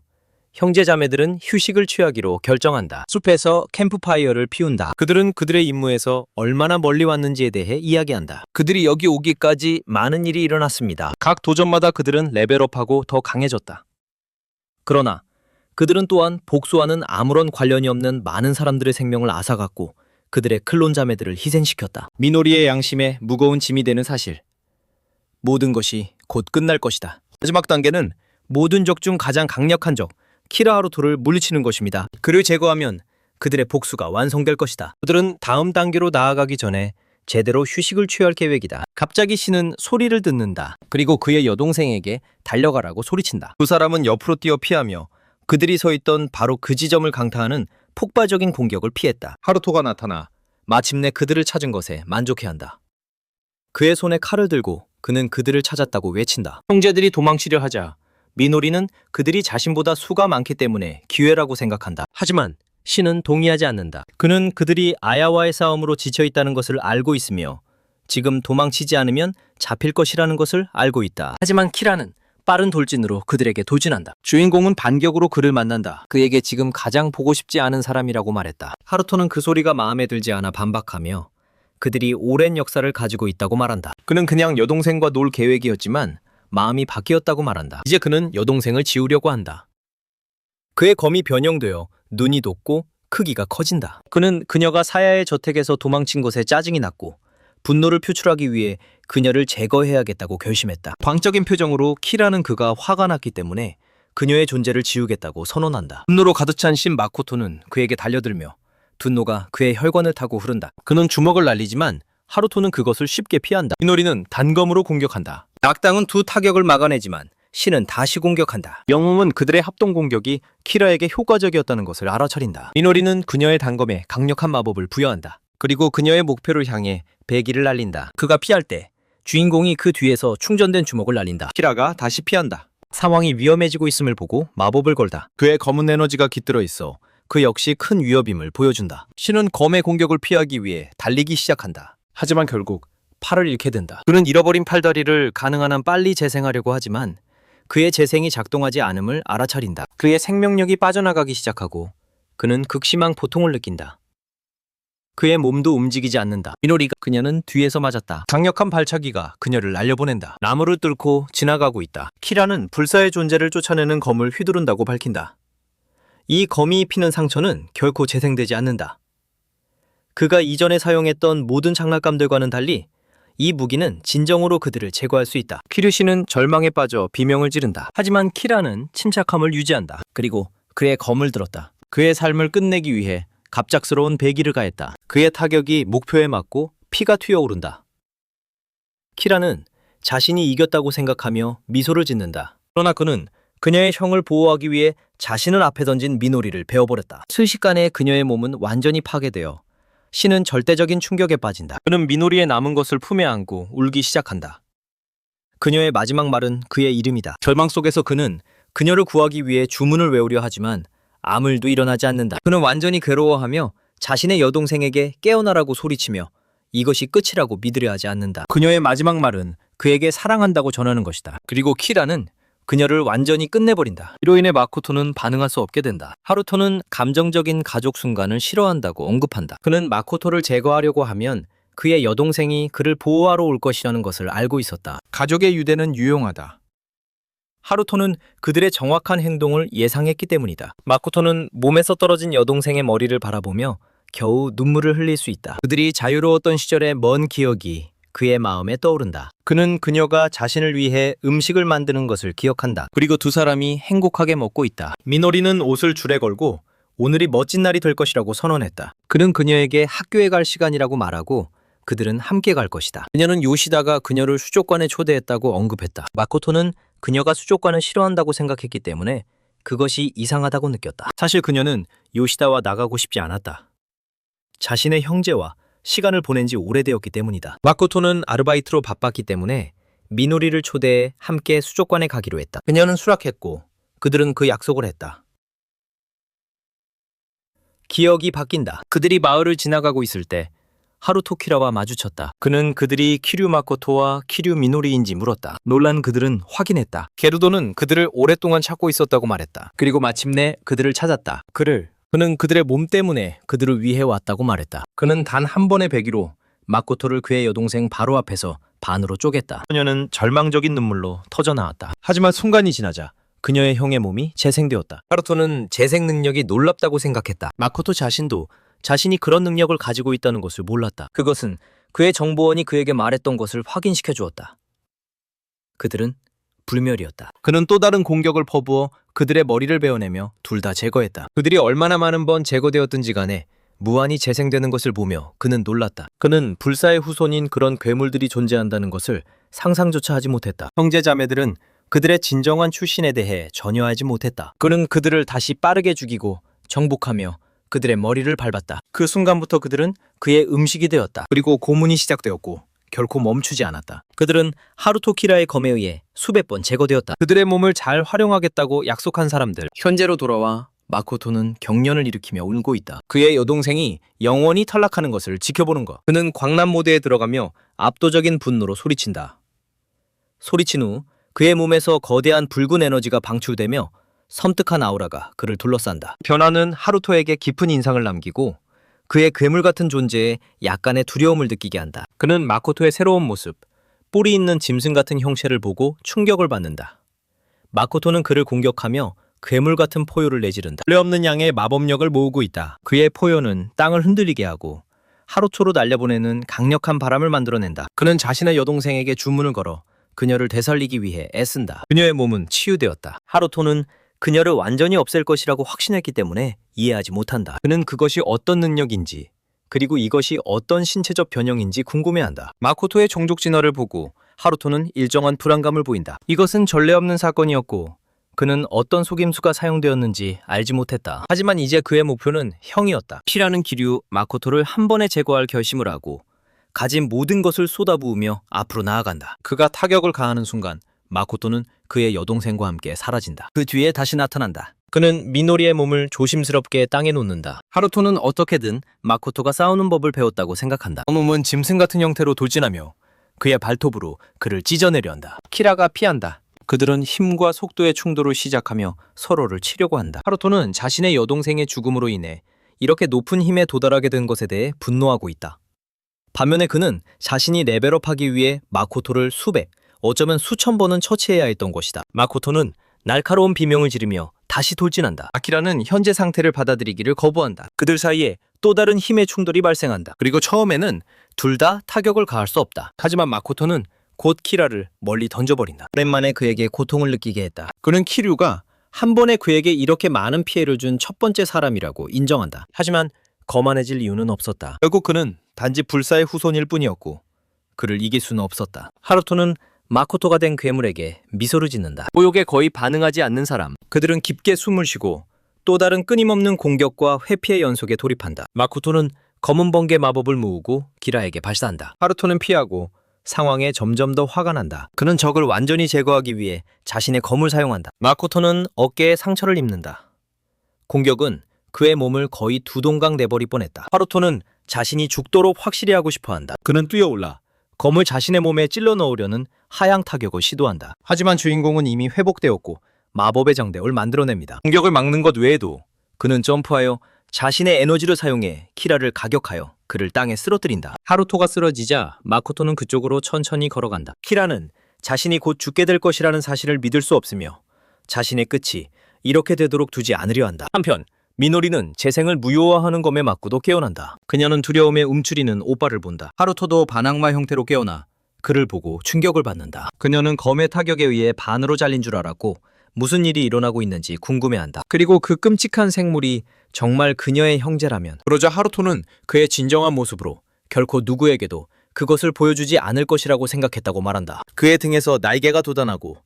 형제 자매들은 휴식을 취하기로 결정한다. 숲에서 캠프파이어를 피운다. 그들은 그들의 임무에서 얼마나 멀리 왔는지에 대해 이야기한다. 그들이 여기 오기까지 많은 일이 일어났습니다. 각 도전마다 그들은 레벨업하고 더 강해졌다. 그러나 그들은 또한 복수와는 아무런 관련이 없는 많은 사람들의 생명을 앗아갔고 그들의 클론 자매들을 희생시켰다. 미노리의 양심에 무거운 짐이 되는 사실. 모든 것이 곧 끝날 것이다. 마지막 단계는 모든 적 중 가장 강력한 적, 키라하루토를 물리치는 것입니다. 그를 제거하면 그들의 복수가 완성될 것이다. 그들은 다음 단계로 나아가기 전에 제대로 휴식을 취할 계획이다. 갑자기 신은 소리를 듣는다. 그리고 그의 여동생에게 달려가라고 소리친다. 두 사람은 옆으로 뛰어 피하며 그들이 서 있던 바로 그 지점을 강타하는 폭발적인 공격을 피했다. 하루토가 나타나 마침내 그들을 찾은 것에 만족해한다. 그의 손에 칼을 들고 그는 그들을 찾았다고 외친다. 형제들이 도망치려 하자 미노리는 그들이 자신보다 수가 많기 때문에 기회라고 생각한다. 하지만 신은 동의하지 않는다. 그는 그들이 아야와의 싸움으로 지쳐있다는 것을 알고 있으며 지금 도망치지 않으면 잡힐 것이라는 것을 알고 있다. 하지만 키라는 빠른 돌진으로 그들에게 도진한다. 주인공은 반격으로 그를 만난다. 그에게 지금 가장 보고 싶지 않은 사람이라고 말했다. 하루토는 그 소리가 마음에 들지 않아 반박하며 그들이 오랜 역사를 가지고 있다고 말한다. 그는 그냥 여동생과 놀 계획이었지만 마음이 바뀌었다고 말한다. 이제 그는 여동생을 지우려고 한다. 그의 검이 변형되어 눈이 돋고 크기가 커진다. 그는 그녀가 사야의 저택에서 도망친 것에 짜증이 났고 분노를 표출하기 위해 그녀를 제거해야겠다고 결심했다. 광적인 표정으로 키라는 그가 화가 났기 때문에 그녀의 존재를 지우겠다고 선언한다. 분노로 가득 찬 신 마코토는 그에게 달려들며 분노가 그의 혈관을 타고 흐른다. 그는 주먹을 날리지만 하루토는 그것을 쉽게 피한다. 미노리는 단검으로 공격한다. 악당은 두 타격을 막아내지만 신은 다시 공격한다. 영웅은 그들의 합동 공격이 키라에게 효과적이었다는 것을 알아차린다. 미노리는 그녀의 단검에 강력한 마법을 부여한다. 그리고 그녀의 목표를 향해 배기를 날린다. 그가 피할 때 주인공이 그 뒤에서 충전된 주먹을 날린다. 키라가 다시 피한다. 상황이 위험해지고 있음을 보고 마법을 걸다. 그의 검은 에너지가 깃들어 있어 그 역시 큰 위협임을 보여준다. 신은 검의 공격을 피하기 위해 달리기 시작한다. 하지만 결국 팔을 잃게 된다. 그는 잃어버린 팔다리를 가능한 한 빨리 재생하려고 하지만 그의 재생이 작동하지 않음을 알아차린다. 그의 생명력이 빠져나가기 시작하고 그는 극심한 고통을 느낀다. 그의 몸도 움직이지 않는다. 미노리가 그녀는 뒤에서 맞았다. 강력한 발차기가 그녀를 날려보낸다. 나무를 뚫고 지나가고 있다. 키라는 불사의 존재를 쫓아내는 검을 휘두른다고 밝힌다. 이 검이 입히는 상처는 결코 재생되지 않는다. 그가 이전에 사용했던 모든 장난감들과는 달리 이 무기는 진정으로 그들을 제거할 수 있다. 키류시는 절망에 빠져 비명을 지른다. 하지만 키라는 침착함을 유지한다. 그리고 그의 검을 들었다. 그의 삶을 끝내기 위해 갑작스러운 배기를 가했다. 그의 타격이 목표에 맞고 피가 튀어오른다. 키라는 자신이 이겼다고 생각하며 미소를 짓는다. 그러나 그는 그녀의 형을 보호하기 위해 자신을 앞에 던진 미노리를 베어버렸다. 순식간에 그녀의 몸은 완전히 파괴되어 신은 절대적인 충격에 빠진다. 그는 미노리의 남은 것을 품에 안고 울기 시작한다. 그녀의 마지막 말은 그의 이름이다. 절망 속에서 그는 그녀를 구하기 위해 주문을 외우려 하지만 아무 일도 일어나지 않는다. 그는 완전히 괴로워하며 자신의 여동생에게 깨어나라고 소리치며 이것이 끝이라고 믿으려 하지 않는다. 그녀의 마지막 말은 그에게 사랑한다고 전하는 것이다. 그리고 키라는 그녀를 완전히 끝내버린다. 이로 인해 마코토는 반응할 수 없게 된다. 하루토는 감정적인 가족 순간을 싫어한다고 언급한다. 그는 마코토를 제거하려고 하면 그의 여동생이 그를 보호하러 올 것이라는 것을 알고 있었다. 가족의 유대는 유용하다. 하루토는 그들의 정확한 행동을 예상했기 때문이다. 마코토는 몸에서 떨어진 여동생의 머리를 바라보며 겨우 눈물을 흘릴 수 있다. 그들이 자유로웠던 시절의 먼 기억이 그의 마음에 떠오른다. 그는 그녀가 자신을 위해 음식을 만드는 것을 기억한다. 그리고 두 사람이 행복하게 먹고 있다. 미노리는 옷을 줄에 걸고 오늘이 멋진 날이 될 것이라고 선언했다. 그는 그녀에게 학교에 갈 시간이라고 말하고 그들은 함께 갈 것이다. 그녀는 요시다가 그녀를 수족관에 초대했다고 언급했다. 마코토는 그녀가 수족관을 싫어한다고 생각했기 때문에 그것이 이상하다고 느꼈다. 사실 그녀는 요시다와 나가고 싶지 않았다. 자신의 형제와 시간을 보낸 지 오래되었기 때문이다. 마코토는 아르바이트로 바빴기 때문에 미노리를 초대해 함께 수족관에 가기로 했다. 그녀는 수락했고 그들은 그 약속을 했다. 기억이 바뀐다. 그들이 마을을 지나가고 있을 때 하루토 키라와 마주쳤다. 그는 그들이 키류 마코토와 키류 미노리인지 물었다. 놀란 그들은 확인했다. 게루도는 그들을 오랫동안 찾고 있었다고 말했다. 그리고 마침내 그들을 찾았다. 그는 그들의 몸 때문에 그들을 위해 왔다고 말했다. 그는 단 한 번의 배기로 마코토를 그의 여동생 바로 앞에서 반으로 쪼갰다. 그녀는 절망적인 눈물로 터져나왔다. 하지만 순간이 지나자 그녀의 형의 몸이 재생되었다. 하루토는 재생 능력이 놀랍다고 생각했다. 마코토 자신도 자신이 그런 능력을 가지고 있다는 것을 몰랐다. 그것은 그의 정보원이 그에게 말했던 것을 확인시켜 주었다. 그들은 불멸이었다. 그는 또 다른 공격을 퍼부어 그들의 머리를 베어내며 둘 다 제거했다. 그들이 얼마나 많은 번 제거되었든지 간에 무한히 재생되는 것을 보며 그는 놀랐다. 그는 불사의 후손인 그런 괴물들이 존재한다는 것을 상상조차 하지 못했다. 형제 자매들은 그들의 진정한 출신에 대해 전혀 알지 못했다. 그는 그들을 다시 빠르게 죽이고 정복하며 그들의 머리를 밟았다. 그 순간부터 그들은 그의 음식이 되었다. 그리고 고문이 시작되었고 결코 멈추지 않았다. 그들은 하루토 키라의 검에 의해 수백 번 제거되었다. 그들의 몸을 잘 활용하겠다고 약속한 사람들. 현재로 돌아와 마코토는 경련을 일으키며 울고 있다. 그의 여동생이 영원히 탈락하는 것을 지켜보는 것. 그는 광란 모드에 들어가며 압도적인 분노로 소리친다. 소리친 후 그의 몸에서 거대한 붉은 에너지가 방출되며 섬뜩한 아우라가 그를 둘러싼다. 변화는 하루토에게 깊은 인상을 남기고 그의 괴물 같은 존재에 약간의 두려움을 느끼게 한다. 그는 마코토의 새로운 모습, 뿔이 있는 짐승 같은 형체를 보고 충격을 받는다. 마코토는 그를 공격하며 괴물 같은 포효를 내지른다. 원래 없는 양의 마법력을 모으고 있다. 그의 포효는 땅을 흔들리게 하고 하루토로 날려보내는 강력한 바람을 만들어낸다. 그는 자신의 여동생에게 주문을 걸어 그녀를 되살리기 위해 애쓴다. 그녀의 몸은 치유되었다. 하루토는 그녀를 완전히 없앨 것이라고 확신했기 때문에 이해하지 못한다. 그는 그것이 어떤 능력인지 그리고 이것이 어떤 신체적 변형인지 궁금해한다. 마코토의 종족 진화를 보고 하루토는 일정한 불안감을 보인다. 이것은 전례 없는 사건이었고 그는 어떤 속임수가 사용되었는지 알지 못했다. 하지만 이제 그의 목표는 형이었다. 키라는 기류 마코토를 한 번에 제거할 결심을 하고 가진 모든 것을 쏟아부으며 앞으로 나아간다. 그가 타격을 가하는 순간 마코토는 그의 여동생과 함께 사라진다. 그 뒤에 다시 나타난다. 그는 미노리의 몸을 조심스럽게 땅에 놓는다. 하루토는 어떻게든 마코토가 싸우는 법을 배웠다고 생각한다. 몸은 짐승 같은 형태로 돌진하며 그의 발톱으로 그를 찢어내려 한다. 키라가 피한다. 그들은 힘과 속도의 충돌을 시작하며 서로를 치려고 한다. 하루토는 자신의 여동생의 죽음으로 인해 이렇게 높은 힘에 도달하게 된 것에 대해 분노하고 있다. 반면에 그는 자신이 레벨업하기 위해 마코토를 수백, 어쩌면 수천 번은 처치해야 했던 것이다. 마코토는 날카로운 비명을 지르며 다시 돌진한다. 아키라는 현재 상태를 받아들이기를 거부한다. 그들 사이에 또 다른 힘의 충돌이 발생한다. 그리고 처음에는 둘 다 타격을 가할 수 없다. 하지만 마코토는 곧 키라를 멀리 던져버린다. 오랜만에 그에게 고통을 느끼게 했다. 그는 키류가 한 번에 그에게 이렇게 많은 피해를 준 첫 번째 사람이라고 인정한다. 하지만 거만해질 이유는 없었다. 결국 그는 단지 불사의 후손일 뿐이었고 그를 이길 수는 없었다. 하루토는 마코토가 된 괴물에게 미소를 짓는다. 모욕에 거의 반응하지 않는 사람. 그들은 깊게 숨을 쉬고 또 다른 끊임없는 공격과 회피의 연속에 돌입한다. 마코토는 검은 번개 마법을 모으고 키라에게 발사한다. 하루토는 피하고 상황에 점점 더 화가 난다. 그는 적을 완전히 제거하기 위해 자신의 검을 사용한다. 마코토는 어깨에 상처를 입는다. 공격은 그의 몸을 거의 두 동강 내버릴 뻔했다. 하루토는 자신이 죽도록 확실히 하고 싶어한다. 그는 뛰어올라 검을 자신의 몸에 찔러 넣으려는 하향 타격을 시도한다. 하지만 주인공은 이미 회복되었고 마법의 장대를 만들어냅니다. 공격을 막는 것 외에도 그는 점프하여 자신의 에너지를 사용해 키라를 가격하여 그를 땅에 쓰러뜨린다. 하루토가 쓰러지자 마코토는 그쪽으로 천천히 걸어간다. 키라는 자신이 곧 죽게 될 것이라는 사실을 믿을 수 없으며 자신의 끝이 이렇게 되도록 두지 않으려 한다. 한편 미노리는 재생을 무효화하는 검에 맞고도 깨어난다. 그녀는 두려움에 움츠리는 오빠를 본다. 하루토도 반악마 형태로 깨어나 그를 보고 충격을 받는다. 그녀는 검의 타격에 의해 반으로 잘린 줄 알았고 무슨 일이 일어나고 있는지 궁금해한다. 그리고 그 끔찍한 생물이 정말 그녀의 형제라면. 그러자 하루토는 그의 진정한 모습으로 결코 누구에게도 그것을 보여주지 않을 것이라고 생각했다고 말한다. 그의 등에서 날개가 돋아나고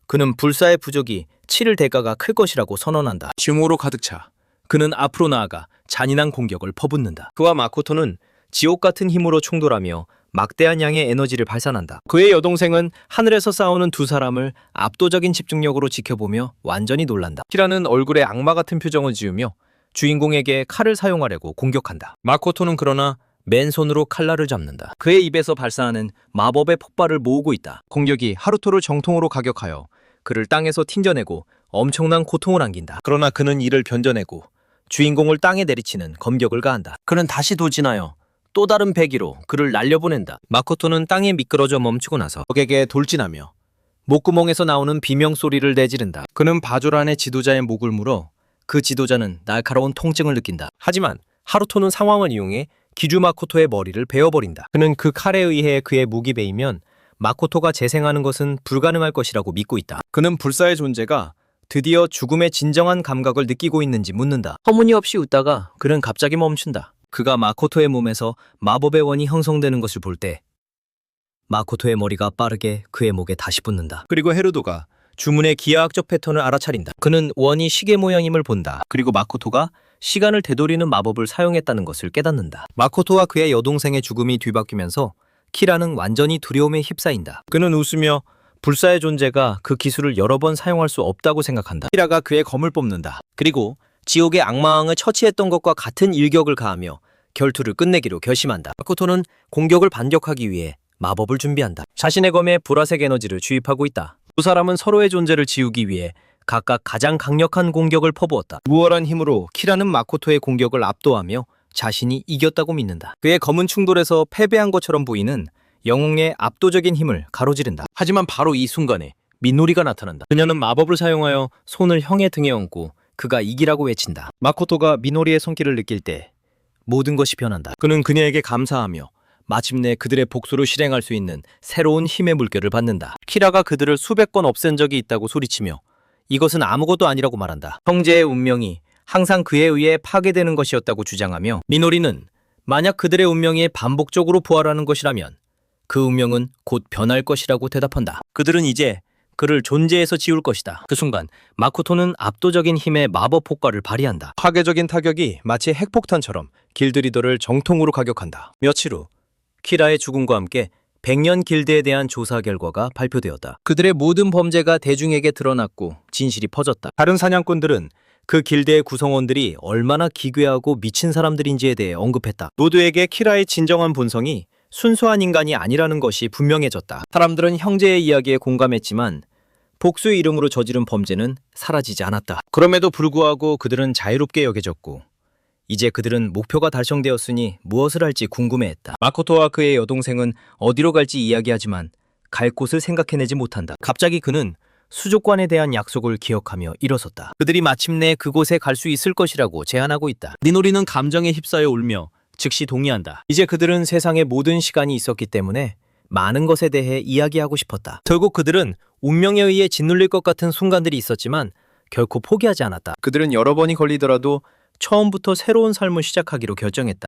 그는 불사의 부적이 치를 대가가 클 것이라고 선언한다. 증오로 가득 차 그는 앞으로 나아가 잔인한 공격을 퍼붓는다. 그와 마코토는 지옥 같은 힘으로 충돌하며 막대한 양의 에너지를 발산한다. 그의 여동생은 하늘에서 싸우는 두 사람을 압도적인 집중력으로 지켜보며 완전히 놀란다. 키라는 얼굴에 악마 같은 표정을 지으며 주인공에게 칼을 사용하려고 공격한다. 마코토는 그러나 맨손으로 칼날을 잡는다. 그의 입에서 발사하는 마법의 폭발을 모으고 있다. 공격이 하루토를 정통으로 가격하여 그를 땅에서 튕겨내고 엄청난 고통을 안긴다. 그러나 그는 이를 견뎌내고 주인공을 땅에 내리치는 검격을 가한다. 그는 다시 돌진하여 또 다른 배기로 그를 날려보낸다. 마코토는 땅에 미끄러져 멈추고 나서 적에게 돌진하며 목구멍에서 나오는 비명소리를 내지른다. 그는 바졸 안의 지도자의 목을 물어 그 지도자는 날카로운 통증을 느낀다. 하지만 하루토는 상황을 이용해 기주 마코토의 머리를 베어버린다. 그는 그 칼에 의해 그의 목이 베이면 마코토가 재생하는 것은 불가능할 것이라고 믿고 있다. 그는 불사의 존재가 드디어 죽음의 진정한 감각을 느끼고 있는지 묻는다. 터무니없이 웃다가 그는 갑자기 멈춘다. 그가 마코토의 몸에서 마법의 원이 형성되는 것을 볼 때 마코토의 머리가 빠르게 그의 목에 다시 붙는다. 그리고 헤르도가 주문의 기하학적 패턴을 알아차린다. 그는 원이 시계 모양임을 본다. 그리고 마코토가 시간을 되돌리는 마법을 사용했다는 것을 깨닫는다. 마코토와 그의 여동생의 죽음이 뒤바뀌면서 키라는 완전히 두려움에 휩싸인다. 그는 웃으며 불사의 존재가 그 기술을 여러 번 사용할 수 없다고 생각한다. 키라가 그의 검을 뽑는다. 그리고 지옥의 악마왕을 처치했던 것과 같은 일격을 가하며 결투를 끝내기로 결심한다. 마코토는 공격을 반격하기 위해 마법을 준비한다. 자신의 검에 보라색 에너지를 주입하고 있다. 두 사람은 서로의 존재를 지우기 위해 각각 가장 강력한 공격을 퍼부었다. 무얼한 힘으로 키라는 마코토의 공격을 압도하며 자신이 이겼다고 믿는다. 그의 검은 충돌에서 패배한 것처럼 보이는 영웅의 압도적인 힘을 가로지른다. 하지만 바로 이 순간에 미노리가 나타난다. 그녀는 마법을 사용하여 손을 형의 등에 얹고 그가 이기라고 외친다. 마코토가 미노리의 손길을 느낄 때 모든 것이 변한다. 그는 그녀에게 감사하며 마침내 그들의 복수를 실행할 수 있는 새로운 힘의 물결을 받는다. 키라가 그들을 수백 번 없앤 적이 있다고 소리치며 이것은 아무것도 아니라고 말한다. 형제의 운명이 항상 그에 의해 파괴되는 것이었다고 주장하며 미노리는 만약 그들의 운명이 반복적으로 부활하는 것이라면 그 운명은 곧 변할 것이라고 대답한다. 그들은 이제 그를 존재에서 지울 것이다. 그 순간 마코토는 압도적인 힘의 마법 효과를 발휘한다. 파괴적인 타격이 마치 핵폭탄처럼 길드리더를 정통으로 가격한다. 며칠 후 키라의 죽음과 함께 100년 길드에 대한 조사 결과가 발표되었다. 그들의 모든 범죄가 대중에게 드러났고 진실이 퍼졌다. 다른 사냥꾼들은 그 길드의 구성원들이 얼마나 기괴하고 미친 사람들인지에 대해 언급했다. 모두에게 키라의 진정한 본성이 순수한 인간이 아니라는 것이 분명해졌다. 사람들은 형제의 이야기에 공감했지만 복수의 이름으로 저지른 범죄는 사라지지 않았다. 그럼에도 불구하고 그들은 자유롭게 여겨졌고 이제 그들은 목표가 달성되었으니 무엇을 할지 궁금해했다. 마코토와 그의 여동생은 어디로 갈지 이야기하지만 갈 곳을 생각해내지 못한다. 갑자기 그는 수족관에 대한 약속을 기억하며 일어섰다. 그들이 마침내 그곳에 갈 수 있을 것이라고 제안하고 있다. 미노리는 감정에 휩싸여 울며 즉시 동의한다. 이제 그들은 세상의 모든 시간이 있었기 때문에 많은 것에 대해 이야기하고 싶었다. 결국 그들은 운명에 의해 짓눌릴 것 같은 순간들이 있었지만 결코 포기하지 않았다. 그들은 여러 번이 걸리더라도 처음부터 새로운 삶을 시작하기로 결정했다.